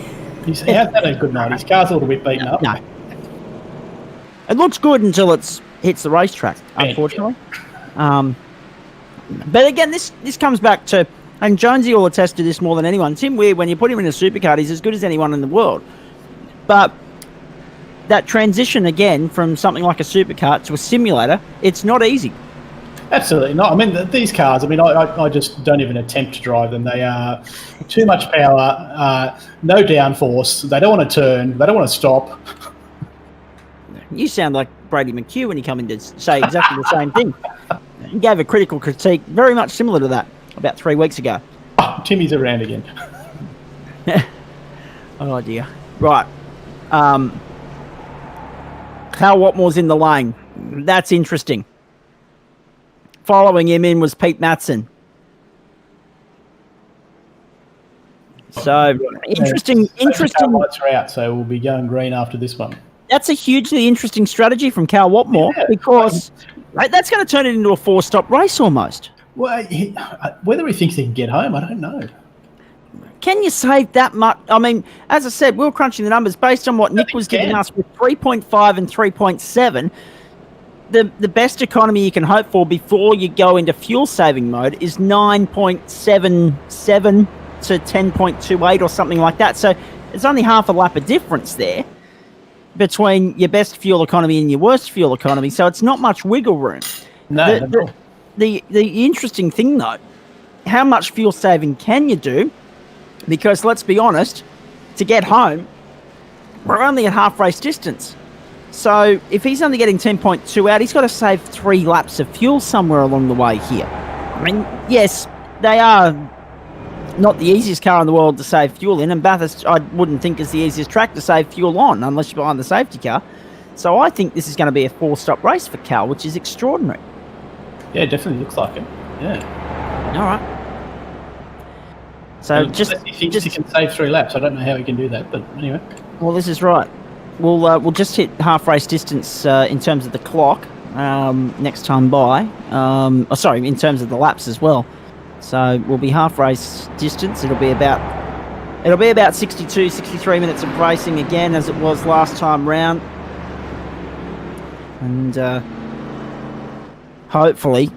He hasn't had a good night. His car's a little bit beaten up. No. It looks good until it hits the racetrack, unfortunately. But again, this comes back to, and Jonesy will attest to this more than anyone, Tim Weir, when you put him in a supercar, he's as good as anyone in the world. But that transition again from something like a supercar to a simulator, it's not easy. Absolutely not. I mean, these cars, I just don't even attempt to drive them. They are too much power, no downforce. They don't want to turn. They don't want to stop. You sound like Brady McHugh when you come in to say exactly the same thing. He gave a critical critique very much similar to that about 3 weeks ago. Oh, Timmy's around again. Oh, dear. Right. Cal Watmore's in the lane. That's interesting. Following him in was Pete Matson. So, interesting. Lights are out, so we'll be going green after this one. That's a hugely interesting strategy from Cal Watmore, because that's going to turn it into a 4-stop race almost. Well, whether he thinks he can get home, I don't know. Can you save that much? I mean, as I said, we were crunching the numbers based on what Nick was giving us with 3.5 and 3.7. The best economy you can hope for before you go into fuel saving mode is 9.77 to 10.28 or something like that. So it's only half a lap of difference there between your best fuel economy and your worst fuel economy. So it's not much wiggle room. No. The interesting thing though how much fuel saving can you do? Because let's be honest, to get home, we're only at half race distance. So if he's only getting 10.2 out, he's got to save 3 laps of fuel somewhere along the way here. I mean, yes, they are not the easiest car in the world to save fuel in, and Bathurst I wouldn't think is the easiest track to save fuel on unless you're behind the safety car. So I think this is going to be a 4-stop race for Cal, which is extraordinary. Yeah, it definitely looks like it. Yeah. All right. So He thinks he can save 3 laps. I don't know how he can do that, but anyway. Well, this is right. We'll just hit half race distance in terms of the clock next time by. In terms of the laps as well. So we'll be half race distance. It'll be about 62, 63 minutes of racing again, as it was last time round. And hopefully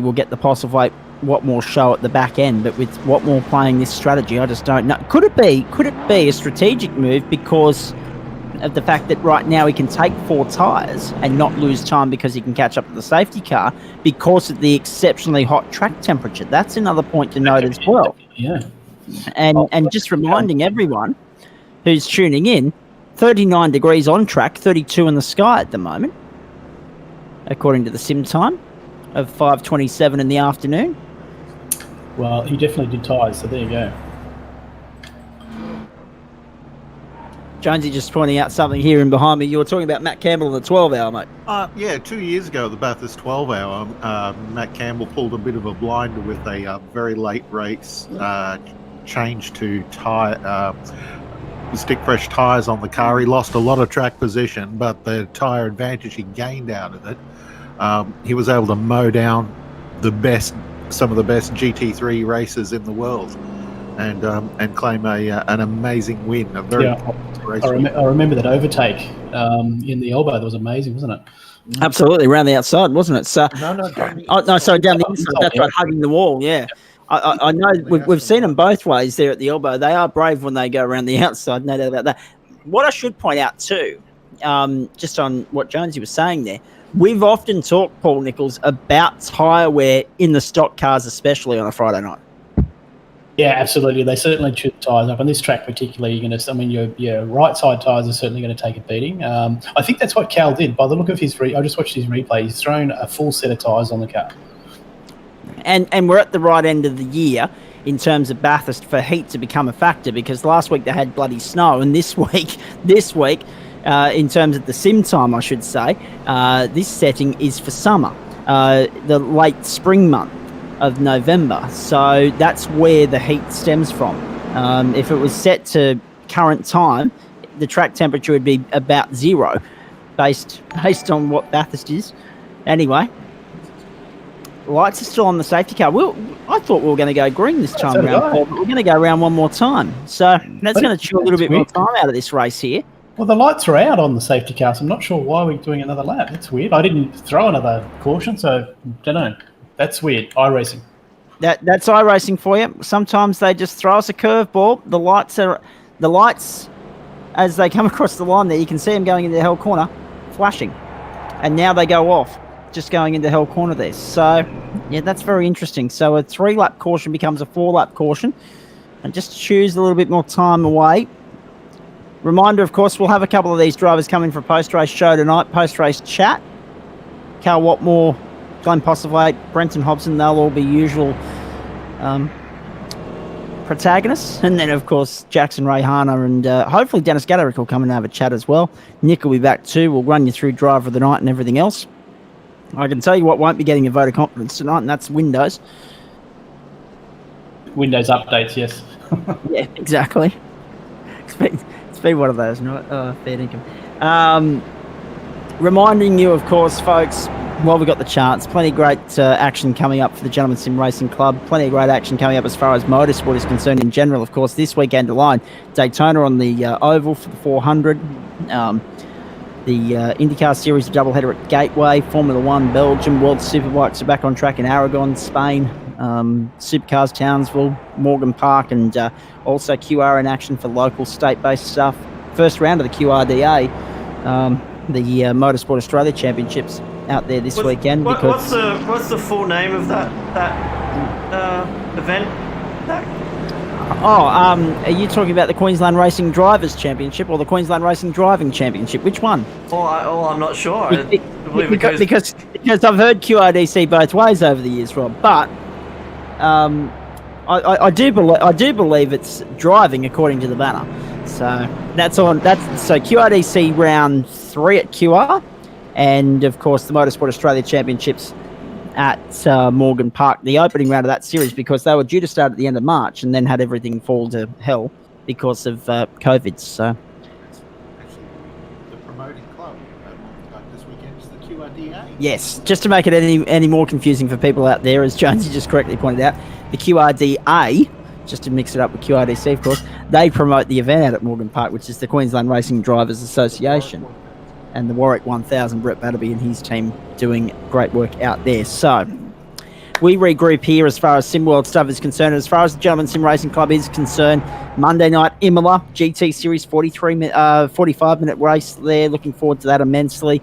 we'll get the Postlethwaite Watmore show at the back end. But with Watmore playing this strategy, I just don't know. Could it be a strategic move because of the fact that right now he can take 4 tyres and not lose time because he can catch up to the safety car because of the exceptionally hot track temperature? That's another point to note as well. Yeah. And just reminding everyone who's tuning in, 39 degrees on track, 32 in the sky at the moment, according to the sim time of 5:27 in the afternoon. Well, he definitely did tyres, so there you go. Jonesy just pointing out something here in behind me. You were talking about Matt Campbell in the 12-hour, mate. Yeah, 2 years ago, the Bathurst 12-hour, Matt Campbell pulled a bit of a blinder with a very late race, changed to stick fresh tyres on the car. He lost a lot of track position, but the tyre advantage he gained out of it, he was able to mow down some of the best GT3 races in the world, and claim an amazing win. A very race. I remember that overtake in the elbow. That was amazing, wasn't it? Absolutely, around the outside, wasn't it? So, No, down the inside. That's right, hugging the wall. Yeah, I know we've seen them both ways there at the elbow. They are brave when they go around the outside, no doubt about that. What I should point out too, just on what Jonesy was saying there, we've often talked, Paul Nichols, about tyre wear in the stock cars, especially on a Friday night. Yeah, absolutely. They certainly chew the tyres up. On this track particularly, your right side tyres are certainly going to take a beating. I think that's what Cal did. By the look of his I just watched his replay. He's thrown a full set of tyres on the car. And we're at the right end of the year in terms of Bathurst for heat to become a factor, because last week they had bloody snow, and this week, in terms of the sim time, I should say, this setting is for summer, the late spring month of November. So that's where the heat stems from. If it was set to current time, the track temperature would be about 0 based on what Bathurst is. Anyway, lights are still on the safety car. I thought we were going to go green this time around, Paul, but we're going to go around one more time. So that's going to chew a little bit more time out of this race here. Well, the lights are out on the safety car, so I'm not sure why we're doing another lap. That's weird. I didn't throw another caution, so don't know. That's weird. iRacing. That's iRacing for you. Sometimes they just throw us a curveball. The lights, as they come across the line there, you can see them going into the hell corner, flashing, and now they go off, just going into hell corner there. So, yeah, that's very interesting. So a 3-lap caution becomes a 4-lap caution, and just choose a little bit more time away. Reminder, of course, we'll have a couple of these drivers coming for a post-race show tonight, post-race chat. Cal Watmore, Glenn Postlethwaite, Brenton Hobson, they'll all be usual protagonists. And then, of course, Jackson Rayhana and hopefully Dennis Gaderick will come and have a chat as well. Nick will be back too. We'll run you through driver of the night and everything else. I can tell you what won't be getting a vote of confidence tonight, and that's Windows. Windows updates, yes. Yeah, exactly. It's been one of those, not fair income. Reminding you, of course, folks, while we've got the chance, plenty of great action coming up for the Gentleman Sim Racing Club. Plenty of great action coming up as far as motorsport is concerned in general. Of course, this weekend alone, Daytona on the Oval for the 400. The IndyCar Series doubleheader at Gateway. Formula One, Belgium. World Superbikes are back on track in Aragon, Spain. Supercars Townsville, Morgan Park, and also QR in action for local state-based stuff. First round of the QRDA, the Motorsport Australia Championships out there this weekend. What's the full name of that event? Are you talking about the Queensland Racing Drivers Championship or the Queensland Racing Driving Championship? Which one? I'm not sure. I believe it goes... Because I've heard QRDC both ways over the years, Rob. But I do believe it's driving according to the banner. So that's on. So QRDC round 3 at QR, and of course the Motorsport Australia Championships at Morgan Park, the opening round of that series, because they were due to start at the end of March and then had everything fall to hell because of COVID. So Actually, the promoting club this weekend is the QRDA. yes, just to make it any more confusing for people out there, as Jonesy just correctly pointed out, the QRDA, just to mix it up with QRDC, of course, they promote the event out at Morgan Park, which is the Queensland Racing Drivers Association. And the Warwick 1000, Brett Batterby and his team doing great work out there. So we regroup here as far as SimWorld stuff is concerned. As far as the Gentleman Sim Racing Club is concerned, Monday night, Imola, GT Series 45-minute race there. Looking forward to that immensely.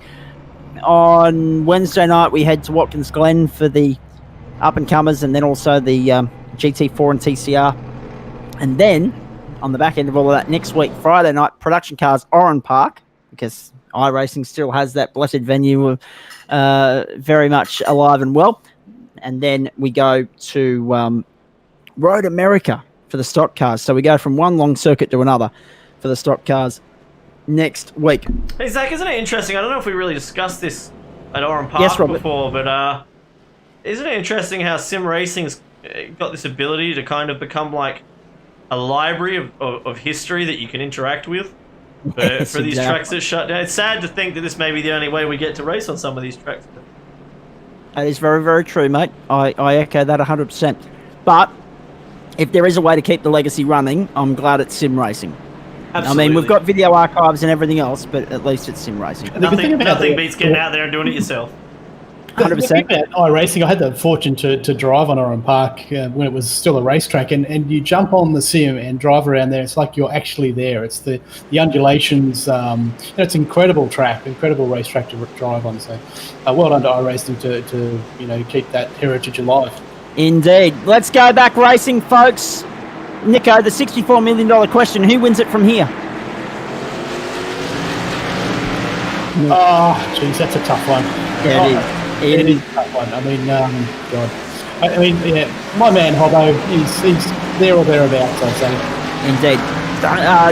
On Wednesday night, we head to Watkins Glen for the up-and-comers, and then also the GT4 and TCR. And then, on the back end of all of that, next week, Friday night, Production Cars, Oran Park, because iRacing still has that blessed venue very much alive and well. And then we go to Road America for the stock cars. So we go from one long circuit to another for the stock cars next week. Hey, Zach, isn't it interesting? I don't know if we really discussed this at Oran Park Yes, Robert. before, but isn't it interesting how sim racing's got this ability to kind of become like a library of history that you can interact with? For these tracks that shut down. It's sad to think that this may be the only way we get to race on some of these tracks. That is very, very true, mate. I echo that 100%. But if there is a way to keep the legacy running, I'm glad it's sim racing. Absolutely. I mean, we've got video archives and everything else, but at least it's sim racing. Nothing beats getting out there and doing it yourself. 100%. About iRacing, I had the fortune to drive on Oran Park when it was still a racetrack, and you jump on the sim and drive around there. It's like you're actually there. It's the undulations. It's an incredible track, incredible racetrack to drive on. So, well done to iRacing to keep that heritage alive. Indeed. Let's go back racing, folks. Nico, the $64 million question: who wins it from here? Oh, geez, that's a tough one. Yeah, it is. It is a tough one. I mean, God. I mean, yeah, my man Hobbo, he's there or thereabouts, I'd say. Indeed.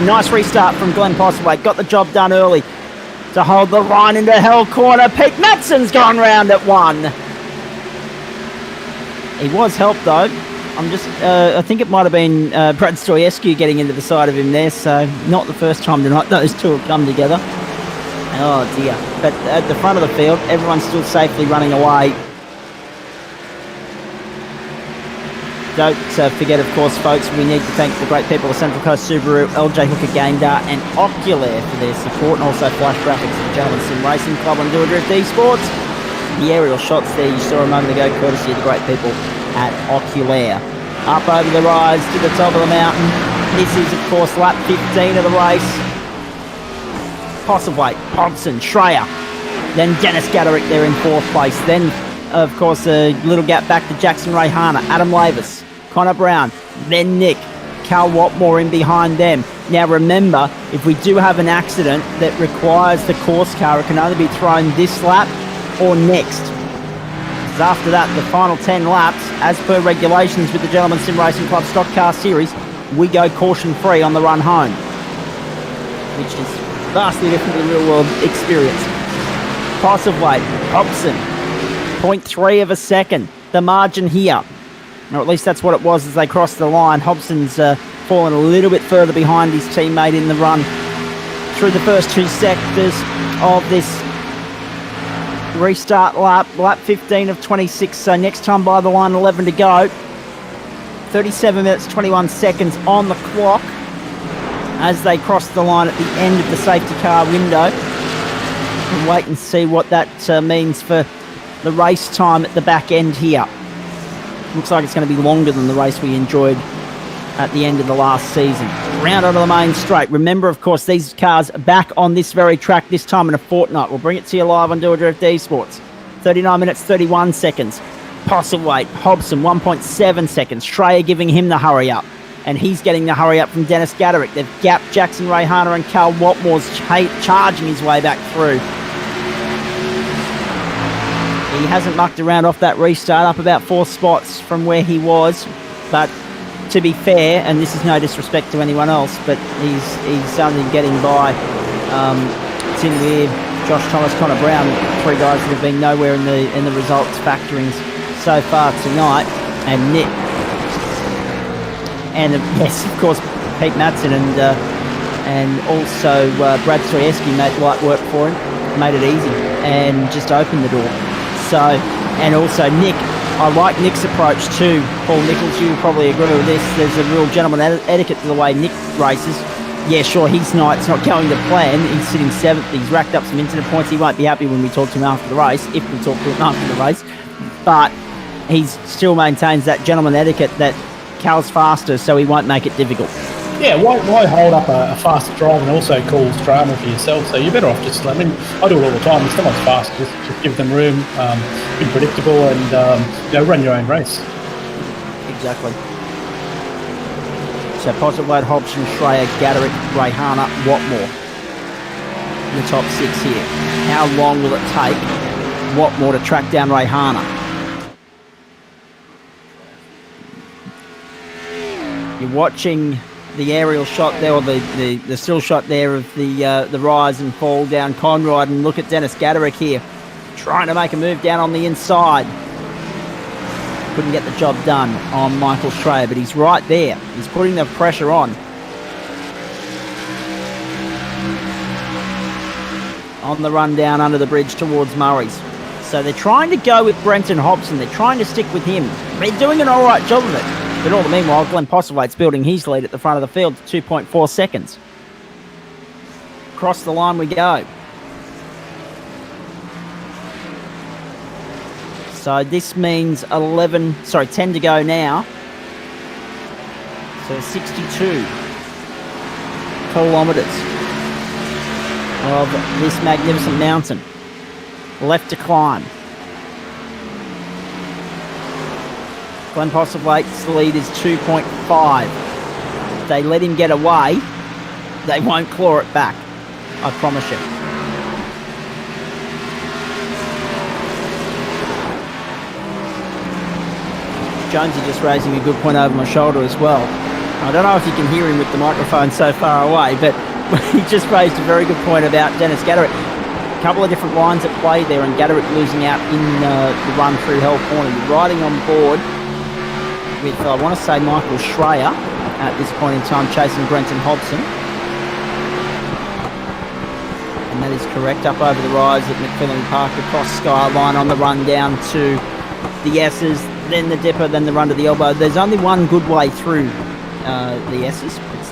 Nice restart from Glenn Postlethwaite. Got the job done early to hold the line into hell corner. Pete Matson's gone round at 1. He was helped, though. I think it might have been Brad Stoyescu getting into the side of him there, so not the first time tonight those two have come together. Oh dear. But at the front of the field, everyone's still safely running away. Don't forget, of course, folks, we need to thank the great people of Central Coast Subaru, LJ Hooker Game Dart and Oculair for their support, and also Flash Graphics of the Gentleman Sim Racing Club and Do a Drift Esports. The aerial shots there you saw a moment ago, courtesy of the great people at Oculair. Up over the rise to the top of the mountain. This is, of course, lap 15 of the race. Postlethwaite, Hodgson, Schreier, then Dennis Gaderick there in 4th place. Then, of course, a little gap back to Jackson Rayhana, Adam Lavis, Connor Brown, then Nick, Cal Watmore in behind them. Now remember, if we do have an accident that requires the course car, it can only be thrown this lap or next. Because after that, the final 10 laps, as per regulations with the Gentleman Sim Racing Club Stock Car Series, we go caution-free on the run home, which is vastly different than real-world experience. Postlethwaite, Hobson, 0.3 of a second. The margin here, or at least that's what it was as they crossed the line. Hobson's fallen a little bit further behind his teammate in the run through the first 2 sectors of this restart lap 15 of 26. So next time by the line, 11 to go. 37 minutes, 21 seconds on the clock as they cross the line at the end of the safety car window. And wait and see what that means for the race time at the back end here. Looks like it's going to be longer than the race we enjoyed at the end of the last season. Round onto the main straight. Remember, of course, these cars back on this very track this time in a fortnight. We'll bring it to you live on Do a Drift Esports. 39 minutes, 31 seconds. Postlethwaite, Hobson, 1.7 seconds. Schreier giving him the hurry up. And he's getting the hurry up from Dennis Gaderick. They've gapped Jackson Rayhana, and Cal Watmore's charging his way back through. He hasn't mucked around off that restart, up about 4 spots from where he was. But to be fair, and this is no disrespect to anyone else, but he's only getting by Tim Weir, Josh Thomas, Connor Brown, 3 guys that have been nowhere in the results factorings so far tonight, and Nick. And yes, of course, Pete Madsen and also Brad Strojewski made light work for him, made it easy, and just opened the door. So, and also Nick, I like Nick's approach too. Paul Nichols, you probably agree with this. There's a real gentleman etiquette to the way Nick races. Yeah, sure, it's not going to plan. He's sitting 7th. He's racked up some incident points. He won't be happy when we talk to him after the race, if we talk to him after the race. But he still maintains that gentleman etiquette that Cal's faster, so he won't make it difficult. Yeah, why hold up a faster drive and also cause drama for yourself? So you're better off just, I mean, I do it all the time. If someone's fast, just give them room, be predictable, and run your own race. Exactly. So Postlethwaite, Hobson, Schreier, Gaderick, Rayhana, Watmore. The top 6 here. How long will it take Watmore to track down Rayhana? You're watching the aerial shot there, or the still shot there of the rise and fall down Conrod, and look at Dennis Gaderick here, trying to make a move down on the inside. Couldn't get the job done on Michael Schreier, but he's right there. He's putting the pressure on. On the run down under the bridge towards Murray's. So they're trying to go with Brenton Hobson. They're trying to stick with him. They're doing an all right job of it. But all the meanwhile, Glenn Postlethwaite's building his lead at the front of the field to 2.4 seconds. Across the line we go. So this means 10 to go now. So 62 kilometres of this magnificent mountain left to climb. Glenn Postlethwaite's lead is 2.5. If they let him get away, they won't claw it back. I promise you. Jonesy just raising a good point over my shoulder as well. I don't know if you can hear him with the microphone so far away, but he just raised a very good point about Dennis Gaderick. A couple of different lines at play there, and Gaderick losing out in the run through Hell Corner. You're riding on board with, I want to say, Michael Schreier at this point in time, chasing Brenton Hobson. And that is correct, up over the rise at McPhillan Park, across Skyline on the run down to the S's, then the Dipper, then the run to the Elbow. There's only one good way through the S's. It's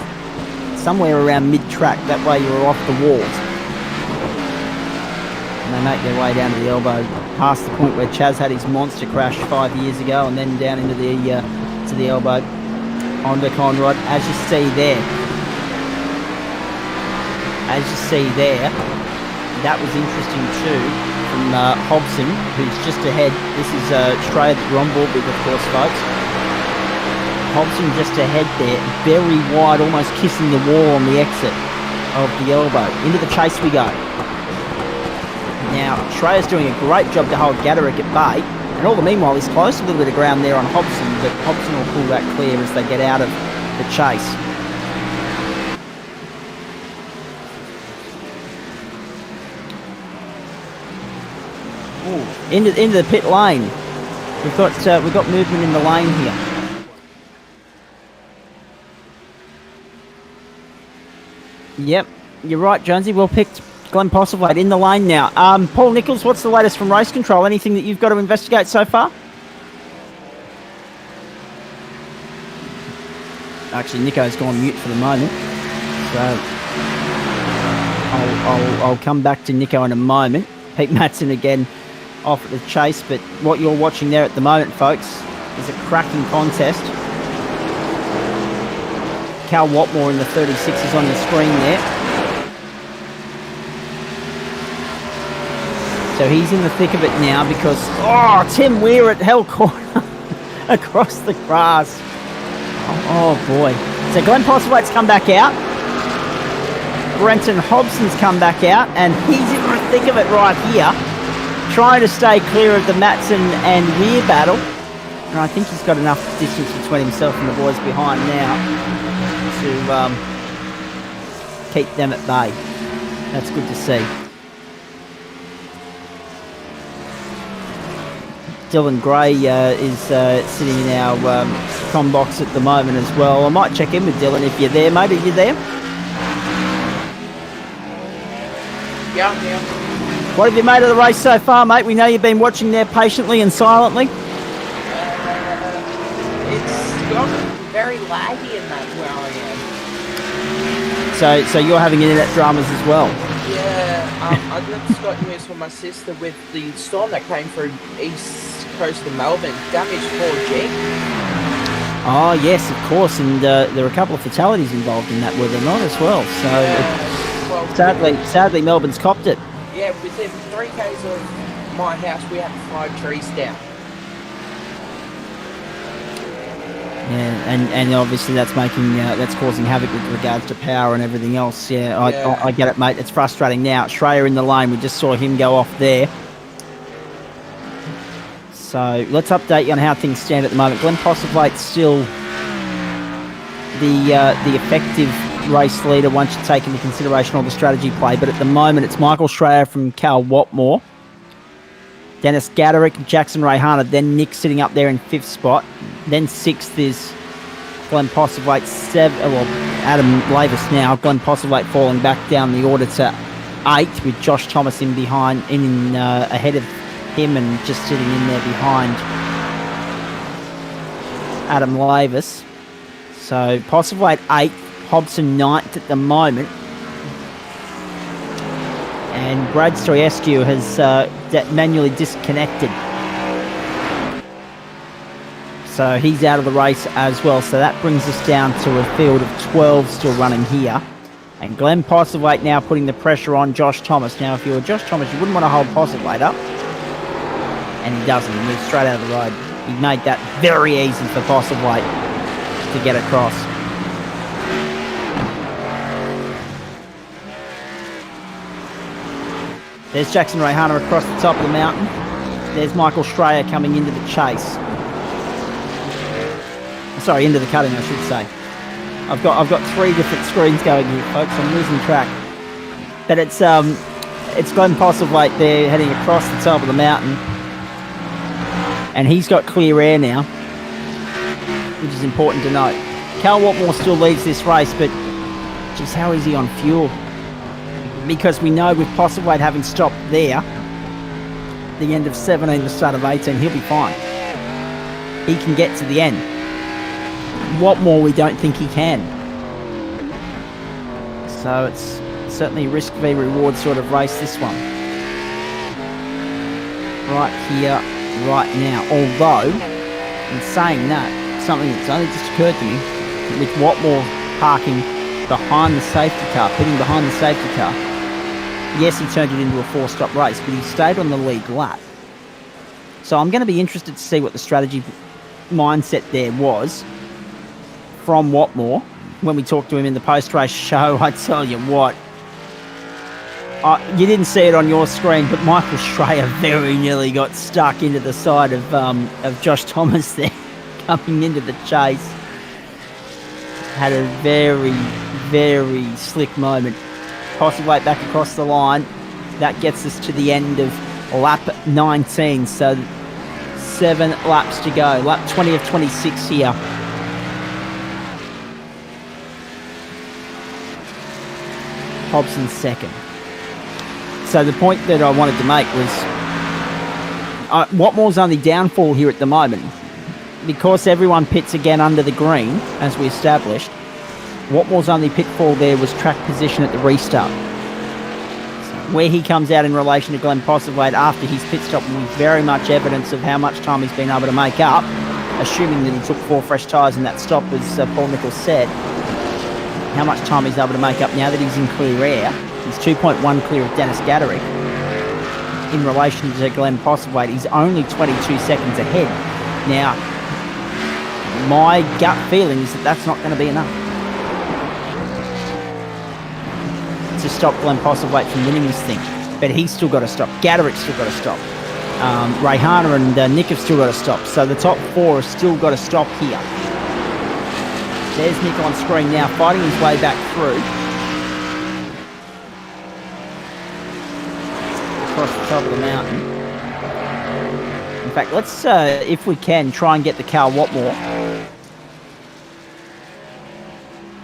somewhere around mid-track, that way you're off the walls. And they make their way down to the Elbow, past the point where Chaz had his monster crash 5 years ago, and then down into the to the Elbow, onto Conrod, as you see there. That was interesting too, from Hobson, who's just ahead. This is Schreier that you're on board with, of course, folks. Hobson just ahead there, very wide, almost kissing the wall on the exit of the Elbow. Into the chase we go. Now, Schreier's doing a great job to hold Gaderick at bay, and all the meanwhile he's close a little bit of ground there on Hobson, but Hobson will pull that clear as they get out of the chase. Ooh, into the pit lane. We've got movement in the lane here. Yep, you're right, Jonesy. Well picked. Glenn Postlethwaite in the lane now. Paul Nichols, what's the latest from race control? Anything that you've got to investigate so far? Actually, Nico's gone mute for the moment, so I'll come back to Nico in a moment. Pete Madsen again off at the chase, but what you're watching there at the moment, folks, is a cracking contest. Cal Watmore in the 36 is on the screen there. So he's in the thick of it now because, Tim Weir at Hell Corner across the grass. Oh boy. So Glenn Postlethwaite's come back out. Brenton Hobson's come back out, and he's in the thick of it right here, trying to stay clear of the Matson and Weir battle. And I think he's got enough distance between himself and the boys behind now to keep them at bay. That's good to see. Dylan Gray is sitting in our comm box at the moment as well. I might check in with Dylan if you're there, mate. Are you there? Yeah. What have you made of the race so far, mate? We know you've been watching there patiently and silently. It's gotten very laggy in that where I am. So you're having internet dramas as well. Yeah, I just got news from my sister with the storm that came through east coast of Melbourne. Damaged 4G. Oh, yes, of course. And there were a couple of fatalities involved in that, were there not, as well? So sadly, Melbourne's copped it. Yeah, within 3 k's of my house, we had 5 trees down. Yeah, and obviously that's causing havoc with regards to power and everything else. Yeah, I get it, mate. It's frustrating now. Schreier in the lane. We just saw him go off there. So let's update you on how things stand at the moment. Glenn Postlethwaite's still the effective race leader once you take into consideration all the strategy play. But at the moment, it's Michael Schreier from Cal Watmore, Dennis Gaderick, Jackson Rayhana, then Nick sitting up there in 5th spot. Then 6th is Glenn Postlethwaite, Adam Lavis now. Glenn Postlethwaite falling back down the order to 8th with Josh Thomas in behind, ahead of him and just sitting in there behind Adam Lavis. So Postlethwaite 8th, Hobson 9th at the moment. And Brad Stroyescu has manually disconnected. So he's out of the race as well. So that brings us down to a field of 12 still running here. And Glenn Postlethwaite now putting the pressure on Josh Thomas. Now, if you were Josh Thomas, you wouldn't want to hold Postlethwaite up. And he doesn't. He moves straight out of the road. He made that very easy for Postlethwaite to get across. There's Jackson Rayhana across the top of the mountain. There's Michael Schreier coming into the chase. Sorry, into the cutting, I should say. I've got 3 different screens going here, folks. I'm losing track. But it's Glenn Postlethwaite there heading across the top of the mountain. And he's got clear air now, which is important to note. Cal Watmore still leads this race, but geez, how is he on fuel? Because we know with Postlethwaite having stopped there, the end of 17, the start of 18, he'll be fine. He can get to the end. Watmore, we don't think he can. So it's certainly a risk v reward sort of race, this one. Right here, right now. Although, in saying that, something that's only just occurred to me, with Watmore parking behind the safety car, pitting behind the safety car, yes, he turned it into a 4-stop race, but he stayed on the lead lap. So I'm going to be interested to see what the strategy mindset there was from Watmore. When we talked to him in the post-race show, I tell you what, you didn't see it on your screen, but Michael Schreier very nearly got stuck into the side of Josh Thomas there, coming into the chase. Had a very, very slick moment. Postlethwaite back across the line. That gets us to the end of lap 19. So 7 laps to go. Lap 20 of 26 here. Hobson's second. So the point that I wanted to make was Watmore's only downfall here at the moment, because everyone pits again under the green, as we established. Watmore's only pitfall there was track position at the restart. Where he comes out in relation to Glenn Postlethwaite after his pit stop will be very much evidence of how much time he's been able to make up, assuming that he took 4 fresh tyres in that stop, as Paul Nichols said. How much time he's able to make up now that he's in clear air. He's 2.1 clear of Dennis Gaderick. in relation to Glenn Postlethwaite. He's only 22 seconds ahead. Now, my gut feeling is that that's not going to be enough to stop Glenn Postlethwaite from winning this thing. But he's still got to stop. Gaderick's still got to stop. Rayhana and Nick have still got to stop. So the top 4 have still got to stop here. There's Nick on screen now, fighting his way back through. Across the top of the mountain. In fact, let's, if we can, try and get the Carl Watmore.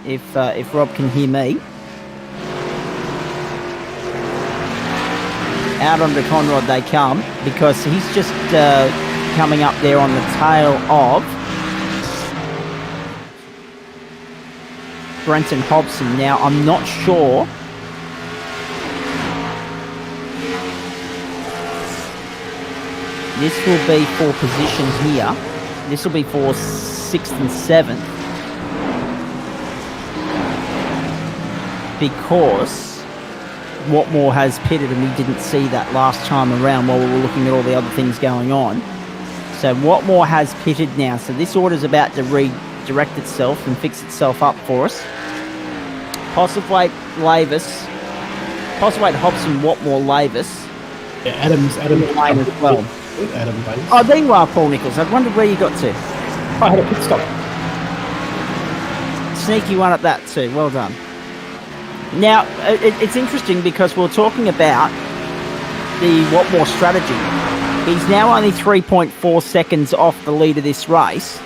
If Rob can hear me. Out onto Conrod they come, because he's just coming up there on the tail of Brenton Hobson. Now, I'm not sure this will be for position here. This will be for 6th and 7th, because Watmore has pitted and we didn't see that last time around while we were looking at all the other things going on. So Watmore has pitted now. So this order's about to redirect itself and fix itself up for us. Postlethwaite, Hobson, Watmore, Lavis. Yeah, Adams Lane as well. Adam Davis. Oh, there you are, Paul Nichols. I wondered where you got to. I had a pit stop. Sneaky one at that too. Well done. Now, it's interesting because we're talking about the Watmore strategy. He's now only 3.4 seconds off the lead of this race.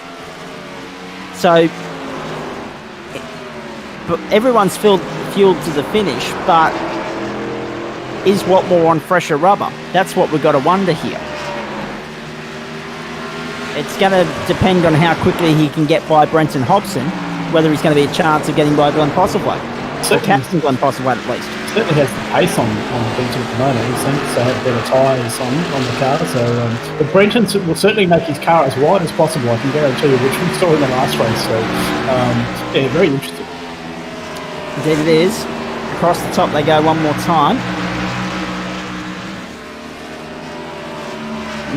So, but everyone's fueled to the finish, but is Watmore on fresher rubber? That's what we've got to wonder here. It's going to depend on how quickly he can get by Brenton Hobson, whether he's going to be a chance of getting by Glenn Postlethwaite. Or captain Glenn Postlethwaite at least. Certainly has the pace on the beach at the moment. He seems to have better tyres on the car. So, but Brenton will certainly make his car as wide as possible. I can guarantee you, which we saw in the last race. So, yeah, very interesting. Indeed it is. Across the top they go one more time.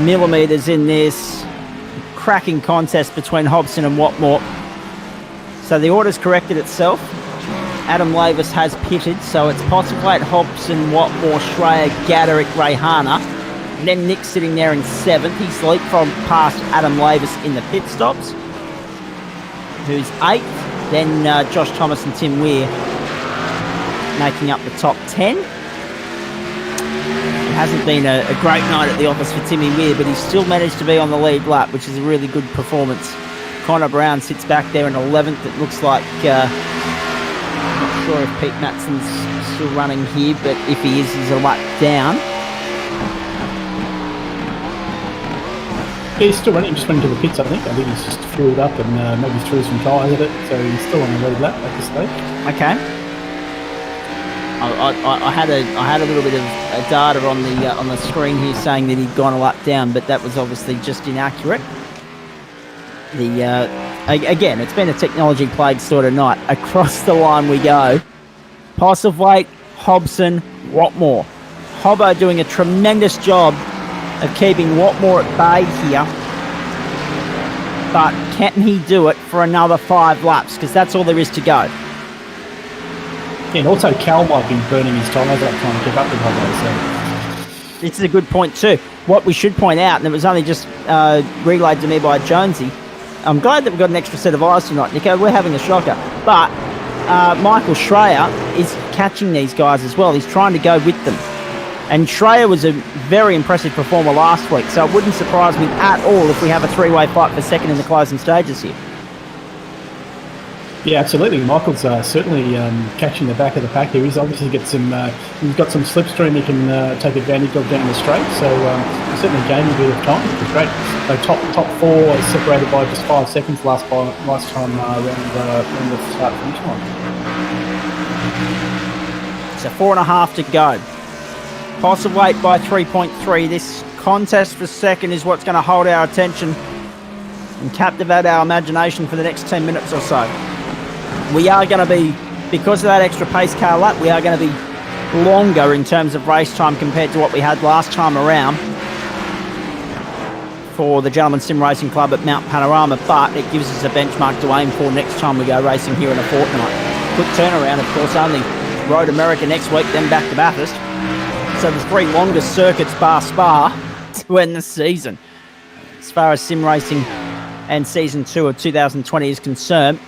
Millimetres in this cracking contest between Hobson and Watmore. So the order's corrected itself. Adam Lavis has pitted, so it's Postlethwaite, Hobson, Watmore, Schreier, Gaderick, Rayhana. And then Nick sitting there in 7th. He's leapfrogged past Adam Lavis in the pit stops, who's 8th. Then Josh Thomas and Tim Weir making up the top 10. It hasn't been a great night at the office for Timmy Weir, but he's still managed to be on the lead lap, which is a really good performance. Connor Brown sits back there in 11th. It looks like... I'm not sure if Pete Matson's still running here, but if he is, he's a lap down. Yeah, he's still running, just went into the pits, I think. I think he's just fueled up and maybe threw some tyres at it, so he's still on the lead lap at this stage. Okay. I had a little bit of data on the screen here saying that he'd gone a lap down, but that was obviously just inaccurate. Again, it's been a technology-plagued sort of night. Across the line we go. Postlethwaite, Hobson, Watmore. Hobbo doing a tremendous job of keeping Watmore at bay here. But can he do it for another 5 laps? Because that's all there is to go. Yeah, and also Cal might be burning his tyres up trying to keep up with Hobbo. So. This is a good point too. What we should point out, and it was only just relayed to me by Jonesy, I'm glad that we've got an extra set of eyes tonight, Nico. We're having a shocker. But Michael Schreier is catching these guys as well. He's trying to go with them. And Schreier was a very impressive performer last week, so it wouldn't surprise me at all if we have a 3-way fight for second in the closing stages here. Yeah, absolutely. Michael's certainly catching the back of the pack here. He's obviously got some slipstream he can take advantage of down the straight. So he's certainly gaining a bit of time, which is great. So top 4 is separated by just 5 seconds last time around the start finish line. So 4.5 to go. Postlethwaite by 3.3. This contest for second is what's going to hold our attention and captivate our imagination for the next 10 minutes or so. We are going to be, because of that extra pace car lap, we are going to be longer in terms of race time compared to what we had last time around for the Gentleman Sim Racing Club at Mount Panorama, but it gives us a benchmark to aim for next time we go racing here in a fortnight. Quick turnaround, of course, only Road America next week, then back to Bathurst. So the 3 longest circuits bar Spa to end the season. As far as sim racing and season 2 of 2020 is concerned.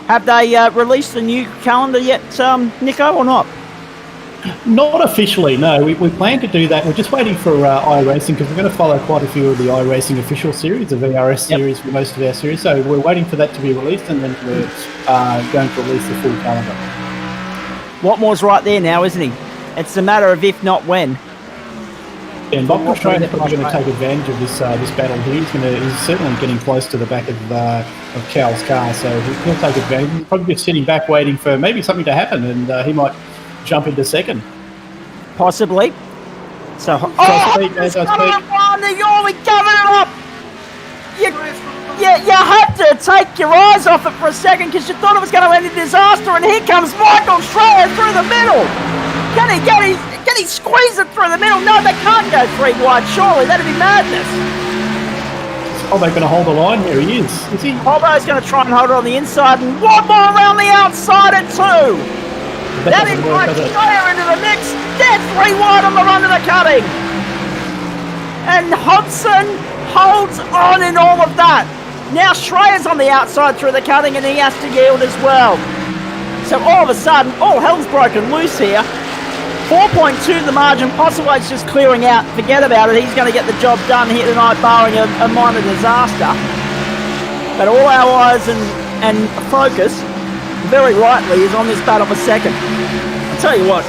Have they released the new calendar yet, Nico, or not? Not officially, no. We plan to do that. We're just waiting for iRacing because we're going to follow quite a few of the iRacing official series, the VRS series for most of our series. So we're waiting for that to be released, and then we're going to release the full calendar. Watmore's right there now, isn't he? It's a matter of if not when. And Bob Australia's probably going to take advantage of this battle here. He's certainly getting close to the back of Cal's car, so he'll take advantage. He's probably just sitting back waiting for maybe something to happen, and he might jump into second. Possibly. So, You're only covering it up. You had to take your eyes off it for a second because you thought it was going to end in disaster, and here comes Michael Schreier through the middle. Can he squeeze it through the middle? No, they can't go 3 wide, surely. That'd be madness. Oh, they're going to hold the line here. He is he? Hobbo's going to try and hold it on the inside, and one more around the outside at 2. That invites Schreier into the mix. Dead 3 wide on the run to the cutting. And Hobson holds on in all of that. Now Schreier's on the outside through the cutting, and he has to yield as well. So all of a sudden, all hell's broken loose here. 4.2 the margin. Postlewaite's just clearing out. Forget about it. He's going to get the job done here tonight, barring a minor disaster. But all our eyes and focus, very rightly, is on this battle for second. I'll tell you what,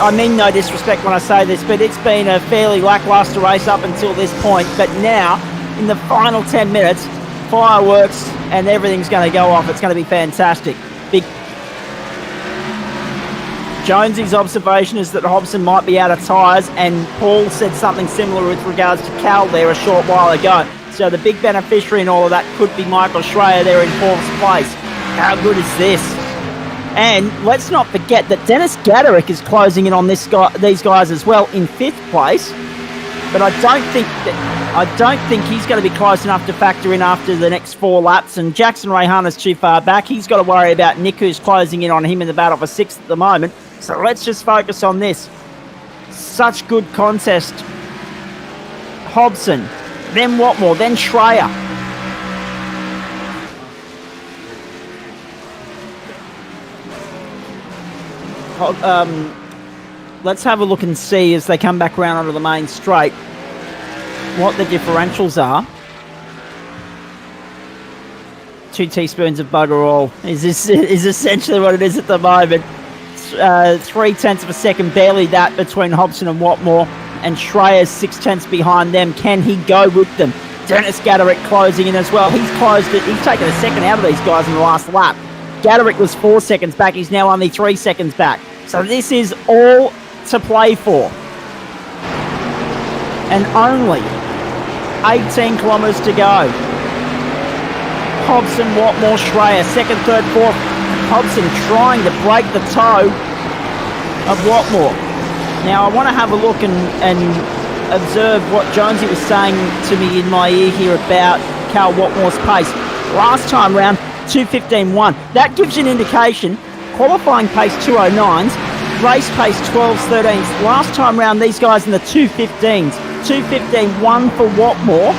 I mean no disrespect when I say this, but it's been a fairly lackluster race up until this point. But now, in the final 10 minutes, fireworks and everything's going to go off. It's going to be fantastic. Jonesy's observation is that Hobson might be out of tyres, and Paul said something similar with regards to Cal there a short while ago. So the big beneficiary in all of that could be Michael Schreier there in 4th place. How good is this? And let's not forget that Dennis Gaderick is closing in on these guys as well in 5th place. But I don't think he's going to be close enough to factor in after the next 4 laps. And Jackson Rayhana's too far back. He's got to worry about Nick, who's closing in on him in the battle for 6th at the moment. So let's just focus on this. Such good contest. Hobson, then Watmore, then Schreier. Let's have a look and see as they come back around onto the main straight what the differentials are. 2 teaspoons of bugger all is essentially what it is at the moment. 0.3 of a second, barely that, between Hobson and Watmore, and Schreier's 0.6 behind them. Can he go with them? Dennis Gaderick closing in as well. He's closed it. He's taken a second out of these guys in the last lap. Gaderick was 4 seconds back. He's now only 3 seconds back. So this is all to play for. And only 18 kilometres to go. Hobson, Watmore, Schreier, 2nd, 3rd, 4th. Hobson trying to break the toe of Watmore. Now I want to have a look and observe what Jonesy was saying to me in my ear here about Cal Watmore's pace. Last time round, 2:15.1. That gives you an indication. Qualifying pace 2:09s, race pace 12s, 13s. Last time round, these guys in the 2:15s. 2:15.1 for Watmore.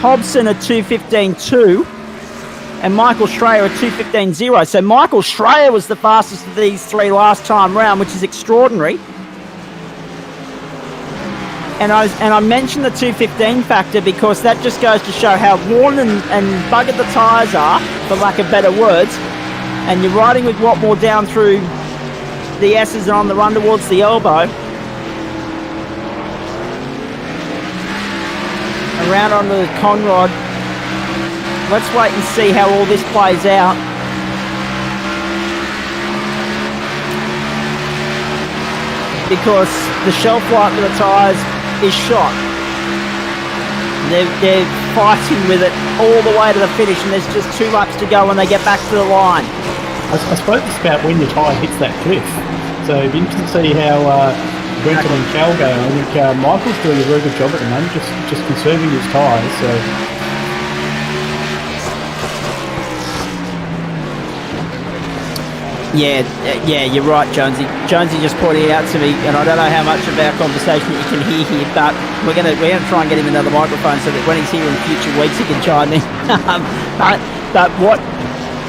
Hobson at 2:15.2. And Michael Schreier at 2:15.0. So Michael Schreier was the fastest of these 3 last time round, which is extraordinary. And I mentioned the 2:15 factor because that just goes to show how worn and buggered the tyres are, for lack of better words. And you're riding with Watmore down through the S's and on the run towards the elbow. Around onto the Conrod. Let's wait and see how all this plays out. Because the shelf life of the tyres is shot. They're fighting with it all the way to the finish, and there's just 2 laps to go when they get back to the line. I suppose it's about when your tyre hits that cliff. So it'd be interesting to see how Brenton and Cal go. I think Michael's doing a very good job at the moment, just conserving his tyres. So. Yeah, you're right, Jonesy. Jonesy just pointed out to me, and I don't know how much of our conversation you can hear here, but we're gonna try and get him another microphone so that when he's here in future weeks he can chime in. but what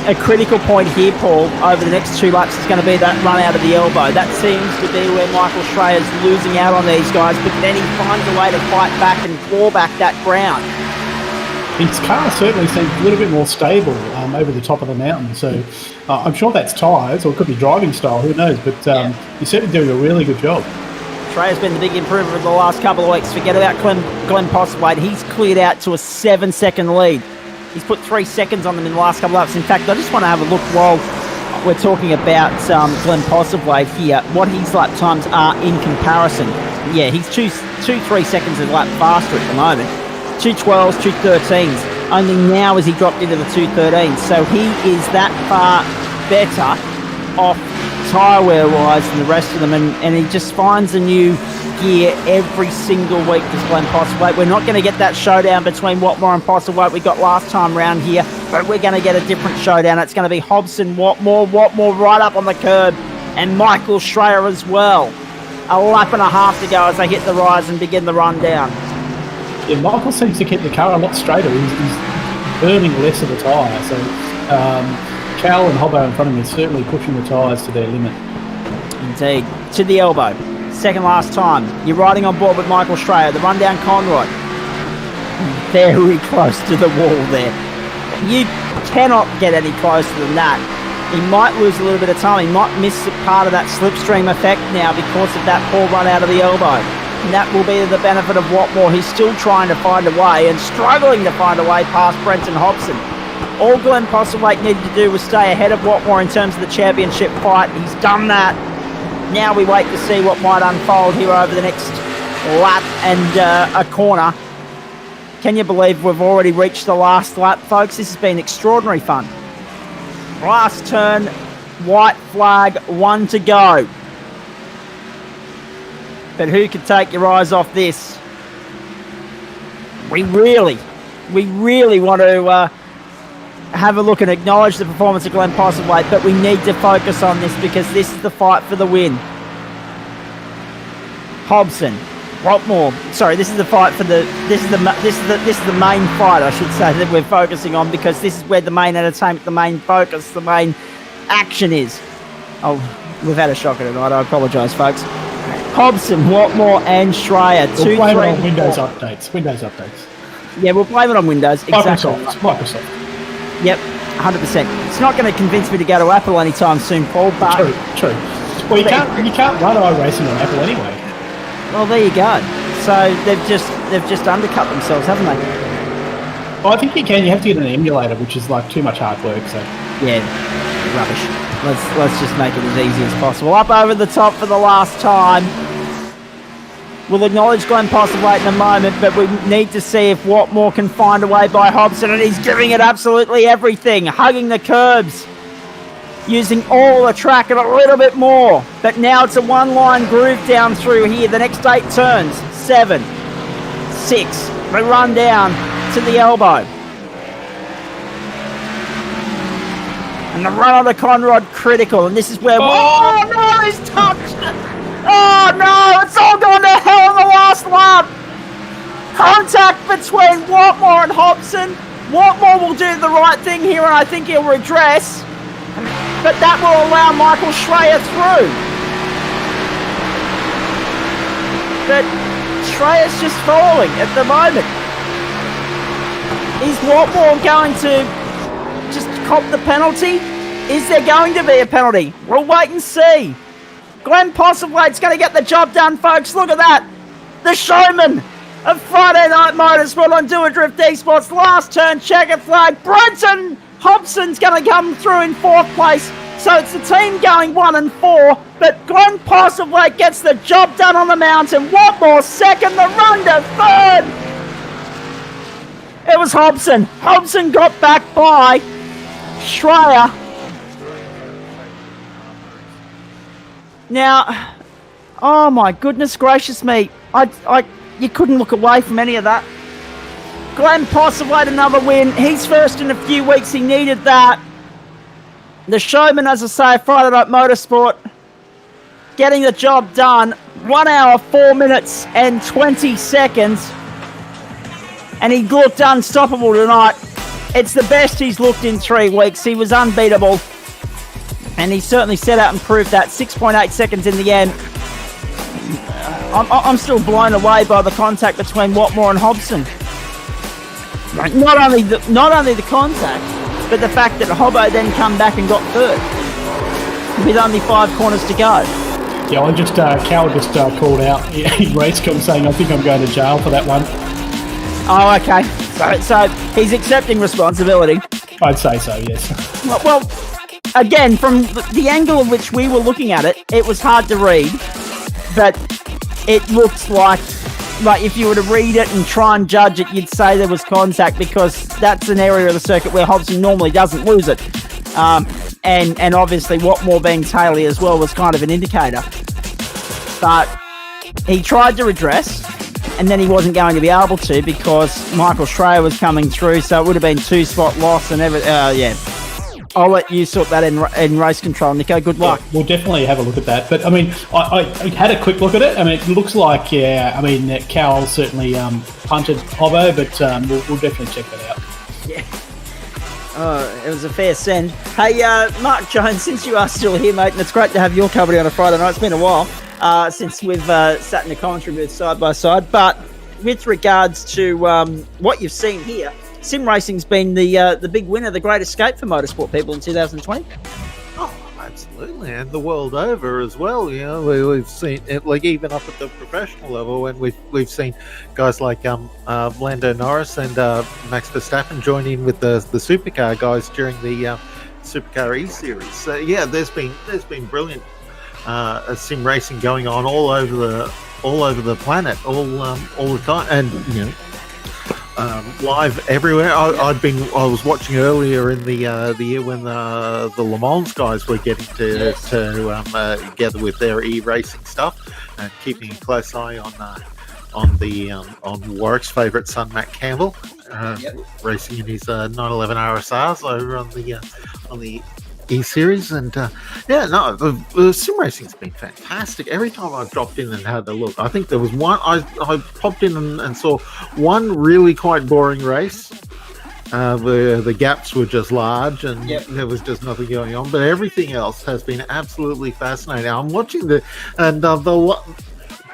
a critical point here, Paul, over the next 2 laps is going to be that run out of the elbow. That seems to be where Michael Schreier's losing out on these guys, but then he finds a way to fight back and claw back that ground. His car certainly seems a little bit more stable over the top of the mountain, so I'm sure that's tyres, or it could be driving style, who knows, but he's certainly doing a really good job. Schreier's been the big improver in the last couple of weeks. Forget about Glenn Postlewaite. He's cleared out to a 7-second lead. He's put 3 seconds on them in the last couple of laps. In fact, I just want to have a look while we're talking about Glenn Postlewaite here, what his lap times are in comparison. Yeah, he's 2-3 seconds a lap faster at the moment. 2:12s, 2:13s. Only now has he dropped into the 2:13s. So he is that far better off tyre wear wise than the rest of them, and he just finds a new gear every single week, this Glenn Postlewaite. We're not going to get that showdown between Watmore and Postlewaite we got last time round here, but we're going to get a different showdown. It's going to be Hobson, Watmore right up on the curb, and Michael Schreier as well. A lap and a half to go as they hit the rise and begin the run down. Yeah, Michael seems to keep the car a lot straighter. He's burning less of the tyre, so Cal and Hobbo in front of him is certainly pushing the tyres to their limit. Indeed. To the elbow. Second last time. You're riding on board with Michael Schreier. The run down Conroy. Very close to the wall there. You cannot get any closer than that. He might lose a little bit of time. He might miss part of that slipstream effect now because of that poor run out of the elbow. And that will be to the benefit of Watmore. He's still trying to find a way and struggling to find a way past Brenton Hobson. All Glenn Postlewaite needed to do was stay ahead of Watmore in terms of the championship fight. He's done that. Now we wait to see what might unfold here over the next lap and a corner. Can you believe we've already reached the last lap, folks? This has been extraordinary fun. Last turn, white flag, 1 to go. But who can take your eyes off this? We really want to have a look and acknowledge the performance of Glenn Postlewaite, but we need to focus on this because this is the fight for the win. Hobson, Watmore. Sorry, this is the fight for the. This is the main fight, I should say, that we're focusing on because this is where the main entertainment, the main focus, the main action is. Oh, we've had a shocker tonight. I apologise, folks. Hobson, Watmore, and Schreier. We'll blame it on Windows updates. Yeah, we'll blame it on Windows. Exactly. Microsoft. Yep, 100%. It's not going to convince me to go to Apple anytime soon, Paul. But true. Well, you can't run iRacing on Apple anyway. Well, there you go. So they've just undercut themselves, haven't they? Well, I think you can. You have to get an emulator, which is like too much hard work. So yeah, rubbish. Let's just make it as easy as possible. Up over the top for the last time. We'll acknowledge Glenn Postlewaite in a moment, but we need to see if Watmore can find a way by Hobson, and he's giving it absolutely everything, hugging the curbs, using all the track and a little bit more. But now it's a one-line groove down through here. The next 8 turns, 7, 6. We run down to the elbow. And the run on the Conrod critical, and this is where... Oh no, he's touched it! Oh no, it's all gone to hell in the last lap! Contact between Watmore and Hobson. Watmore will do the right thing here, and I think he'll redress. But that will allow Michael Schreier through. But Schreier's just following at the moment. Is Watmore going to just cop the penalty? Is there going to be a penalty? We'll wait and see. Glenn Postlewaite's going to get the job done, folks. Look at that. The showman of Friday Night Motorsport on Do a Drift Esports. Last turn, checkered flag. Brenton Hobson's going to come through in 4th place. So it's the team going 1 and 4. But Glenn Postlewaite gets the job done on the mountain. Watmore 2nd, the run to 3rd. It was Hobson. Hobson got back by Schreier. Now, oh my goodness gracious me. You couldn't look away from any of that. Glenn Postlethwaite, another win. He's first in a few weeks. He needed that. The showman, as I say, Friday Night Motorsport, getting the job done. 1 hour, 4 minutes and 20 seconds. And he looked unstoppable tonight. It's the best he's looked in 3 weeks. He was unbeatable. And he certainly set out and proved that. 6.8 seconds in the end. I'm still blown away by the contact between Watmore and Hobson. Not only the contact, but the fact that Hobbo then come back and got third with only 5 corners to go. Yeah, I just Cal just called out in Racecom saying I think I'm going to jail for that one. Oh, okay. So he's accepting responsibility. I'd say so, yes. Well, again, from the angle in which we were looking at it, it was hard to read, but it looked like if you were to read it and try and judge it, you'd say there was contact, because that's an area of the circuit where Hobson normally doesn't lose it. And obviously Watmore being Taylor as well was kind of an indicator. But he tried to redress, and then he wasn't going to be able to because Michael Schreier was coming through, so it would have been 2-spot loss and everything. Yeah. I'll let you sort that in race control, Nico. Good luck. Yeah, we'll definitely have a look at that. But, I mean, I had a quick look at it. I mean, it looks like, Cal certainly punted Hobbo, but we'll definitely check that out. Yeah. It was a fair send. Hey, Mark Jones, since you are still here, mate, and it's great to have your company on a Friday night. It's been a while since we've sat in a commentary booth side by side. But with regards to what you've seen here, sim racing's been the big winner, the great escape for motorsport people in 2020. Oh, absolutely, and the world over as well. You know, we've seen it, like even up at the professional level, and we've seen guys like Lando Norris and Max Verstappen join in with the supercar guys during the Supercar E Series. So yeah, there's been brilliant sim racing going on all over the planet, all the time, and you know. Live everywhere. I was watching earlier in the year when the Le Mans guys were getting together with their e-racing stuff and keeping a close eye on Warwick's favourite son Matt Campbell racing in his 911 RSRs over on the E-Series, and the sim racing's been fantastic. Every time I've dropped in and had a look, I think there was one I popped in and saw one really quite boring race. The gaps were just large and there was just nothing going on, but everything else has been absolutely fascinating. I'm watching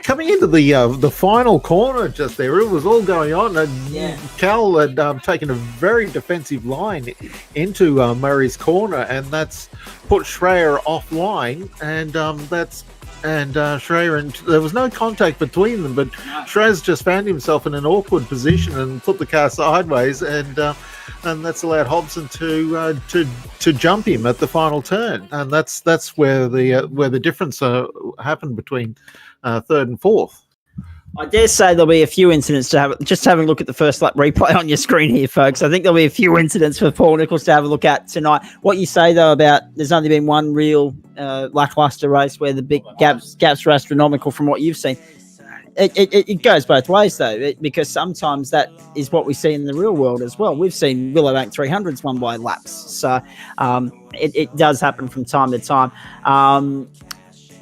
coming into the final corner just there, it was all going on, and Cal had taken a very defensive line into Murray's corner, and that's put Schreier offline, and Schreier, and there was no contact between them, but Schreier's just found himself in an awkward position and put the car sideways, and that's allowed Hobson to jump him at the final turn, and that's where the difference happened between third and fourth. I dare say there'll be a few incidents to have. Just having a look at the first lap replay on your screen here, folks. I think there'll be a few incidents for Paul Nicholls to have a look at tonight. What you say though about there's only been one real lackluster race where the big gaps are astronomical from what you've seen. It goes both ways though, because sometimes that is what we see in the real world as well. We've seen Willowbank 300s won by laps, so it does happen from time to time.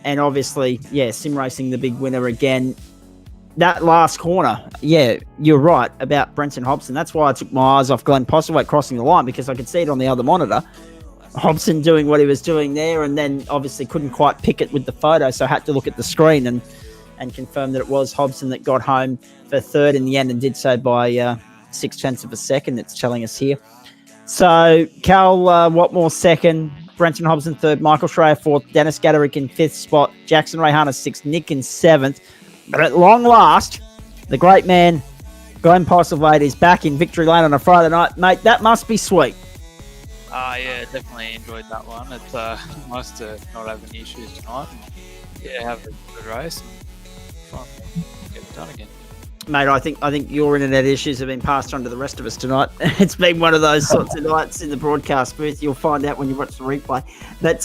And obviously, sim racing the big winner again. That last corner, you're right about Brenton Hobson. That's why I took my eyes off Glenn Postlethwaite crossing the line, because I could see it on the other monitor. Hobson doing what he was doing there, and then obviously couldn't quite pick it with the photo, so I had to look at the screen and confirm that it was Hobson that got home for third in the end, and did so by 0.6 of a second. It's telling us here. So Cal Watmore second, Brenton Hobson third, Michael Schreier fourth, Dennis Gaderick in fifth spot, Jackson Rayhana sixth, Nick in seventh. But at long last, the great man, Glenn Postlethwaite, is back in victory lane on a Friday night. Mate, that must be sweet. Yeah, definitely enjoyed that one. It's nice to not have any issues tonight. And, have a good race and try and get it done again. Mate, I think your internet issues have been passed on to the rest of us tonight. It's been one of those sorts of nights in the broadcast booth. You'll find out when you watch the replay. But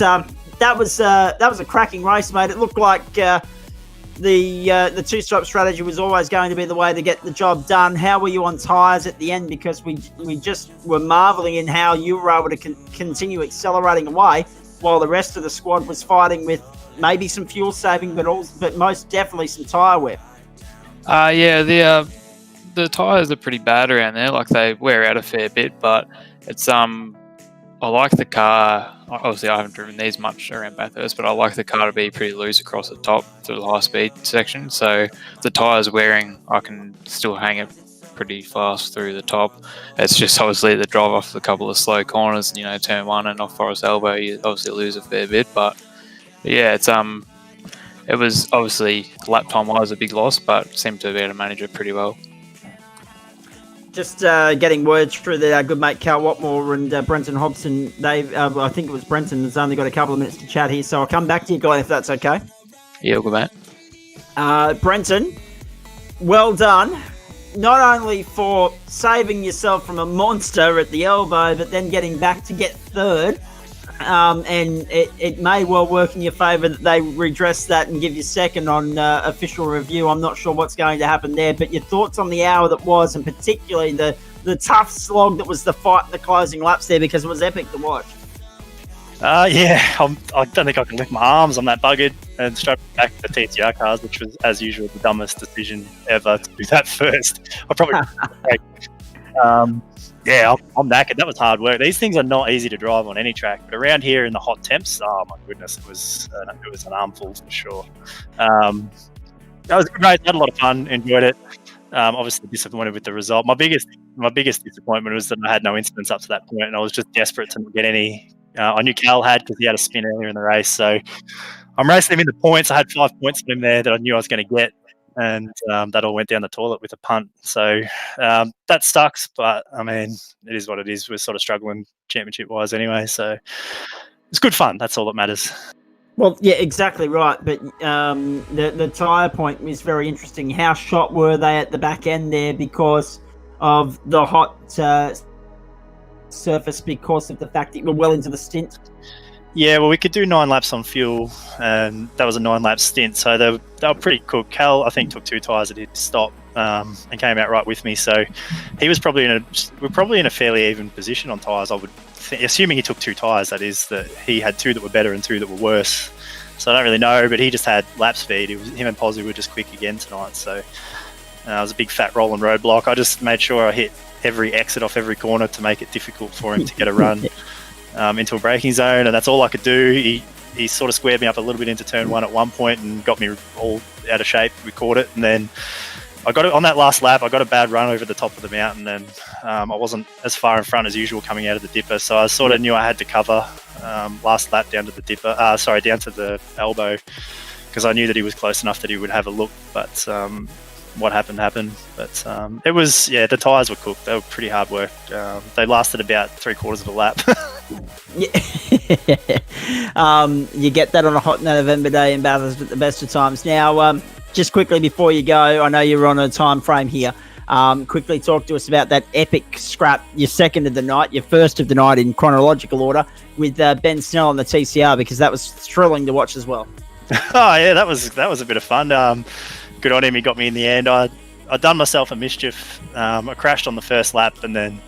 that was a cracking race, mate. It looked like the two-stripe strategy was always going to be the way to get the job done. How were you on tyres at the end? Because we just were marvelling in how you were able to continue accelerating away while the rest of the squad was fighting with maybe some fuel saving, but most definitely some tyre wear. Yeah, the tyres are pretty bad around there. Like, they wear out a fair bit, but it's I like the car. Obviously, I haven't driven these much around Bathurst, but I like the car to be pretty loose across the top through the high speed section. So if the tyres wearing, I can still hang it pretty fast through the top. It's just obviously the drive off a couple of slow corners, turn one and off Forest Elbow, you obviously lose a fair bit. But yeah, it was obviously lap time wise a big loss, but seemed to be able to manage it pretty well. Just getting words through that our good mate Cal Watmore and Brenton Hobson. I think it was Brenton has only got a couple of minutes to chat here, so I'll come back to you, guy, if that's okay. Yeah, good mate. Brenton, well done. Not only for saving yourself from a monster at the elbow, but then getting back to get third. And it may well work in your favour that they redress that and give you second on official review. I'm not sure what's going to happen there, but your thoughts on the hour that was, and particularly the tough slog that was the fight in the closing laps there, because it was epic to watch. Yeah, I don't think I can lift my arms. I'm that buggered and straight back to the TCR cars, which was, as usual, the dumbest decision ever to do that first. I probably yeah, I'm knackered. That was hard work. These things are not easy to drive on any track, but around here in the hot temps, oh my goodness, it was an armful for sure. That was a good race. Had a lot of fun. Enjoyed it. Obviously disappointed with the result. My biggest disappointment was that I had no incidents up to that point, and I was just desperate to not get any. I knew Cal had, because he had a spin earlier in the race, so I'm racing him in the points. I had 5 points for him there that I knew I was going to get. And that all went down the toilet with a punt. So that sucks, but I mean, it is what it is. We're sort of struggling championship-wise anyway, so it's good fun. That's all that matters. Well, yeah, exactly right. But the tyre point was very interesting. How shot were they at the back end there because of the hot surface, because of the fact that you were well into the stint? Yeah, well, we could do 9 laps on fuel, and that was a 9-lap stint, so they were pretty cool. Cal, I think, took 2 tyres at his stop and came out right with me, so he was probably in a fairly even position on tyres. I would assuming he took 2 tyres, that is, that he had 2 that were better and 2 that were worse. So I don't really know, but he just had lap speed. Him and Posy were just quick again tonight, so it was a big fat rolling roadblock. I just made sure I hit every exit off every corner to make it difficult for him to get a run into a braking zone, and that's all I could do. He sort of squared me up a little bit into turn 1 at one point and got me all out of shape. We caught it, and then I got it on that last lap. I got a bad run over the top of the mountain, and I wasn't as far in front as usual coming out of the dipper, so I sort of knew I had to cover last lap down to the dipper. Down to the elbow, because I knew that he was close enough that he would have a look, but what happened. But it was, the tyres were cooked. They were pretty hard work. They lasted about 3/4 of a lap. You get that on a hot November day in Bathurst at the best of times. Now, just quickly before you go, I know you're on a time frame here. Quickly talk to us about that epic scrap, your second of the night, your first of the night in chronological order, with Ben Snell on the TCR, because that was thrilling to watch as well. Oh yeah, that was a bit of fun. Good on him. He got me in the end. I done myself a mischief. I crashed on the first lap, and then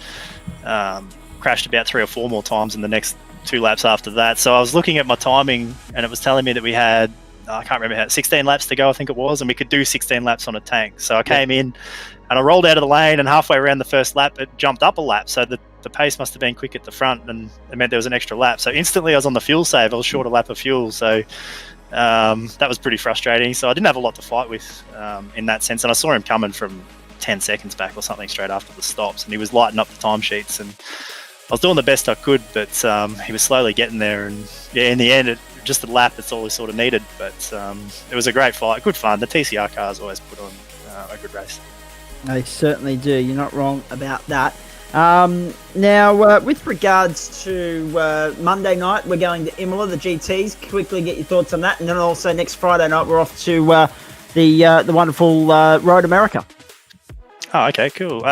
crashed about 3 or 4 more times in the next 2 laps after that. So I was looking at my timing, and it was telling me that we had, I can't remember, 16 laps to go, I think it was, and we could do 16 laps on a tank. So I came in, and I rolled out of the lane, and halfway around the first lap, it jumped up a lap. So the pace must have been quick at the front, and it meant there was an extra lap. So instantly I was on the fuel save. I was short a lap of fuel. So that was pretty frustrating. So I didn't have a lot to fight with in that sense. And I saw him coming from 10 seconds back or something straight after the stops, and he was lighting up the timesheets, and I was doing the best I could, but he was slowly getting there. And yeah, in the end, just a lap, that's all he sort of needed. But it was a great fight, good fun. The TCR cars always put on a good race. They certainly do. You're not wrong about that. Now, with regards to Monday night, we're going to Imola, the GTs. Quickly get your thoughts on that. And then also next Friday night, we're off to the wonderful Road America. Oh, okay, cool.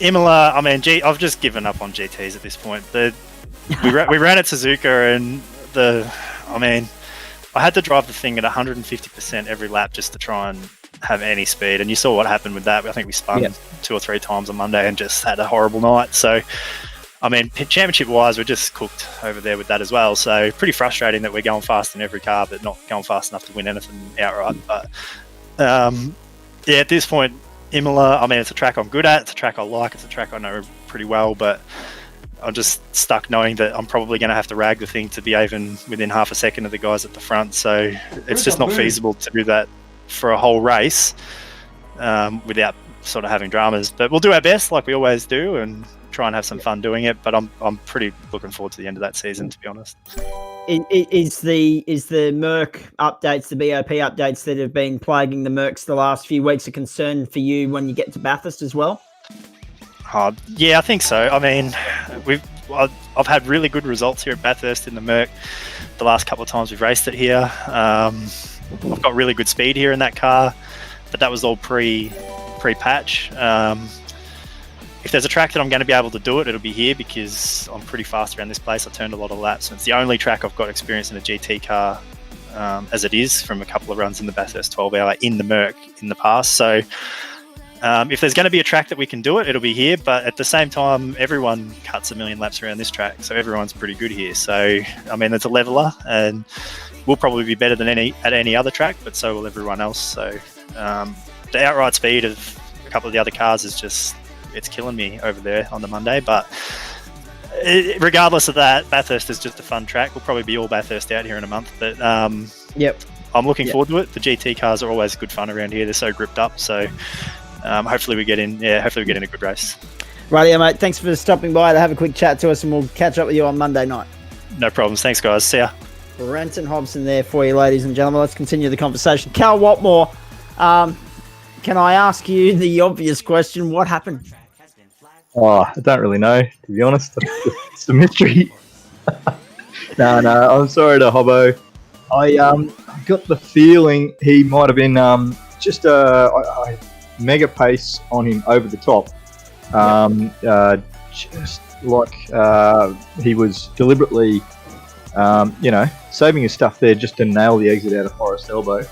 Imola, I mean, I've just given up on GTs at this point. We ran at Suzuka, and I had to drive the thing at 150% every lap just to try and have any speed. And you saw what happened with that. I think we spun 2 or 3 times on Monday and just had a horrible night. So, I mean, championship-wise, we're just cooked over there with that as well. So, pretty frustrating that we're going fast in every car, but not going fast enough to win anything outright. But, yeah, at this point, Imola, I mean, it's a track I'm good at. It's a track I like. It's a track I know pretty well, but I'm just stuck knowing that I'm probably going to have to rag the thing to be even within half a second of the guys at the front. So it's just not feasible to do that for a whole race without sort of having dramas. But we'll do our best, like we always do, and try and have some fun doing it. But I'm pretty looking forward to the end of that season, to be honest. Is the Merc updates, the BOP updates that have been plaguing the Mercs the last few weeks a concern for you when you get to Bathurst as well? Yeah, I think so. I mean, I've had really good results here at Bathurst in the Merc the last couple of times we've raced it here. I've got really good speed here in that car, but that was all pre-patch. If there's a track that I'm going to be able to do it, it'll be here because I'm pretty fast around this place. I turned a lot of laps, and it's the only track I've got experience in a GT car as it is from a couple of runs in the Bathurst 12 hour in the Merc in the past. So if there's going to be a track that we can do it, it'll be here. But at the same time, everyone cuts a million laps around this track, so everyone's pretty good here. So, I mean, it's a leveler, and we'll probably be better than at any other track, but so will everyone else. So the outright speed of a couple of the other cars is just... it's killing me over there on the Monday, but regardless of that, Bathurst is just a fun track. We'll probably be all Bathurst out here in a month, but I'm looking forward to it. The GT cars are always good fun around here. They're so gripped up, so hopefully we get in a good race. Rightio, mate. Thanks for stopping by to have a quick chat to us, and we'll catch up with you on Monday night. No problems. Thanks, guys. See ya. Brenton Hobson there for you, ladies and gentlemen. Let's continue the conversation. Cal Watmore, can I ask you the obvious question? What happened? Oh, I don't really know, to be honest. It's a mystery. No, I'm sorry to Hobbo. I got the feeling he might have been just a mega pace on him over the top. Just like he was deliberately, saving his stuff there just to nail the exit out of Forest Elbow.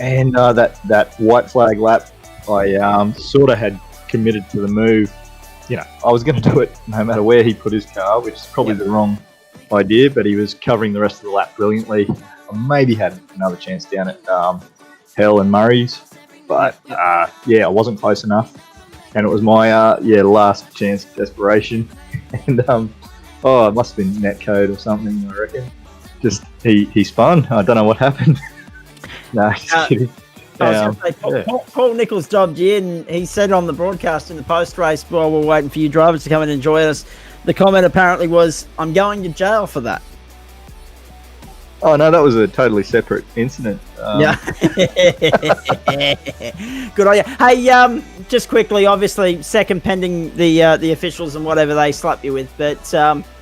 And that white flag lap, I sort of had committed to the move. I was going to do it no matter where he put his car, which is probably the wrong idea, but he was covering the rest of the lap brilliantly. I maybe had another chance down at Hell and Murray's, but I wasn't close enough. And it was my last chance desperation. And it must have been netcode or something, I reckon. Just he spun. I don't know what happened. No, just kidding. Paul Nichols dobbed you in. He said on the broadcast in the post-race while we're waiting for you drivers to come and enjoy us, the comment apparently was, "I'm going to jail for that." Oh, no, that was a totally separate incident. Yeah. Good on you. Hey, just quickly, obviously, second pending the officials and whatever they slap you with, but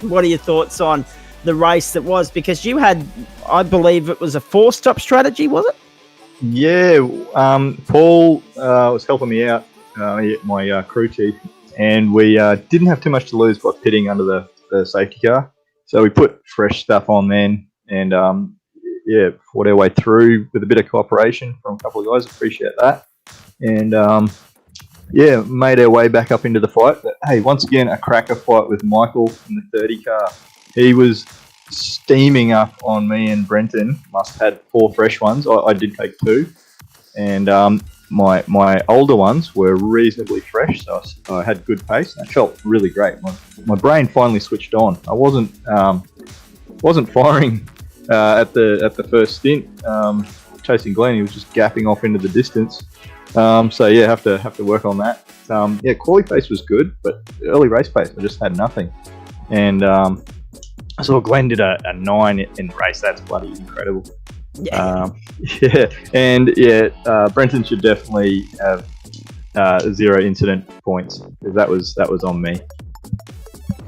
what are your thoughts on the race that was? Because you had, I believe it was a 4-stop strategy, was it? Yeah, Paul was helping me out, my crew chief, and we didn't have too much to lose by pitting under the safety car. So we put fresh stuff on then, and fought our way through with a bit of cooperation from a couple of guys. Appreciate that. And made our way back up into the fight. But hey, once again, a cracker fight with Michael in the 30 car. He was steaming up on me and Brenton. Must have had 4 fresh ones. I did take 2, and my older ones were reasonably fresh, so I had good pace. That felt really great. My brain finally switched on. I wasn't firing at the first stint. Chasing Glenn, he was just gapping off into the distance. Have to work on that. Quali pace was good, but early race pace I just had nothing. And I saw Glenn did a 9 in the race. That's bloody incredible. Brenton should definitely have 0 incident points, because that was on me.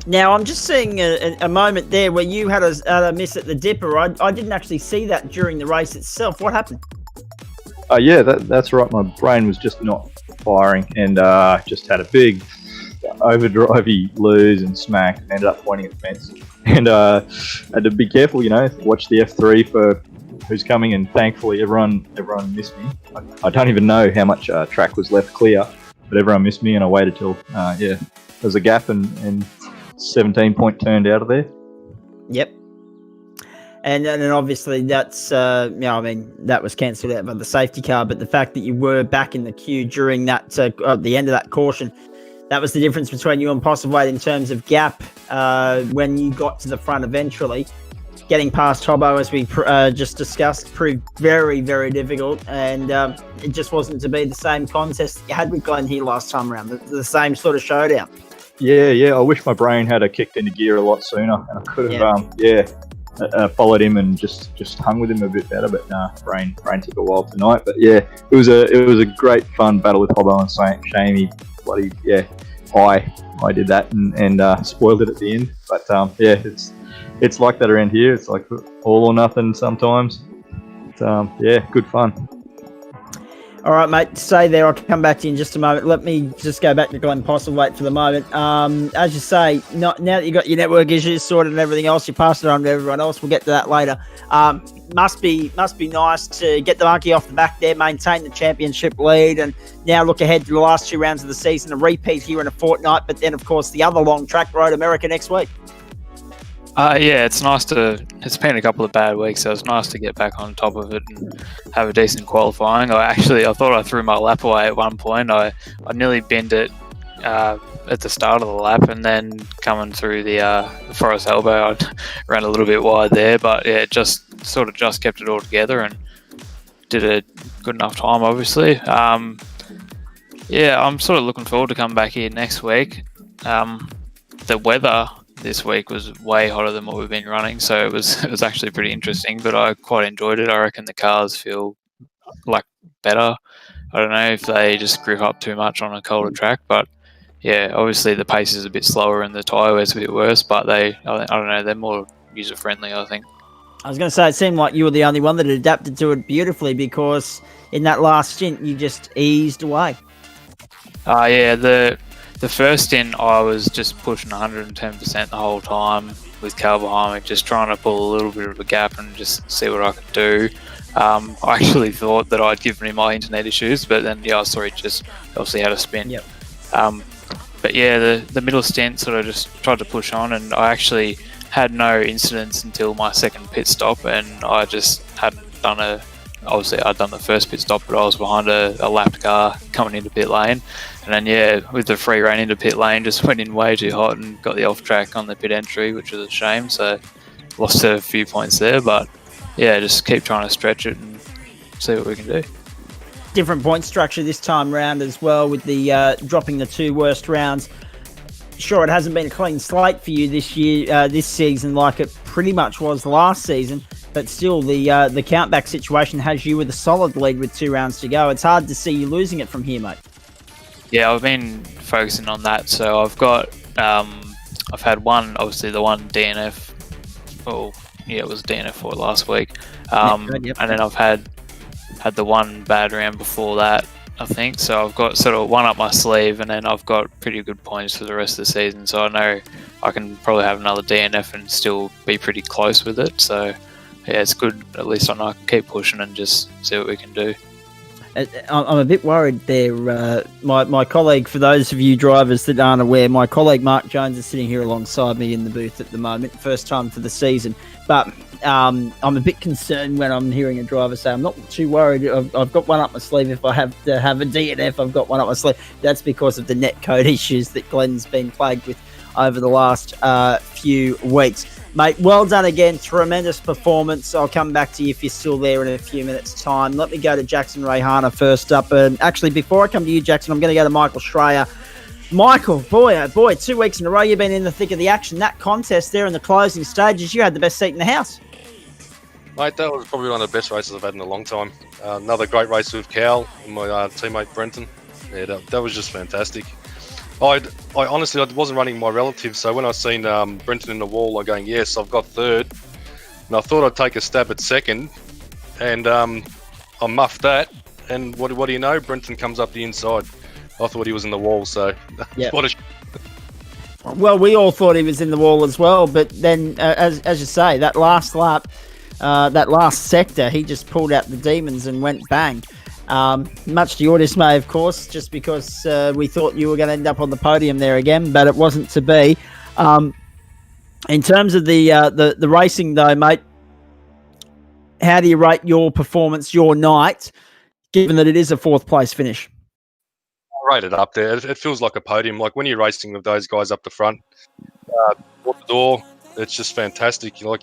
Now, I'm just seeing a moment there where you had a miss at the dipper. I didn't actually see that during the race itself. What happened? That's right. My brain was just not firing, and just had a big overdrivey lose and smack, and ended up pointing at the fence. And had to be careful, watch the F3 for who's coming, and thankfully everyone missed me. I don't even know how much track was left clear, but everyone missed me, and I waited till there was a gap, and 17-point turned out of there. Yep. And obviously that's, that was cancelled out by the safety car, but the fact that you were back in the queue during that, at the end of that caution, that was the difference between you and Postlethwaite in terms of gap when you got to the front eventually. Getting past Hobbo, as we just discussed, proved very, very difficult, and it just wasn't to be the same contest that you had with Glenn here last time around, the same sort of showdown. Yeah, I wish my brain had kicked into gear a lot sooner, and I could have, followed him and just hung with him a bit better. But brain took a while tonight. But yeah, it was a great fun battle with Hobbo and Shame he bloody I did that and spoiled it at the end. But it's like that around here. It's like all or nothing sometimes. But, good fun. All right, mate, stay there. I'll come back to you in just a moment. Let me just go back to Glenn Postlethwaite for the moment. As you say, now that you've got your network issues sorted and everything else, you pass it on to everyone else. We'll get to that later. Must be nice to get the monkey off the back there, maintain the championship lead, and now look ahead to the last 2 rounds of the season, a repeat here in a fortnight, but then, of course, the other long track, Road America, next week. It's nice it's been a couple of bad weeks, so it's nice to get back on top of it and have a decent qualifying. I thought I threw my lap away at one point. I nearly binned it at the start of the lap, and then coming through the Forest Elbow, I ran a little bit wide there, but just kept it all together and did a good enough time, obviously. I'm sort of looking forward to coming back here next week. The weather this week was way hotter than what we've been running, so it was actually pretty interesting, but I quite enjoyed it. I reckon the cars feel like better. I don't know if they just grip up too much on a colder track, but obviously the pace is a bit slower and the tyre wear's a bit worse, but I don't know, they're more user friendly, I think. I was going to say, it seemed like you were the only one that adapted to it beautifully, because in that last stint you just eased away. The first stint, I was just pushing 110% the whole time with Cal behind me, just trying to pull a little bit of a gap and just see what I could do. I actually thought that I'd given him my internet issues, but then I saw he just obviously had a spin. Yep. But the middle stint sort of just tried to push on, and I actually had no incidents until my second pit stop, and I just hadn't done obviously I'd done the first pit stop, but I was behind a lapped car coming into pit lane. And then, with the free rein into pit lane, just went in way too hot and got the off track on the pit entry, which was a shame. So lost a few points there, but just keep trying to stretch it and see what we can do. Different point structure this time round as well, with the dropping the 2 worst rounds. Sure, it hasn't been a clean slate for you this year, this season, like it pretty much was last season. But still, the countback situation has you with a solid lead with 2 rounds to go. It's hard to see you losing it from here, mate. Yeah, I've been focusing on that. So I've got, I've had one, obviously the one DNF. It was DNF for last week. And then I've had the one bad round before that, I think. So I've got sort of one up my sleeve, and then I've got pretty good points for the rest of the season. So I know I can probably have another DNF and still be pretty close with it. So it's good. At least I know I can keep pushing and just see what we can do. I'm a bit worried there. My colleague, for those of you drivers that aren't aware, my colleague Mark Jones is sitting here alongside me in the booth at the moment, first time for the season. But I'm a bit concerned when I'm hearing a driver say, I'm not too worried, I've got one up my sleeve. If I have to have a DNF, I've got one up my sleeve. That's because of the netcode issues that Glenn's been plagued with over the last few weeks. Mate, well done again. Tremendous performance. I'll come back to you if you're still there in a few minutes' time. Let me go to Jackson Rayhana first up. And actually, before I come to you, Jackson, I'm going to go to Michael Schreier. Michael, boy, oh boy, 2 weeks in a row you've been in the thick of the action. That contest there in the closing stages, you had the best seat in the house. Mate, that was probably one of the best races I've had in a long time. Another great race with Cal and my teammate Brenton. Yeah, that was just fantastic. I honestly wasn't running my relative, so when I seen Brenton in the wall, I'm going, yes, I've got third. And I thought I'd take a stab at second, and I muffed that. And what do you know? Brenton comes up the inside. I thought he was in the wall. So Yep. what a Well, we all thought he was in the wall as well, but then, as you say, that last lap, that last sector, he just pulled out the demons and went bang. Much to your dismay, of course, just because we thought you were going to end up on the podium there again, but it wasn't to be. In terms of the racing, though, mate, how do you rate your performance, your night, given that it is a fourth place finish? rated up there. It feels like a podium. Like when you're racing with those guys up the front, door to door, it's just fantastic. You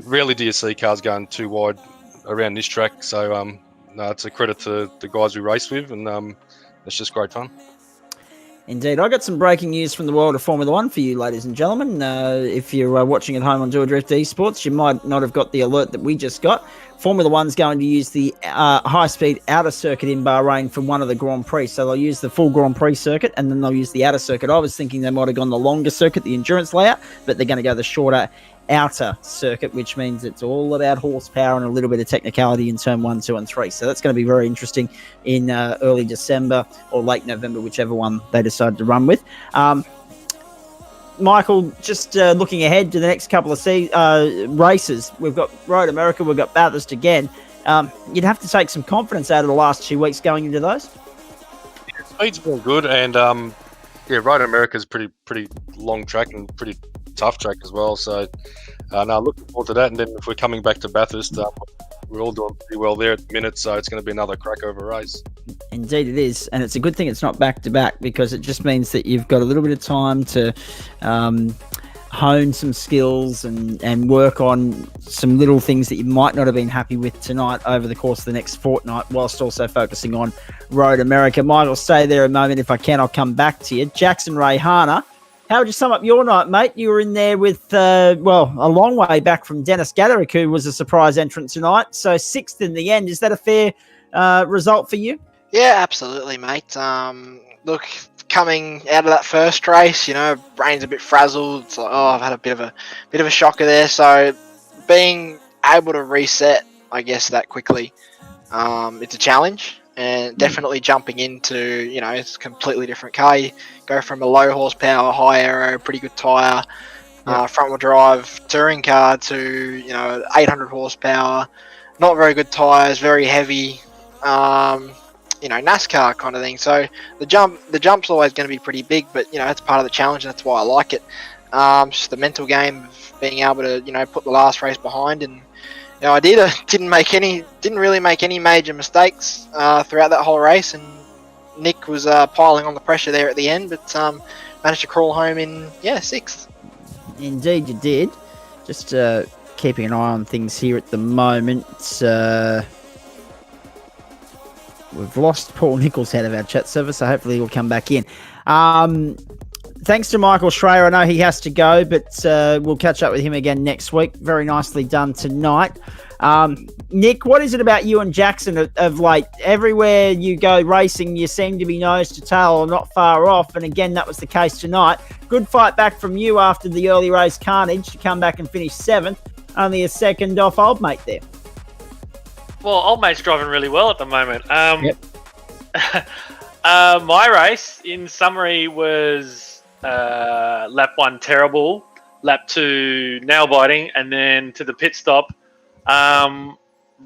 rarely do you see cars going too wide around this track. So no, it's a credit to the guys we race with, and it's just great fun. Indeed. I got some breaking news from the world of Formula One for you, ladies and gentlemen. If you're watching at home on Dual Drift Esports, you might not have got the alert that we just got. Formula One's going to use the high-speed outer circuit in Bahrain for one of the Grand Prix. So they'll use the full Grand Prix circuit, and then they'll use the outer circuit. I was thinking they might have gone the longer circuit, the endurance layout, but they're going to go the shorter outer circuit, which means it's all about horsepower and a little bit of technicality in turn 1, 2, and 3. So that's going to be very interesting in early December or late November, whichever one they decide to run with. Michael, just looking ahead to the next couple of races, we've got Road America, we've got Bathurst again. You'd have to take some confidence out of the last 2 weeks going into those. Speed's been good, and Road America's pretty long track and pretty tough track as well. So, no, looking forward to that. And then if we're coming back to Bathurst, we're all doing pretty well there at the minute. So it's going to be another crack over race. Indeed it is, and it's a good thing it's not back-to-back, because it just means that you've got a little bit of time to hone some skills and work on some little things that you might not have been happy with tonight over the course of the next fortnight, whilst also focusing on Road America. Michael, stay there a moment. If I can, I'll come back to you. Jackson Rayhana, how would you sum up your night, mate? You were in there with, a long way back from Dennis Gatherick, who was a surprise entrant tonight. So 6th in the end. Is that a fair result for you? Yeah, absolutely, mate. Look, coming out of that first race, brain's a bit frazzled. It's like, I've had a bit of a shocker there. So being able to reset, I guess, that quickly, it's a challenge. And definitely jumping into, it's a completely different car. You go from a low horsepower, high aero, pretty good tyre, front wheel drive touring car to, 800 horsepower, not very good tyres, very heavy, NASCAR kind of thing. So the jump's always going to be pretty big, but, that's part of the challenge, and that's why I like it. Just the mental game of being able to, put the last race behind, and I didn't really make any major mistakes throughout that whole race, and Nick was piling on the pressure there at the end, but managed to crawl home in 6th. Indeed, you did. Just keeping an eye on things here at the moment. We've lost Paul Nichols out of our chat server, so hopefully he'll come back in. Thanks to Michael Schreier. I know he has to go, but we'll catch up with him again next week. Very nicely done tonight. Nick, what is it about you and Jackson of late? Everywhere you go racing, you seem to be nose to tail or not far off, and again, that was the case tonight. Good fight back from you after the early race carnage to come back and finish 7th. Only a second off old mate there. Well, old mate's driving really well at the moment. Yep. My race, in summary, was lap 1 terrible, lap 2 nail biting, and then to the pit stop,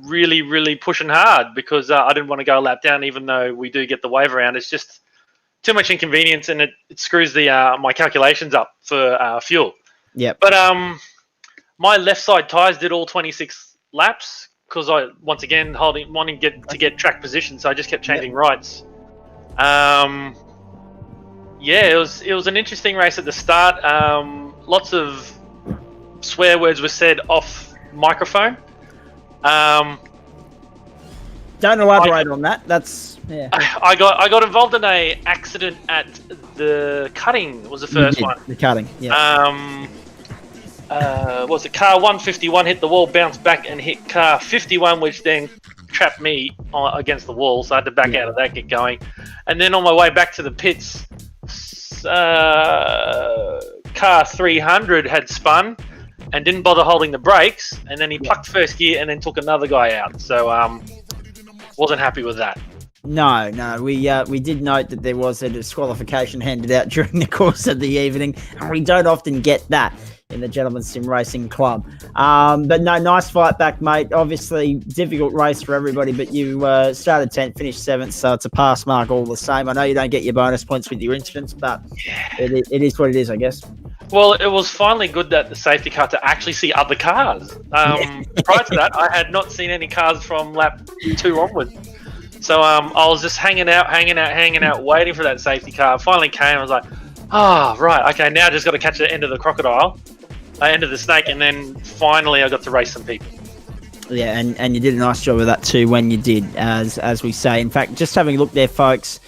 really, really pushing hard because I didn't want to go a lap down, even though we do get the wave around. It's just too much inconvenience, and it screws my calculations up for fuel. Yep. But my left side tyres did all 26 laps because I, once again, wanting to get track position, so I just kept changing rights. It was an interesting race at the start. Lots of swear words were said off microphone. Don't elaborate on that. That's I got involved in a accident at the cutting. Was the first one. The cutting. Yeah. Was it car 151 hit the wall, bounced back and hit car 51, which then trapped me against the wall, so I had to back out of that, get going. And then on my way back to the pits, car 300 had spun and didn't bother holding the brakes, and then he plucked first gear and then took another guy out. So wasn't happy with that. No, we did note that there was a disqualification handed out during the course of the evening, and we don't often get that in the Gentlemen's Sim Racing Club. But no, nice fight back, mate. Obviously, difficult race for everybody, but you started 10th, finished 7th, so it's a pass mark all the same. I know you don't get your bonus points with your incidents, but it is what it is, I guess. Well, it was finally good that the safety car to actually see other cars. Prior to that, I had not seen any cars from lap 2 onwards. So I was just hanging out, waiting for that safety car. Finally came. I was like, right, okay, now I just got to catch the end of the crocodile, end of the snake, and then finally I got to race some people. Yeah, and you did a nice job of that too when you did, as we say. In fact, just having a look there, folks,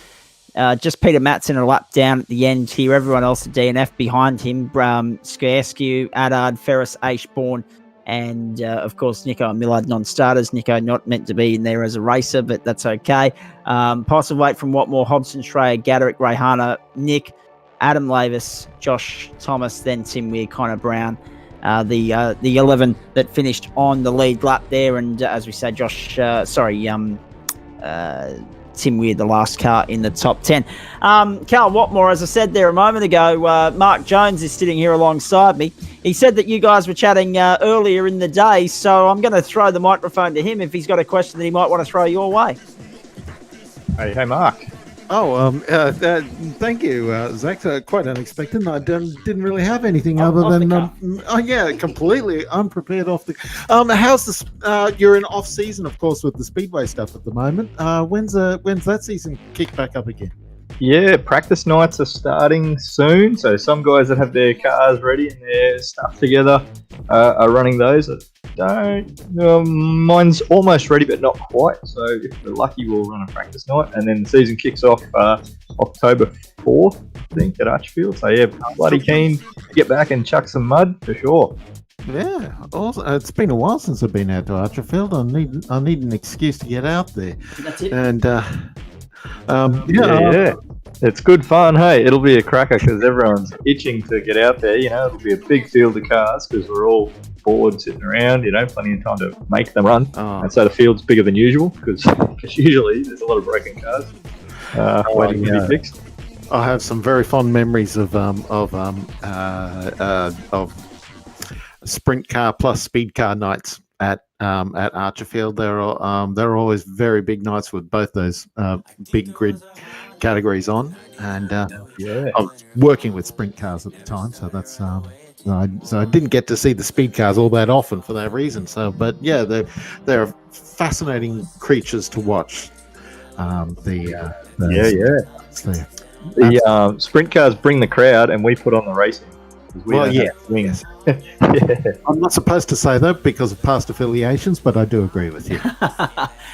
just Peter Matson a lap down at the end here. Everyone else at DNF behind him, Skarescu, Adard, Ferris, Ashbourne, and of course Nico and Millard non-starters. Nico not meant to be in there as a racer, but that's okay. Postlethwaite from Watmore, Hobson, Schreier, Gaderick, Rayhana, Nick, Adam Lavis, Josh Thomas, then Tim Weir, Connor Brown, the 11 that finished on the lead lap there, and as we say, Tim Weir, the last car in the top 10. Carl Watmore, as I said there a moment ago, Mark Jones is sitting here alongside me. He said that you guys were chatting earlier in the day, so I'm going to throw the microphone to him if he's got a question that he might want to throw your way. Hey, Mark. Thank you, Zach. Quite unexpected. I didn't really have anything other than completely unprepared off the. How's this? You're in off season, of course, with the speedway stuff at the moment. When's that season kick back up again? Yeah, practice nights are starting soon. So some guys that have their cars ready and their stuff together are running those. Mine's almost ready, but not quite. So if we're lucky, we'll run a practice night, and then the season kicks off October 4th, I think, at Archfield. So yeah, bloody keen to get back and chuck some mud for sure. Yeah, awesome. It's been a while since I've been out to Archerfield. I need an excuse to get out there. That's it. And yeah, it's good fun. Hey, it'll be a cracker because everyone's itching to get out there. You know, it'll be a big field of cars because we're all bored sitting around. You know, plenty of time to make them run. And so the field's bigger than usual because usually there's a lot of broken cars waiting to be fixed. I have some very fond memories of sprint car plus speed car nights at Archerfield. They're always very big nights with both those big grid categories on, and I was working with sprint cars at the time, so that's so I didn't get to see the speed cars all that often for that reason. So, but yeah, they're fascinating creatures to watch. The sprint cars bring the crowd, and we put on the racing. Yes. I'm not supposed to say that because of past affiliations, but I do agree with you.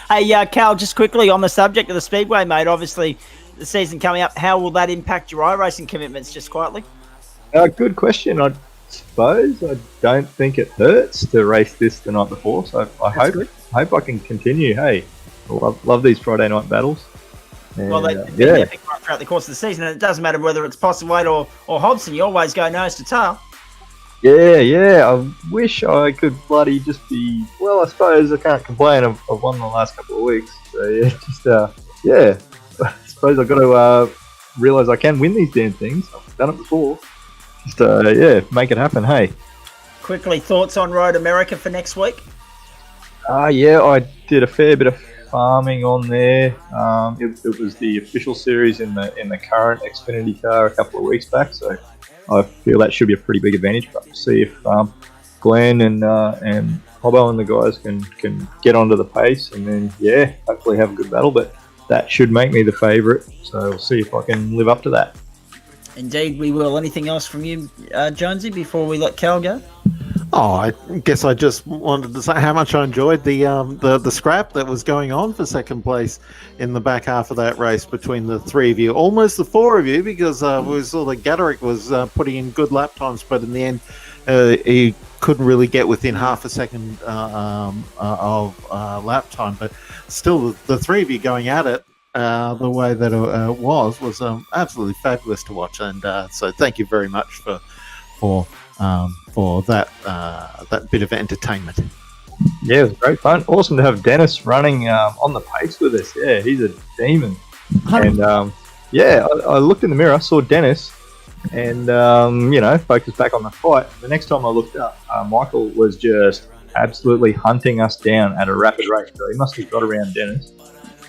Hey, Cal, just quickly on the subject of the Speedway, mate, obviously the season coming up, how will that impact your iRacing commitments, just quietly? Good question. I suppose I don't think it hurts to race this the night before, so I hope I can continue. Hey, I love these Friday night battles. And, well, they've been epic throughout the course of the season, and it doesn't matter whether it's Postlethwaite or Hobson, you always go nose to tail. Yeah, I wish I could bloody just be, well, I suppose I can't complain. I've won the last couple of weeks. So yeah, I suppose I've got to realise I can win these damn things. I've done it before. Just, make it happen, hey. Quickly, thoughts on Road America for next week? Yeah, I did a fair bit of farming on there. It was the official series in the current Xfinity car a couple of weeks back, so I feel that should be a pretty big advantage. But we'll see if Glenn and Hobbo and the guys can get onto the pace, and then hopefully have a good battle. But that should make me the favourite, so we'll see if I can live up to that. Indeed, we will. Anything else from you, Jonesy, before we let Cal go? Oh, I guess I just wanted to say how much I enjoyed the scrap that was going on for second place in the back half of that race between the three of you, almost the four of you, because we saw that Gaderick was putting in good lap times, but in the end he couldn't really get within half a second of lap time. But still, the three of you going at it the way that it was absolutely fabulous to watch, and so thank you very much for that bit of entertainment. Yeah, it was great fun. Awesome to have Dennis running on the pace with us. Yeah, he's a demon. And I looked in the mirror, saw Dennis, and focused back on the fight. The next time I looked up, Michael was just absolutely hunting us down at a rapid rate. So he must have got around Dennis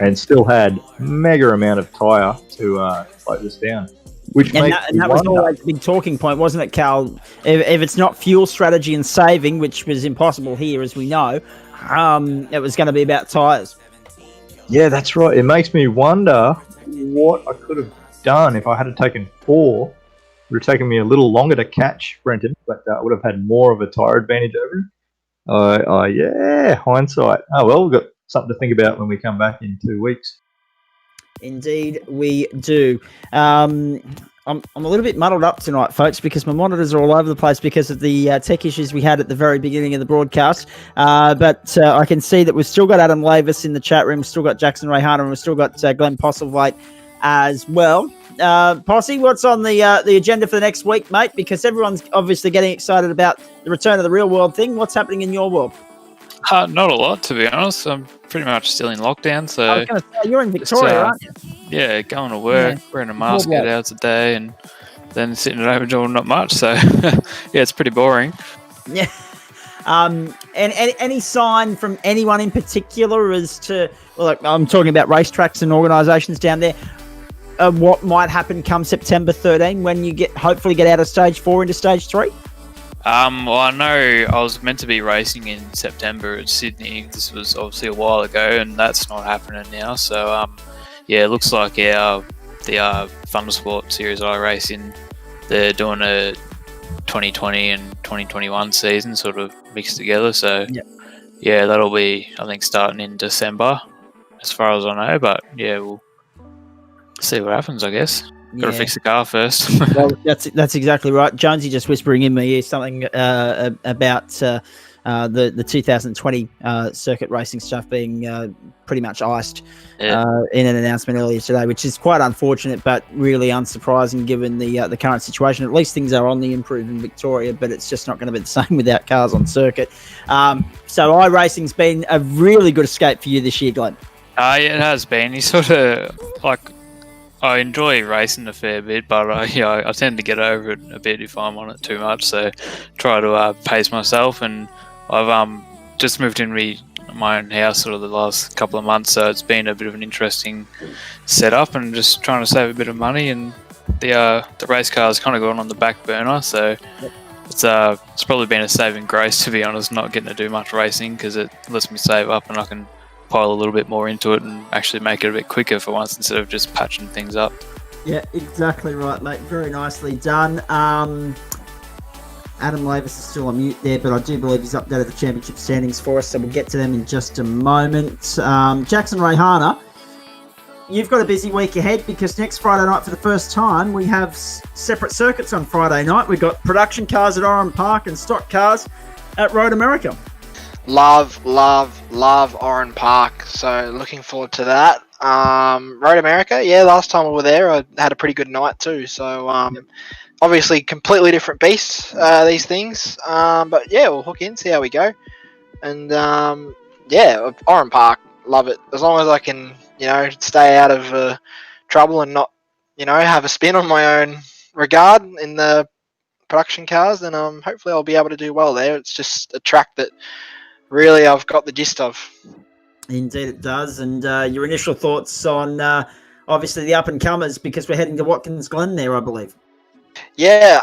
and still had mega amount of tyre to slow this down. And that was always the big talking point, wasn't it, Cal? If it's not fuel strategy and saving, which was impossible here, as we know, it was going to be about tyres. Yeah, that's right. It makes me wonder what I could have done if I had taken 4. It would have taken me a little longer to catch Brenton, but I would have had more of a tyre advantage over him. Yeah, hindsight. Oh, well, we've got something to think about when we come back in 2 weeks. Indeed, we do. I'm a little bit muddled up tonight, folks, because my monitors are all over the place because of the tech issues we had at the very beginning of the broadcast. But I can see that we've still got Adam Lavis in the chat room, we've still got Jackson Rayhana, and we've still got Glenn Postlethwaite as well. Posse, what's on the agenda for the next week, mate? Because everyone's obviously getting excited about the return of the real world thing. What's happening in your world? Not a lot, to be honest. I'm pretty much still in lockdown, so... I was going to say, you're in Victoria, aren't you? Yeah, going to work, wearing a mask 8 hours a day, and then sitting at home doing not much, so... yeah, it's pretty boring. Yeah. And any sign from anyone in particular as to... Well, I'm talking about racetracks and organisations down there. What might happen come September 13 when you hopefully get out of stage 4 into stage 3? Well, I know I was meant to be racing in September at Sydney. This was obviously a while ago, and that's not happening now. So, it looks like the Thundersport series I race in, they're doing a 2020 and 2021 season sort of mixed together. So, yeah, that'll be, I think, starting in December, as far as I know. But, yeah, we'll see what happens, I guess. Got to fix the car first. Well, that's exactly right. Jonesy just whispering in my ear something about the 2020 circuit racing stuff being pretty much iced in an announcement earlier today, which is quite unfortunate, but really unsurprising given the current situation. At least things are on the improve in Victoria, but it's just not going to be the same without cars on circuit. So iRacing's been a really good escape for you this year, Glenn. Yeah, it has been. You sort of I enjoy racing a fair bit, but I tend to get over it a bit if I'm on it too much. So try to pace myself, and I've just moved in my own house sort of the last couple of months, so it's been a bit of an interesting setup, and just trying to save a bit of money. And the race car's kind of gone on the back burner, so it's probably been a saving grace, to be honest, not getting to do much racing, because it lets me save up and I can pile a little bit more into it and actually make it a bit quicker for once instead of just patching things up. Yeah, exactly right, mate. Very nicely done. Adam Lavis is still on mute there, but I do believe he's updated the championship standings for us, so we'll get to them in just a moment. Jackson Rayhana, you've got a busy week ahead because next Friday night for the first time we have separate circuits on Friday night. We've got production cars at Oran Park and stock cars at Road America. Love Oran Park, so looking forward to that. Road America, last time we were there I had a pretty good night too, so obviously completely different beasts, these things, but we'll hook in, see how we go. And Oran Park, love it, as long as I can stay out of trouble and not have a spin on my own regard in the production cars, then hopefully I'll be able to do well there. It's just a track that really I've got the gist of. Indeed it does. And your initial thoughts on obviously the up and comers, because we're heading to Watkins Glen there, I believe.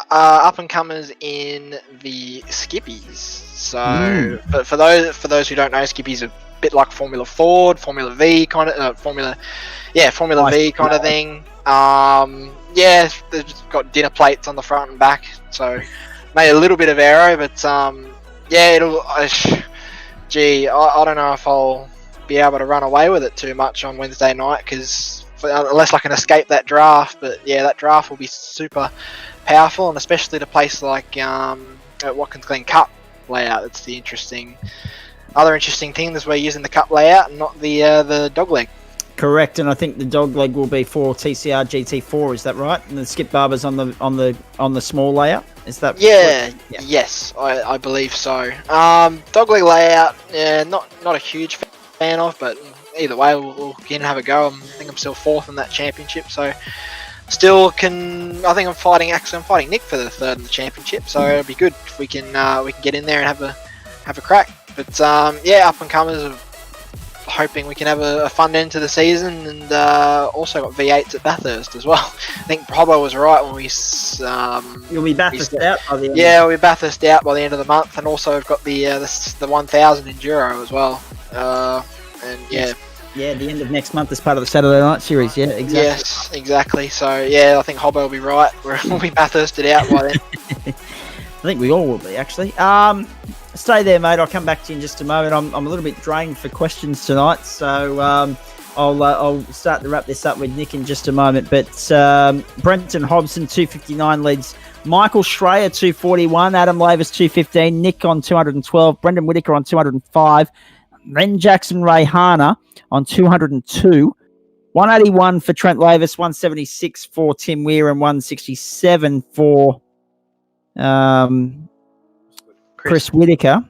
Up and comers in the Skippies. So but for those who don't know, Skippies are a bit like Formula Ford, Formula V kind of Formula V kind of thing. They've got dinner plates on the front and back, so made a little bit of aero, but I don't know if I'll be able to run away with it too much on Wednesday night, because unless I can escape that draft. But that draft will be super powerful, and especially at a place like at Watkins Glen Cup layout. That's the other interesting thing is we're using the Cup layout and not the dog leg. Correct, and I think the dog leg will be for TCR GT4. Is that right? And the skip barbers on the small layout. Is that? Yeah. Yes, I believe so. Dogleg layout, yeah, not a huge fan of, but either way, we'll again have a go. I think I'm still 4th in that championship, so still can. I think I'm fighting Nick for the 3rd in the championship, so it'll be good if we can get in there and have a crack. But yeah, up and comers. Hoping we can have a fun end to the season, and also got V8s at Bathurst as well. I think Hobbo was right when we. You'll be Bathurst out by the end. Yeah, we'll be Bathurst out by the end of the month, and also we've got the 1000 enduro as well. And yeah. Yeah, the end of next month as part of the Saturday night series. Yeah, exactly. Yes, exactly. So yeah, I think Hobbo will be right. We'll be Bathursted out by then. I think we all will be actually. Stay there, mate. I'll come back to you in just a moment. I'm a little bit drained for questions tonight, so I'll start to wrap this up with Nick in just a moment. But Brenton Hobson 259 leads Michael Schreier 241, Adam Lavis 215, Nick on 212, Brendan Whitaker on 205, then Jackson Rayhana on 202. 181 for Trent Lavis, 176 for Tim Weir, and 167 for Chris Whitaker.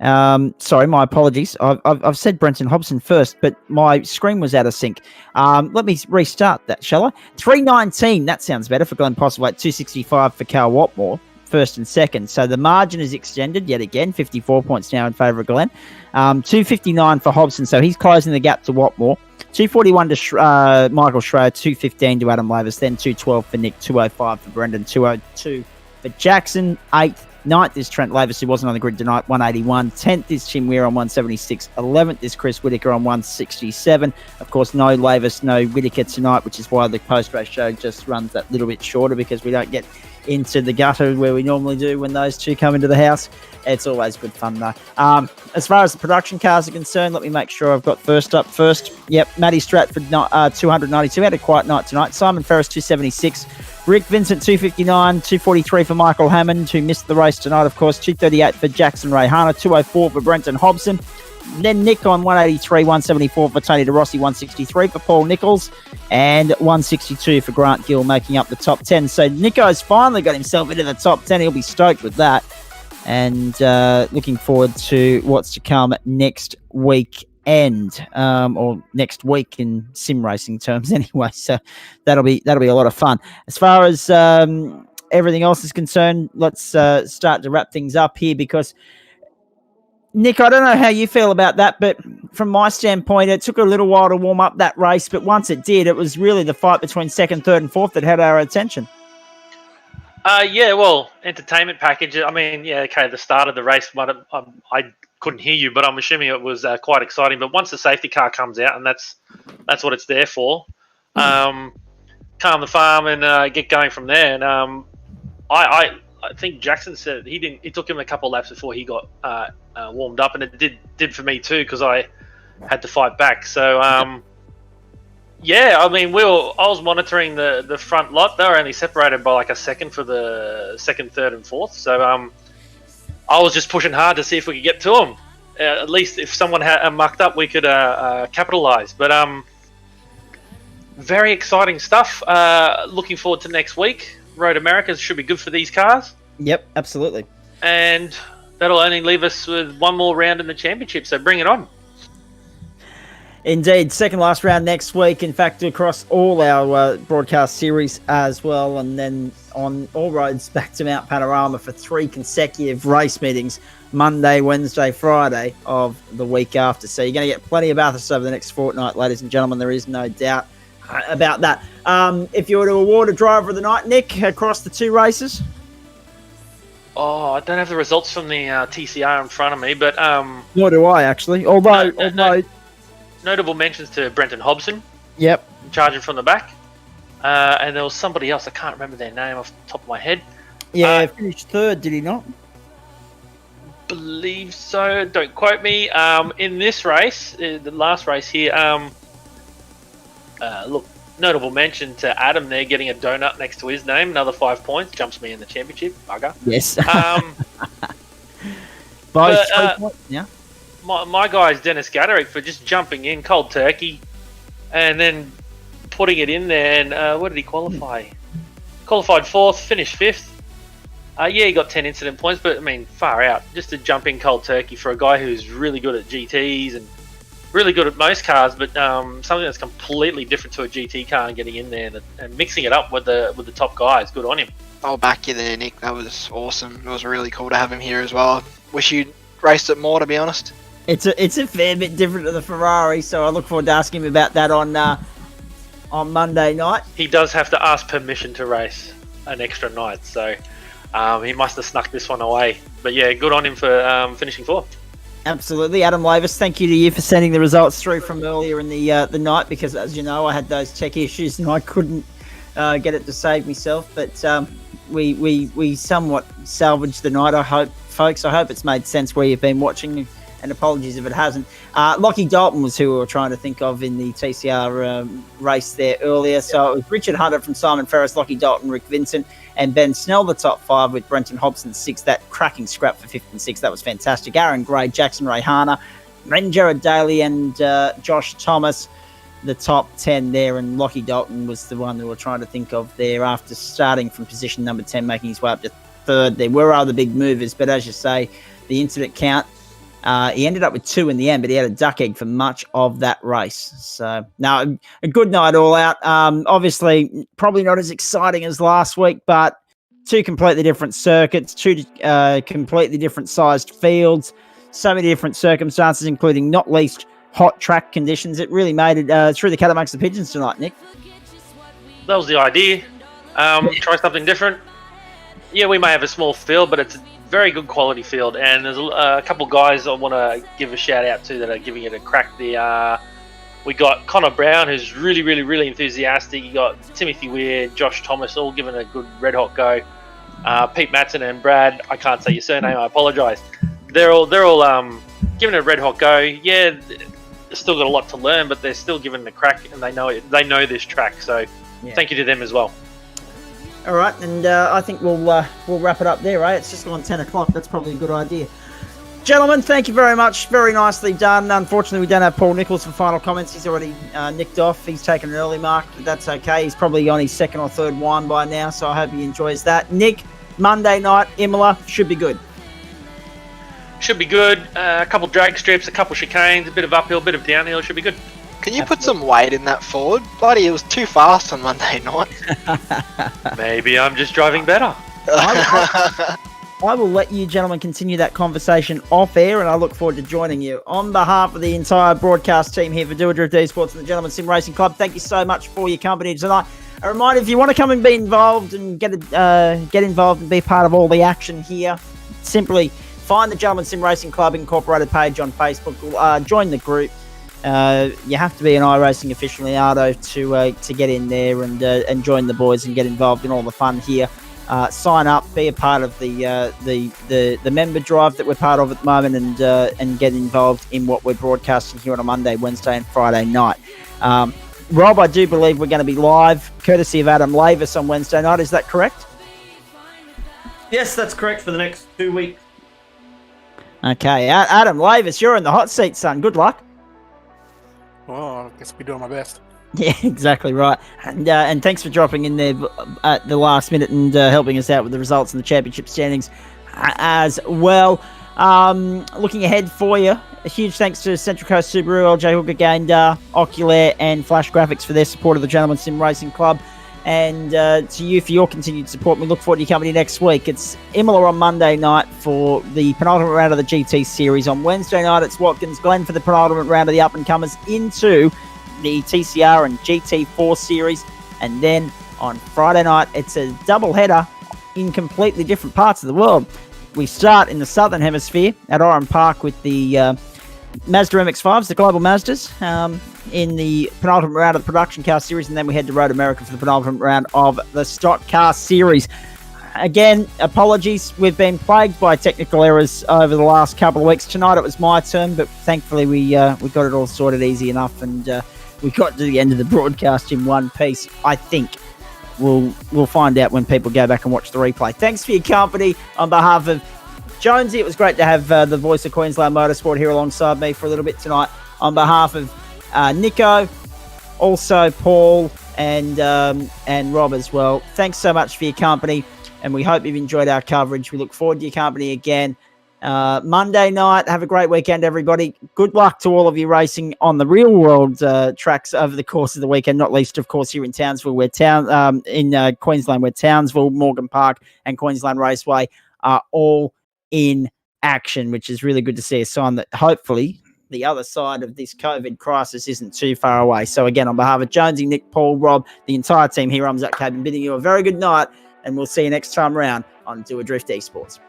Sorry, my apologies. I've said Brenton Hobson first, but my screen was out of sync. Let me restart that, shall I? 319, that sounds better for Glenn Postlewaite. 265 for Carl Watmore, 1st and 2nd. So the margin is extended yet again, 54 points now in favour of Glenn. 259 for Hobson, so he's closing the gap to Watmore. 241 to Michael Schreier, 215 to Adam Lavis, then 212 for Nick, 205 for Brendan, 202 for Jackson, 8th. 9th is Trent Lavis, who wasn't on the grid tonight, 181. 10th is Tim Weir on 176. 11th is Chris Whitaker on 167. Of course, no Lavis, no Whitaker tonight, which is why the post-race show just runs that little bit shorter, because we don't get into the gutter where we normally do when those two come into the house. It's always good fun, though. As far as the production cars are concerned, let me make sure I've got first up first. Yep, Matty Stratford, 292. Had a quiet night tonight. Simon Ferris, 276. Rick Vincent, 259. 243 for Michael Hammond, who missed the race tonight, of course. 238 for Jackson Rayhana. 204 for Brenton Hobson. Then Nick on 183, 174 for Tony DeRossi, 163 for Paul Nichols, and 162 for Grant Gill, making up the top 10. So Nico's finally got himself into the top 10. He'll be stoked with that. And looking forward to what's to come next weekend, or next week in sim racing terms anyway. So that'll be a lot of fun. As far as everything else is concerned, let's start to wrap things up here, because Nick, I don't know how you feel about that, but from my standpoint, it took a little while to warm up that race, but once it did, it was really the fight between 2nd, 3rd, and 4th that had our attention. Yeah, well, entertainment package. I mean, yeah, okay, the start of the race, I couldn't hear you, but I'm assuming it was quite exciting. But once the safety car comes out, and that's what it's there for, calm the farm and get going from there. And I think Jackson said it took him a couple of laps before he got warmed up, and it did for me too, because I had to fight back. So yeah, I mean, I was monitoring the front lot. They were only separated by like a second for the 2nd, 3rd, and 4th. So I was just pushing hard to see if we could get to them. At least if someone had mucked up, we could capitalize. But very exciting stuff. Looking forward to next week. Road America should be good for these cars. Yep, absolutely. And that'll only leave us with one more round in the championship, so bring it on. Indeed, second last round next week. In fact, across all our broadcast series as well, and then on all roads back to Mount Panorama for 3 consecutive race meetings, Monday, Wednesday, Friday of the week after. So you're going to get plenty of Bathurst over the next fortnight, ladies and gentlemen. There is no doubt about that. If you were to award a driver of the night, Nick, across the 2 races? Oh, I don't have the results from the TCR in front of me, but nor do I, actually. Although notable mentions to Brenton Hobson. Yep. Charging from the back. And there was somebody else, I can't remember their name off the top of my head. Yeah, finished 3rd, did he not? Believe so, don't quote me. In this race, the last race here, look, notable mention to Adam there, getting a donut next to his name, another 5 points, jumps me in the championship, bugger. Yes. But, 3 points, yeah. My guy is Dennis Gadderick for just jumping in cold turkey, and then putting it in there. And what did he qualify? Qualified 4th, finished 5th. Yeah, he got 10 incident points, but I mean, far out. Just to jump in cold turkey for a guy who's really good at GTs and really good at most cars, but something that's completely different to a GT car and getting in there and mixing it up with the top guys. Good on him. I'll back you there, Nick. That was awesome. It was really cool to have him here as well. Wish you'd raced it more, to be honest. It's a fair bit different to the Ferrari, so I look forward to asking him about that on Monday night. He does have to ask permission to race an extra night, so he must have snuck this one away. But yeah, good on him for finishing 4th. Absolutely. Adam Lavis, thank you to you for sending the results through from earlier in the night, because as you know, I had those tech issues and I couldn't get it to save myself, but we somewhat salvaged the night, I hope, folks. I hope it's made sense where you've been watching, and apologies if it hasn't. Lockie Dalton was who we were trying to think of in the TCR race there earlier. So it was Richard Hunter from Simon Ferris, Lockie Dalton, Rick Vincent, and Ben Snell, the top 5, with Brenton Hobson 6th. That cracking scrap for 5th and 6th. That was fantastic. Aaron Gray, Jackson Rayhana, Ren Jared Daly, and Josh Thomas, the top 10 there. And Lockie Dalton was the one that we were trying to think of there after starting from position number 10, making his way up to 3rd. There were other big movers, but as you say, the incident count, he ended up with 2 in the end, but he had a duck egg for much of that race. So, now, a good night all out. Obviously, probably not as exciting as last week, but 2 completely different circuits, 2 completely different sized fields, so many different circumstances, including not least hot track conditions. It really made it through the cat amongst the pigeons tonight, Nick. That was the idea. Try something different. Yeah, we may have a small field, but it's a very good quality field, and there's a couple of guys I want to give a shout out to that are giving it a crack. We got Connor Brown, who's really, really, really enthusiastic. You got Timothy Weir, Josh Thomas, all giving a good red hot go. Pete Matson and Brad, I can't say your surname, I apologise. They're all giving it a red hot go. Yeah, they've still got a lot to learn, but they're still giving it a crack, and they know this track. So thank you to them as well. All right, and I think we'll wrap it up there, right? It's just gone 10 o'clock. That's probably a good idea. Gentlemen, thank you very much. Very nicely done. Unfortunately, we don't have Paul Nichols for final comments. He's already nicked off. He's taken an early mark, but that's okay. He's probably on his 2nd or 3rd wine by now, so I hope he enjoys that. Nick, Monday night, Imola, should be good. Should be good. A couple drag strips, a couple chicanes, a bit of uphill, a bit of downhill. Should be good. Can you put some weight in that Ford? Bloody, it was too fast on Monday night. Maybe I'm just driving better. I will let you gentlemen continue that conversation off air, and I look forward to joining you. On behalf of the entire broadcast team here for Do It Drift Esports and the Gentleman Sim Racing Club, thank you so much for your company tonight. A reminder, if you want to come and be involved and get involved and be part of all the action here, simply find the Gentleman Sim Racing Club Incorporated page on Facebook. Join the group. You have to be an iRacing aficionado to get in there and join the boys and get involved in all the fun here. Sign up, be a part of the member drive that we're part of at the moment, and get involved in what we're broadcasting here on a Monday, Wednesday, and Friday night. Rob, I do believe we're going to be live, courtesy of Adam Lavis on Wednesday night. Is that correct? Yes, that's correct for the next 2 weeks. Okay, Adam Lavis, you're in the hot seat, son. Good luck. Well, I guess I'll be doing my best. Yeah, exactly right. And thanks for dropping in there at the last minute and helping us out with the results and the championship standings as well. Looking ahead for you, a huge thanks to Central Coast Subaru, LJ Hooker Gaindar, Oculair, and Flash Graphics for their support of the Gentleman Sim Racing Club. And to you for your continued support. We look forward to your company next week. It's Imola on Monday night for the penultimate round of the GT Series. On Wednesday night, it's Watkins Glen for the penultimate round of the up-and-comers into the TCR and GT4 Series. And then on Friday night, it's a double-header in completely different parts of the world. We start in the Southern Hemisphere at Oran Park with the Mazda MX-5s, the Global Mazdas, in the penultimate round of the Production Car Series, and then we head to Road America for the penultimate round of the Stock Car Series. Again, apologies. We've been plagued by technical errors over the last couple of weeks. Tonight it was my turn, but thankfully we got it all sorted easy enough, and we got to the end of the broadcast in one piece. I think we'll find out when people go back and watch the replay. Thanks for your company. On behalf of Jonesy, it was great to have the voice of Queensland Motorsport here alongside me for a little bit tonight. On behalf of Nico, Also, Paul and Rob as well. Thanks so much for your company, and we hope you've enjoyed our coverage. We look forward to your company again Monday night. Have a great weekend, everybody. Good luck to all of you racing on the real world tracks over the course of the weekend, not least, of course, here in Townsville, in Queensland, where Townsville, Morgan Park, and Queensland Raceway are all in action, which is really good to see, a sign that hopefully the other side of this COVID crisis isn't too far away. So again, on behalf of Jonesy, Nick, Paul, Rob, the entire team here, I'm Zach Caban, bidding you a very good night, and we'll see you next time round on Do Adrift Esports.